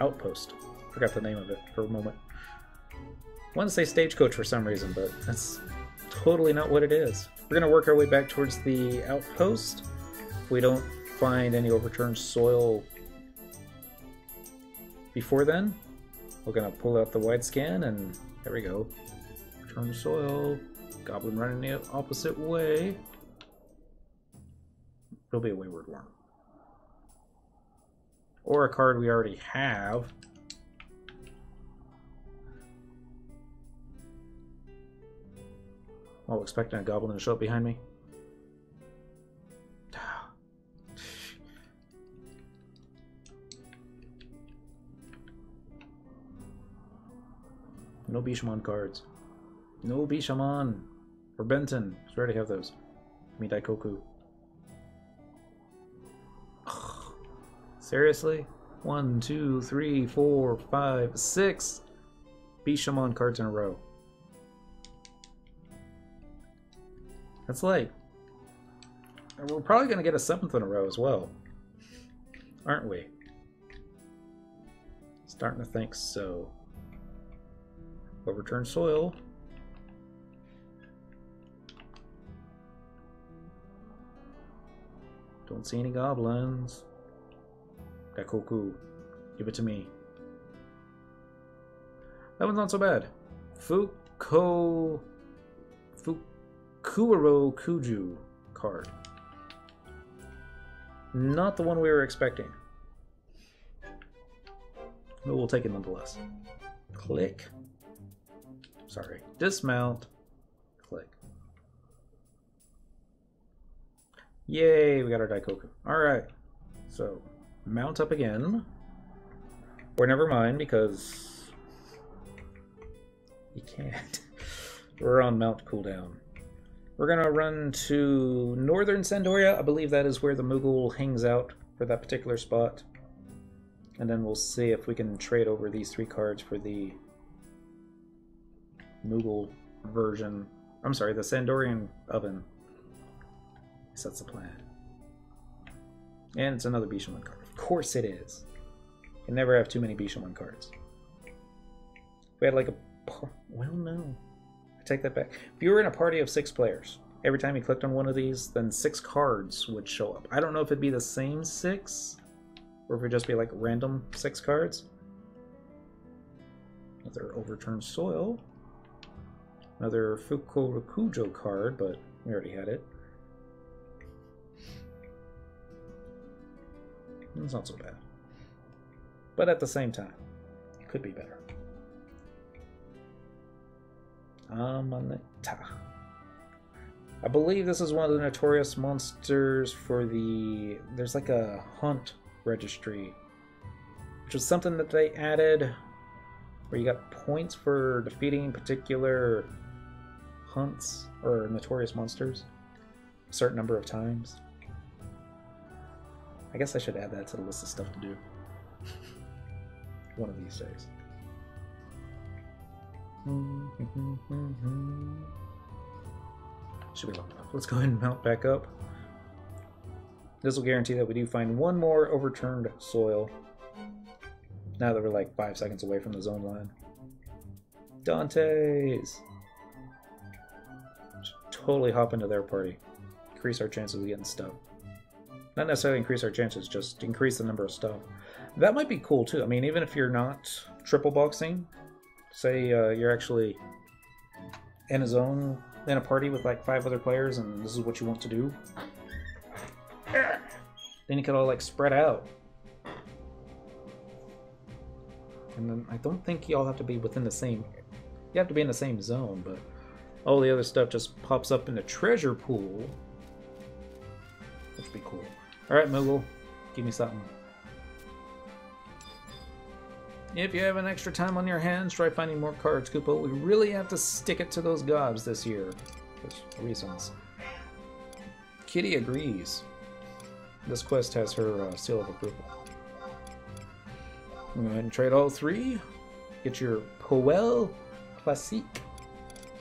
outpost. Forgot the name of it for a moment. I wanted to say stagecoach for some reason, but that's totally not what it is. We're going to work our way back towards the outpost. If we don't find any overturned soil before then, We're gonna pull out the white scan, and there we go. Return to soil. Goblin running the opposite way. It'll be a wayward worm. Or a card we already have. Oh, expecting a goblin to show up behind me. No Bishamon cards. No Bishamon. Or Benton. I already have those. Give me Daikoku. Ugh. Seriously? 1, 2, 3, 4, 5, 6 Bishamon cards in a row. That's like... We're probably going to get a 7th in a row as well. Aren't we? Starting to think so. Overturn soil. Don't see any goblins. Daikoku. Give it to me. That one's not so bad. Fukuoro Kuju card. Not the one we were expecting. But we'll take it nonetheless. Click. Sorry. Dismount. Click. Yay, we got our Daikoku. Alright. So, mount up again. Or never mind, because you can't. We're on mount cooldown. We're gonna run to Northern Sandoria. I believe that is where the Moogle hangs out for that particular spot. And then we'll see if we can trade over these 3 cards for the Moogle version. I'm sorry, the Sandorian oven. So that's the plan. And it's another Bishamon card. Of course it is. You can never have too many Bishamon cards. We had like a... Well, no. I take that back. If you were in a party of 6 players, every time you clicked on one of these, then 6 cards would show up. I don't know if it'd be the same 6, or if it'd just be like random 6 cards. Another Overturned Soil. Another Fukurokujo card, but we already had it. It's not so bad. But at the same time, it could be better. Amanita. I believe this is one of the notorious monsters for the... There's like a hunt registry, which was something that they added where you got points for defeating particular hunts or notorious monsters a certain number of times. I guess I should add that to the list of stuff to do one of these days. Should be long enough. Let's go ahead and mount back up. This will guarantee that we do find one more overturned soil. Now that we're like 5 seconds away from the zone line. Dante's! Should totally hop into their party. Increase our chances of getting stuff. Not necessarily increase our chances, just increase the number of stuff. That might be cool too. I mean, even if you're not triple boxing, say you're actually in a zone, in a party with like 5 other players, and this is what you want to do, then you could all like spread out. And then I don't think you all have to be within the same... You have to be in the same zone, but all the other stuff just pops up in the treasure pool. Which would be cool. Alright, Moogle, give me something. If you have an extra time on your hands, try finding more cards, Koopa. We really have to stick it to those gobs this year. For reasons. Kitty agrees. This quest has her seal of approval. Go ahead and trade all 3. Get your Poel Classique,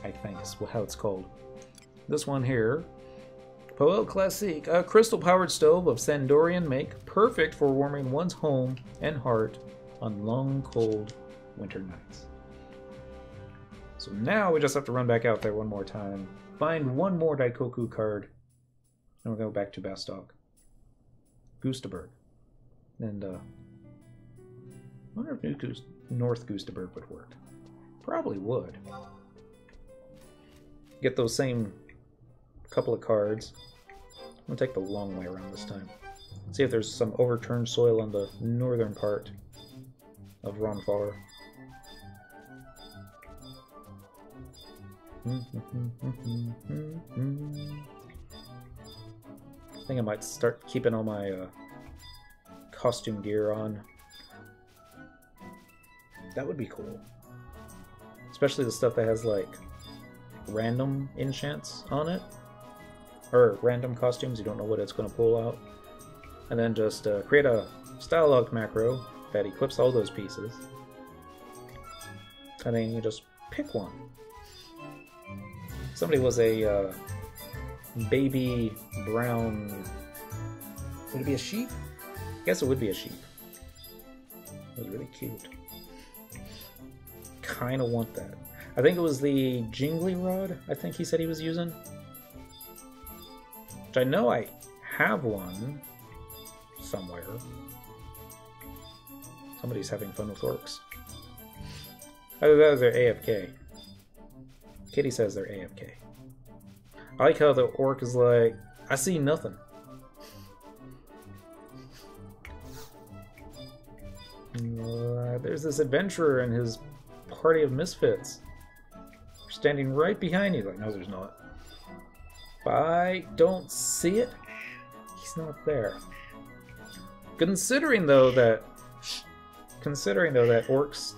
I think is how it's called. This one here. Poel Classique, a crystal-powered stove of Sandorian make, perfect for warming one's home and heart on long, cold winter nights. So now we just have to run back out there one more time, find one more Daikoku card, and we'll go back to Bastok. Gustaberg. And, wonder if North Goosterberg would work. Probably would. Get those same couple of cards. I'm gonna take the long way around this time. See if there's some overturned soil on the northern part of Ronfar. I think I might start keeping all my costume gear on. That would be cool. Especially the stuff that has like random enchants on it. Or random costumes, you don't know what it's going to pull out. And then just create a style log macro that equips all those pieces. And then you just pick one. Somebody was a baby brown... Would it be a sheep? I guess it would be a sheep. It was really cute. Kinda want that. I think it was the Jingly Rod, I think he said he was using. Which I know I have one somewhere. Somebody's having fun with orcs. Either that or they're AFK. Kitty says they're AFK. I like how the orc is like, I see nothing. There's this adventurer and his party of misfits. They're standing right behind you. Like, no, there's not. If I don't see it, he's not there. Considering though that orcs,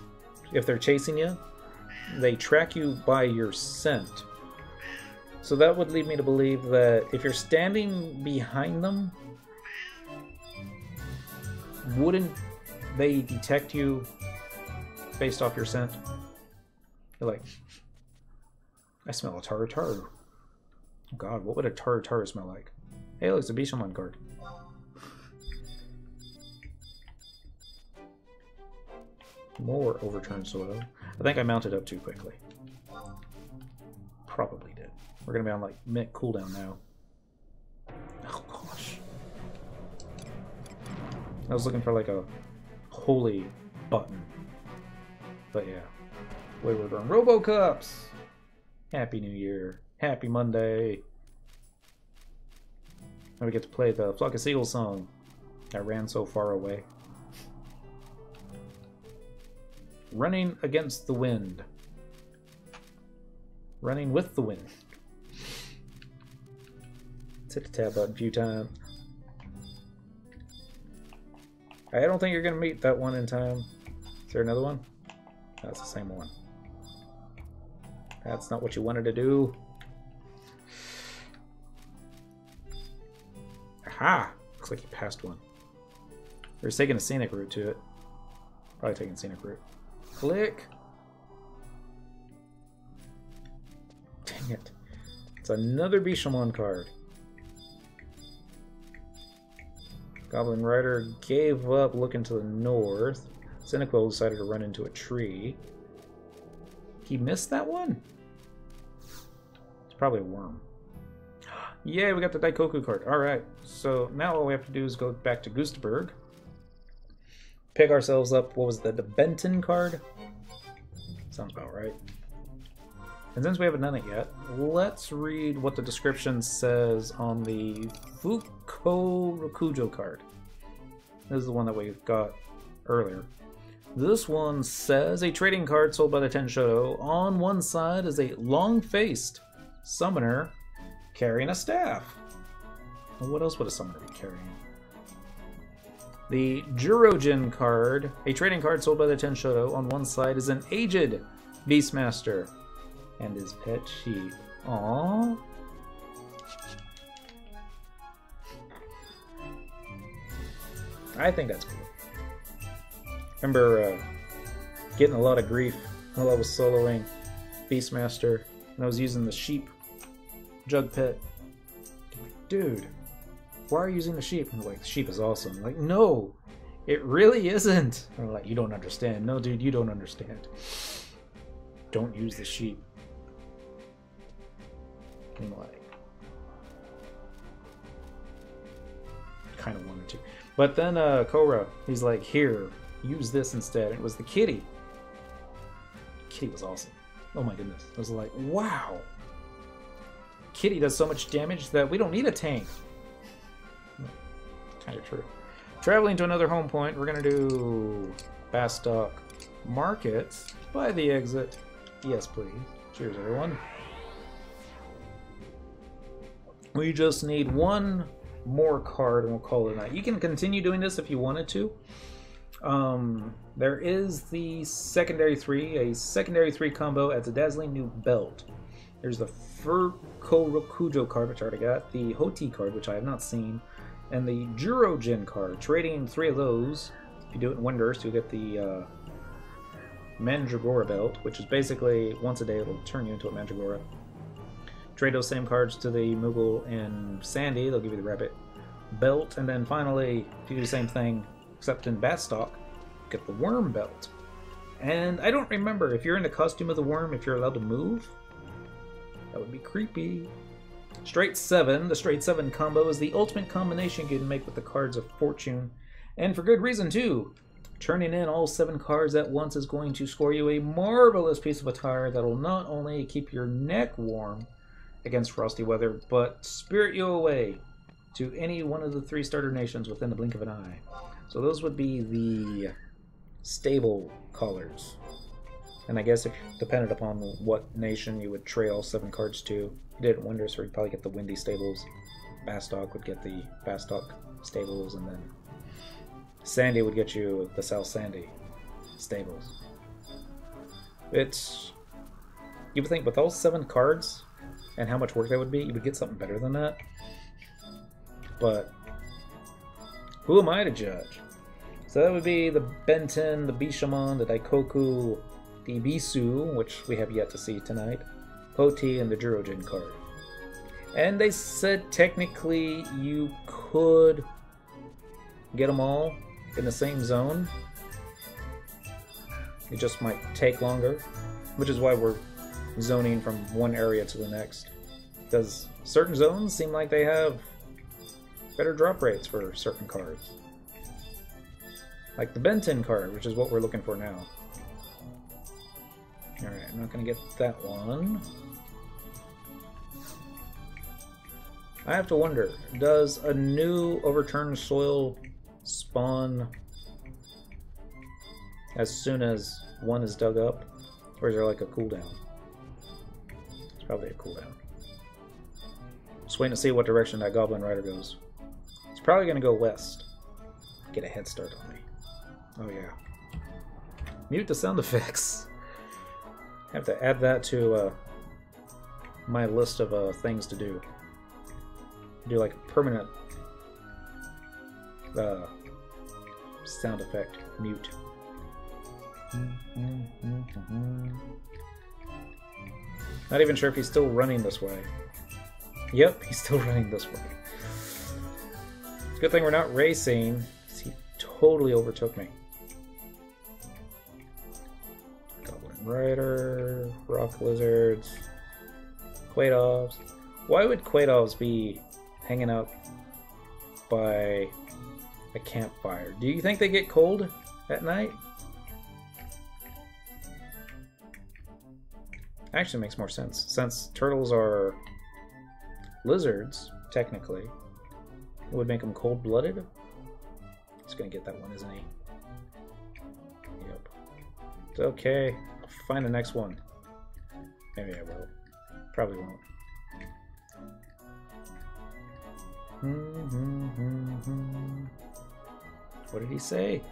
if they're chasing you, they track you by your scent. So that would lead me to believe that if you're standing behind them, wouldn't they detect you based off your scent? You're like, I smell a Taru. Oh god, what would a Taru smell like? Hey, look, it's a Bishamon card. More overturned soil. I think I mounted up too quickly. Probably did. We're gonna be on like minute cooldown now. Oh gosh. I was looking for like a holy button. But yeah. Way we're going. Robocups! Happy New Year. Happy Monday. And we get to play the Flock of Seagulls song. I ran so far away. Running against the wind. Running with the wind. Let's hit the tab button a few times. I don't think you're going to meet that one in time. Is there another one? That's the same one. That's not what you wanted to do. Aha! Looks like you passed one. Or he's taking a scenic route to it. Probably taking a scenic route. Click! Dang it. It's another Bishamon card. Goblin Rider gave up looking to the north. Cynical decided to run into a tree. He missed that one? It's probably a worm. Yay, we got the Daikoku card. Alright, so now all we have to do is go back to Goosterberg. Pick ourselves up, what was that, the Benton card? Sounds about right. And since we haven't done it yet, let's read what the description says on the Fuko Rokujo card. This is the one that we got earlier. This one says, a trading card sold by the Tenshoto. On one side is a long-faced summoner carrying a staff. Well, what else would a summoner be carrying? The Jurojin card, a trading card sold by the Tenshoto. On one side is an aged Beastmaster and his pet sheep. Aww. I think that's cool. Remember getting a lot of grief while I was soloing Beastmaster, and I was using the sheep jug pet. Like, dude, why are you using the sheep? And I'm like, the sheep is awesome. I'm like, no, it really isn't. And I'm like, you don't understand. No, dude, you don't understand. Don't use the sheep. And like, kind of wanted to. But then Korra, he's like, here, use this instead. It was the kitty. Kitty was awesome. Oh my goodness. I was like, wow. Kitty does so much damage that we don't need a tank. Kind of true. Traveling to another home point, we're going to do Bastock Market by the exit. Yes, please. Cheers, everyone. We just need one more card and we'll call it a night. You can continue doing this if you wanted to. There is the secondary 3, a secondary 3 combo adds a dazzling new belt. There's the Furko card, which I already got, the Hoti card, which I have not seen, and the Jurojin card. Trading 3 of those, if you do it in Windurst, you'll get the Mandragora belt, which is basically once a day it'll turn you into a Mandragora. Trade those same cards to the Moogle and Sandy, they'll give you the rabbit belt, and then finally, if you do the same thing, except in Bastock, get the worm belt. And I don't remember, if you're in the costume of the worm, if you're allowed to move, that would be creepy. Straight 7, the straight 7 combo is the ultimate combination you can make with the cards of fortune, and for good reason too. Turning in all 7 cards at once is going to score you a marvelous piece of attire that will not only keep your neck warm against frosty weather, but spirit you away to any one of the 3 starter nations within the blink of an eye. So those would be the stable colors. And I guess if depended upon what nation you would trade all 7 cards to, you did it in Windurst, so you'd probably get the Windy stables. Bastock would get the Bastock stables, and then Sandy would get you the South Sandy stables. It's... You would think with all 7 cards and how much work that would be, you would get something better than that. But who am I to judge? So that would be the Benton, the Bishamon, the Daikoku, the Bisu, which we have yet to see tonight, Hoti, and the Jurojin card. And they said technically you could get them all in the same zone. It just might take longer, which is why we're zoning from one area to the next. Because certain zones seem like they have better drop rates for certain cards. Like the Benton card, which is what we're looking for now. Alright, I'm not going to get that one. I have to wonder, does a new overturned soil spawn as soon as one is dug up? Or is there like a cooldown? It's probably a cooldown. Just waiting to see what direction that Goblin Rider goes. It's probably going to go west. Get a head start on me. Oh yeah. Mute the sound effects. I have to add that to my list of things to do. Do like a permanent sound effect mute. Not even sure if he's still running this way. Yep, he's still running this way. Good thing we're not racing. He totally overtook me. Goblin Rider, Rock Lizards, Quaidovs. Why would Quaidovs be hanging out by a campfire? Do you think they get cold at night? Actually makes more sense. Since turtles are lizards, technically, it would make them cold-blooded. He's gonna get that one, isn't he? Yep. It's okay. I'll find the next one. Maybe I will. Probably won't. What did he say?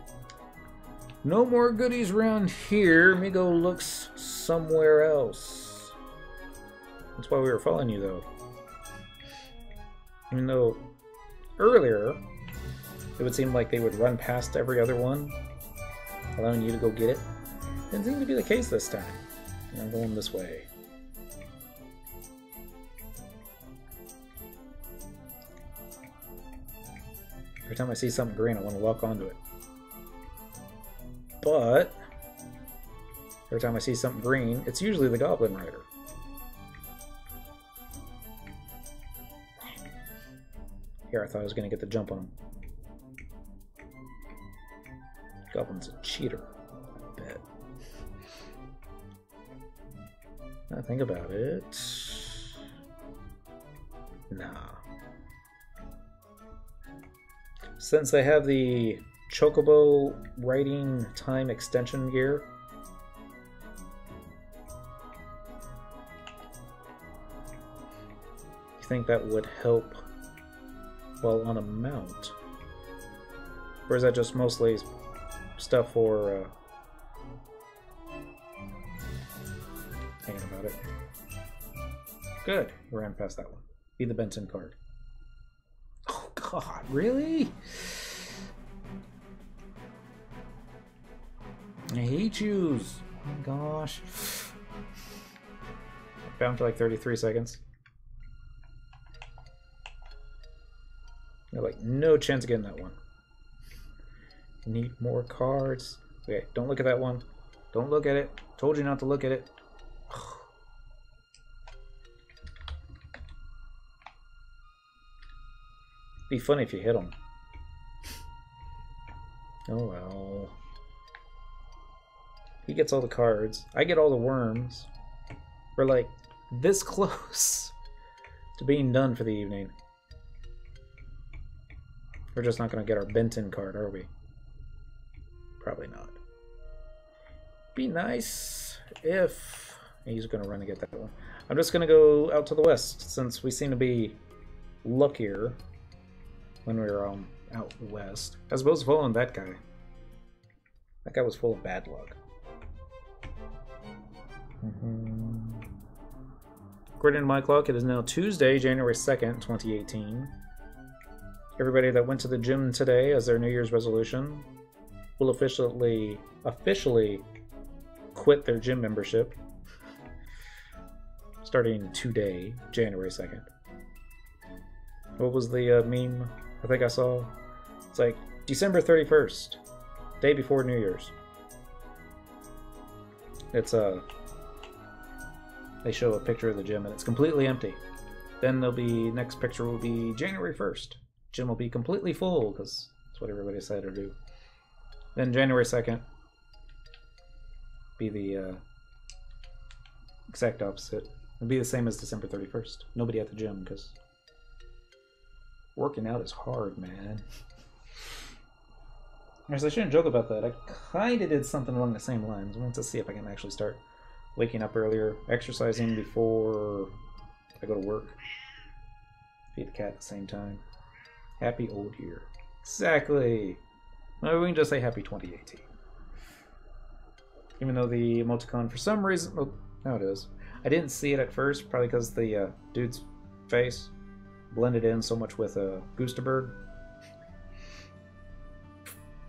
No more goodies around here. Me go looks somewhere else. That's why we were following you, though. Even though earlier it would seem like they would run past every other one, allowing you to go get it. Didn't seem to be the case this time. And I'm going this way. Every time I see something green, I want to lock onto it. But every time I see something green, it's usually the Goblin Rider. Here, I thought I was going to get the jump on him. Goblin's a cheater, I bet. Now think about it. Nah. Since they have the Chocobo writing time extension gear, you think that would help while on a mount? Or is that just mostly stuff for thinking about it? Good. We ran past that one. Be the Benton card. Oh god, really? I hate yous. Oh my gosh. Down to like 33 seconds. You're like no chance of getting that one. Need more cards. Okay, don't look at that one. Don't look at it. Told you not to look at it. Be funny if you hit them. Oh well. He gets all the cards. I get all the worms. We're like this close to being done for the evening. We're just not going to get our Benton card, are we? Probably not. Be nice if... He's going to run to get that one. I'm just going to go out to the west, since we seem to be luckier when we were out west. As opposed to following that guy. That guy was full of bad luck. According to my clock, it is now Tuesday, January 2nd, 2018. Everybody that went to the gym today as their New Year's resolution will officially quit their gym membership starting today, January 2nd. What was the meme I think I saw? It's like December 31st, day before New Year's. It's they show a picture of the gym and it's completely empty. Then there'll be, next picture will be January 1st. Gym will be completely full because that's what everybody said to do. Then January 2nd be the exact opposite. It'll be the same as December 31st. Nobody at the gym because working out is hard, man. Yes, I shouldn't joke about that. I kind of did something along the same lines. I wanted to see if I can actually start waking up earlier, exercising before I go to work. Feed the cat at the same time. Happy old year. Exactly. Well, we can just say happy 2018. Even though the emoticon, for some reason, well, now it is. I didn't see it at first, probably because the dude's face blended in so much with Goosterberg.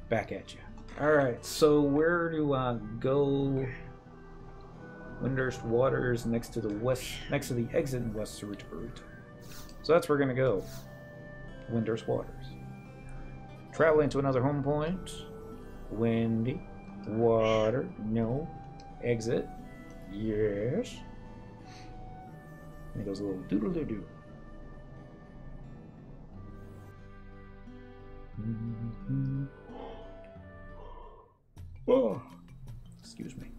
Back at you. Alright, so where do I go? Windurst Waters next to the exit in West Root. So that's where we're gonna go. Windurst Waters. Traveling to another home point. Windy. Water. No. Exit. Yes. And it goes a little doodle-doo-doo. Oh, excuse me.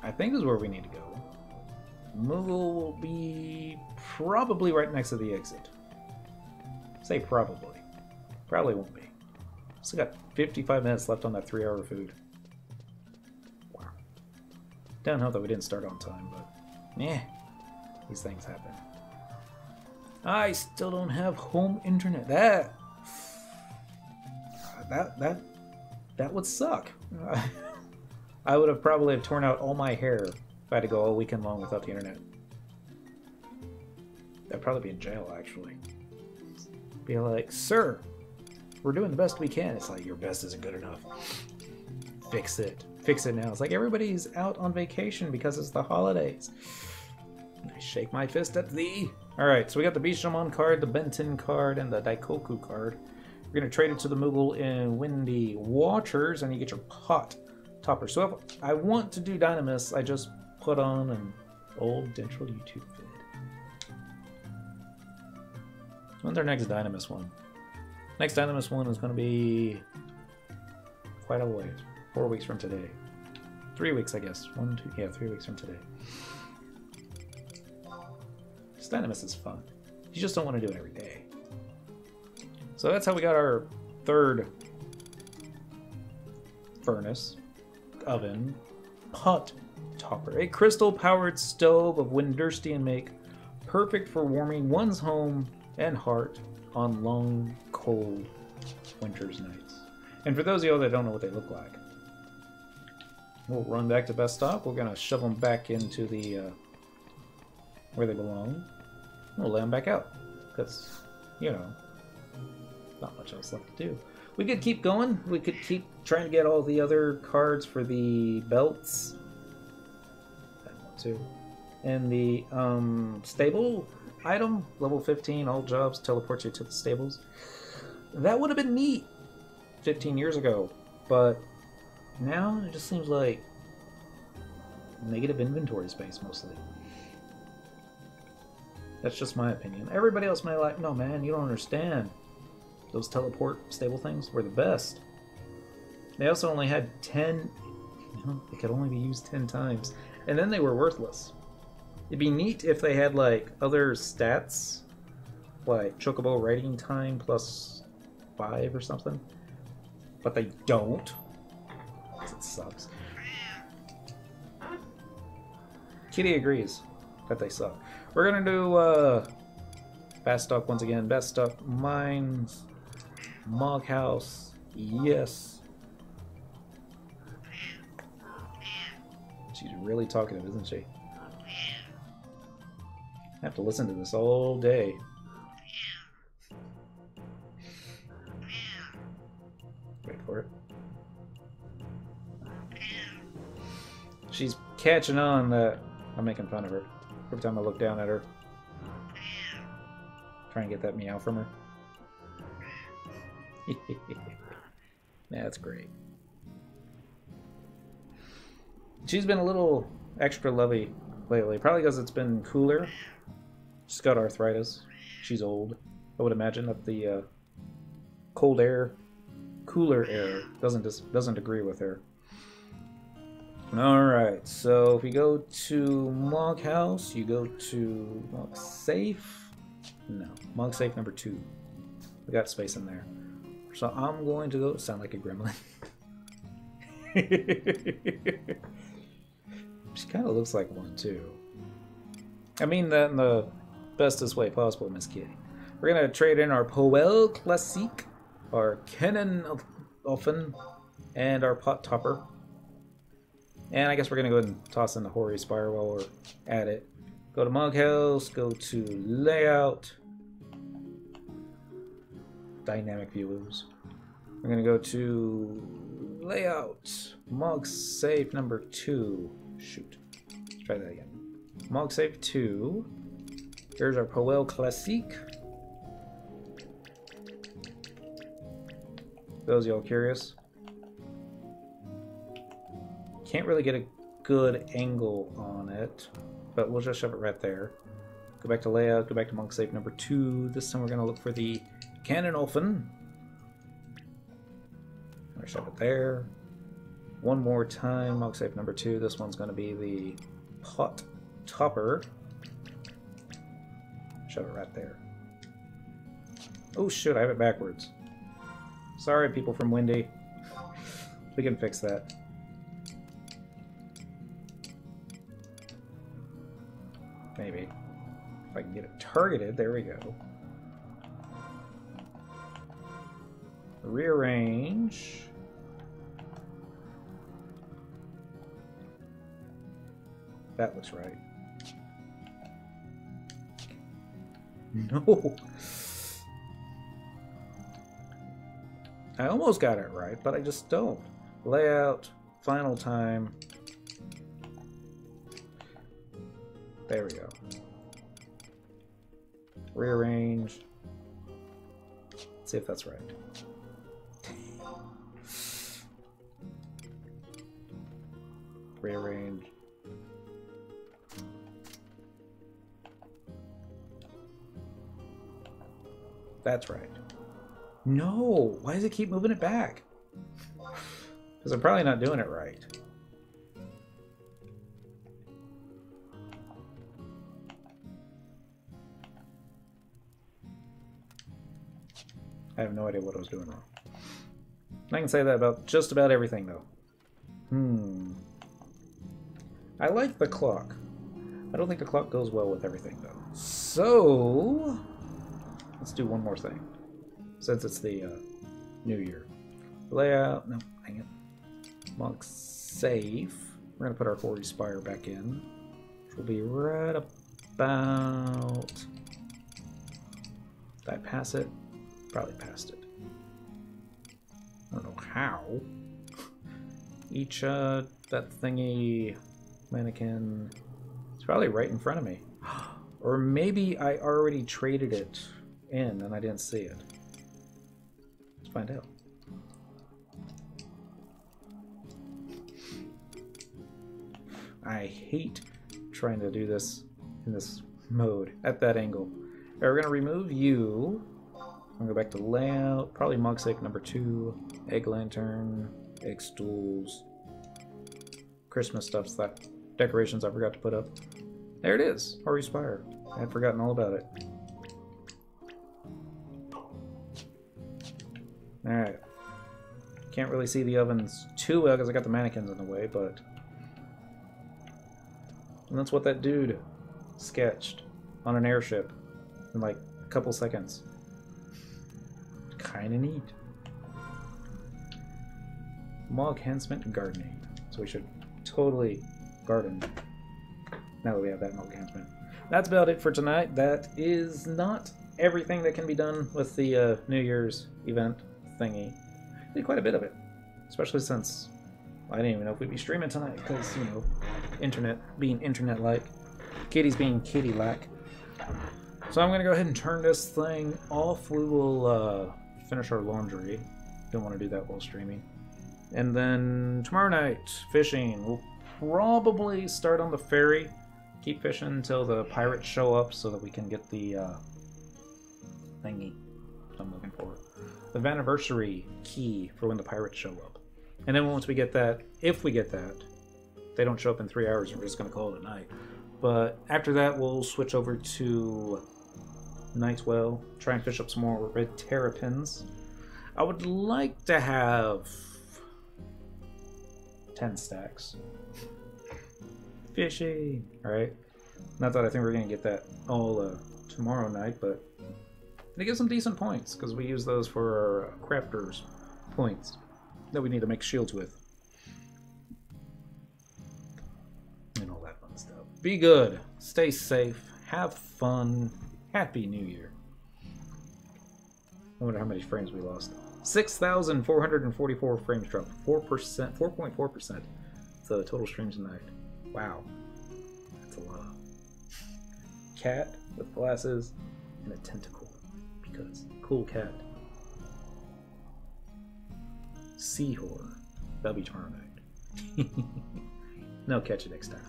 I think this is where we need to go. Moogle will be probably right next to the exit. Say probably. Probably won't be. Still got 55 minutes left on that 3-hour food. Wow. Don't hope that we didn't start on time, but these things happen. I still don't have home internet. That would suck. I would have probably torn out all my hair if I had to go all weekend long without the internet. I'd probably be in jail, actually. Be like, sir, we're doing the best we can. It's like, your best isn't good enough. Fix it. Fix it now. It's like everybody's out on vacation because it's the holidays. I shake my fist at thee. Alright, so we got the Bishamon card, the Benton card, and the Daikoku card. We're going to trade it to the Moogle in Windy Waters, and you get your pot topper. So if I want to do Dynamis, I just put on an old Dentral YouTube vid. When's our next Dynamis one? Next Dynamis one is going to be quite a ways. 4 weeks from today. 3 weeks, I guess. 1, 2, yeah, 3 weeks from today. This Dynamis is fun. You just don't want to do it every day. So that's how we got our third furnace, oven, pot topper. A crystal-powered stove of Winderstian make, perfect for warming one's home and heart on long, cold winter's nights. And for those of you that don't know what they look like, we'll run back to best stock. We're going to shove them back into the where they belong. We'll lay them back out because, you know, not much else left to do. We could keep going. We could keep trying to get all the other cards for the belts. I want to. And the stable item, level 15, all jobs, teleports you to the stables. That would have been neat 15 years ago, but now it just seems like negative inventory space mostly. That's just my opinion. Everybody else may like, no man, you don't understand. Those teleport stable things were the best. They also only had 10, they could only be used 10 times, and then they were worthless. It'd be neat if they had like other stats, like Chocobo riding time plus 5 or something, but they don't. It sucks. Kitty agrees that they suck. We're gonna do Best Stock once again. Best Stock Mines, Mog House, yes. She's really talkative, isn't she? I have to listen to this all day. Wait for it. She's catching on that I'm making fun of her every time I look down at her. Trying to get that meow from her. That's great. She's been a little extra lovey lately, probably because it's been cooler. She's got arthritis. She's old. I would imagine that the cold air, cooler air doesn't agree with her. Alright, so if we go to Mog House, you go to Mog Safe. No, Mog Safe number 2. We got space in there. So I'm going to go, sound like a gremlin. She kind of looks like one too. I mean that in the bestest way possible, Miss Kitty. We're going to trade in our Poel Classique, our Cannon Offen, and our Pot Topper. And I guess we're going to go ahead and toss in the Hoary Spire while we're at it. Go to Mog House, go to Layout, Dynamic Views. We're going to go to Layout, Mog Safe number 2. Shoot. Let's try that again. Mog Safe 2. Here's our Poel Classique. Those y'all curious. Can't really get a good angle on it, but we'll just shove it right there. Go back to Layout, go back to Mog Safe number 2. This time we're going to look for the Cannon Offen. We're shove it there. One more time, Mog Safe number 2. This one's going to be the Pot Topper. Shove it right there. Oh shoot, I have it backwards. Sorry, people from Windy. We can fix that. Maybe. If I can get it targeted, there we go. Rearrange. That looks right. No. I almost got it right, but I just don't. Layout, final time. There we go. Rearrange. Let's see if that's right. Rearrange. That's right. No! Why does it keep moving it back? Because I'm probably not doing it right. I have no idea what I was doing wrong. I can say that about just about everything, though. I like the clock. I don't think the clock goes well with everything, though. So, let's do one more thing. Since it's the New Year. Layout, no, hang it. Monk safe. We're going to put our 40 spire back in. Which will be right about... Did I pass it? Probably passed it. I don't know how. Each, that thingy mannequin... It's probably right in front of me. Or maybe I already traded it in and I didn't see it. Let's find out. I hate trying to do this in this mode at that angle. Alright, we're going to remove you. I'm going to go back to layout. Probably Mugsick number 2. Egg lantern. Egg stools. Christmas stuff. That decorations I forgot to put up. There it is. Hoary Spire. I had forgotten all about it. Alright. Can't really see the ovens too well because I got the mannequins in the way, but... And that's what that dude sketched on an airship in like a couple seconds. Kinda neat. Mog enhancement gardening. So we should totally garden now that we have that mog enhancement. That's about it for tonight. That is not everything that can be done with the New Year's event thingy. I did quite a bit of it, especially since I didn't even know if we'd be streaming tonight because, you know, internet being internet-like, kitties being kitty-like. So I'm going to go ahead and turn this thing off. We will finish our laundry. Don't want to do that while streaming. And then tomorrow night, fishing. We'll probably start on the ferry. Keep fishing until the pirates show up so that we can get the thingy I'm looking for. The anniversary key for when the pirates show up. And then once we get that, if we get that, they don't show up in 3 hours, we're just going to call it a night. But after that, we'll switch over to Nightwell, try and fish up some more red terrapins. I would like to have 10 stacks. Fishing! Alright. Not that I think we're going to get that all tomorrow night, but they give some decent points, because we use those for our crafters' points that we need to make shields with. And all that fun stuff. Be good. Stay safe. Have fun. Happy New Year. I wonder how many frames we lost. 6,444 frames dropped. 4%, 4.4%. The total streams tonight. Wow. That's a lot. Cat with glasses and a tentacle. Because cool cat. Sea horror. That'll be tomorrow night. No, catch you next time.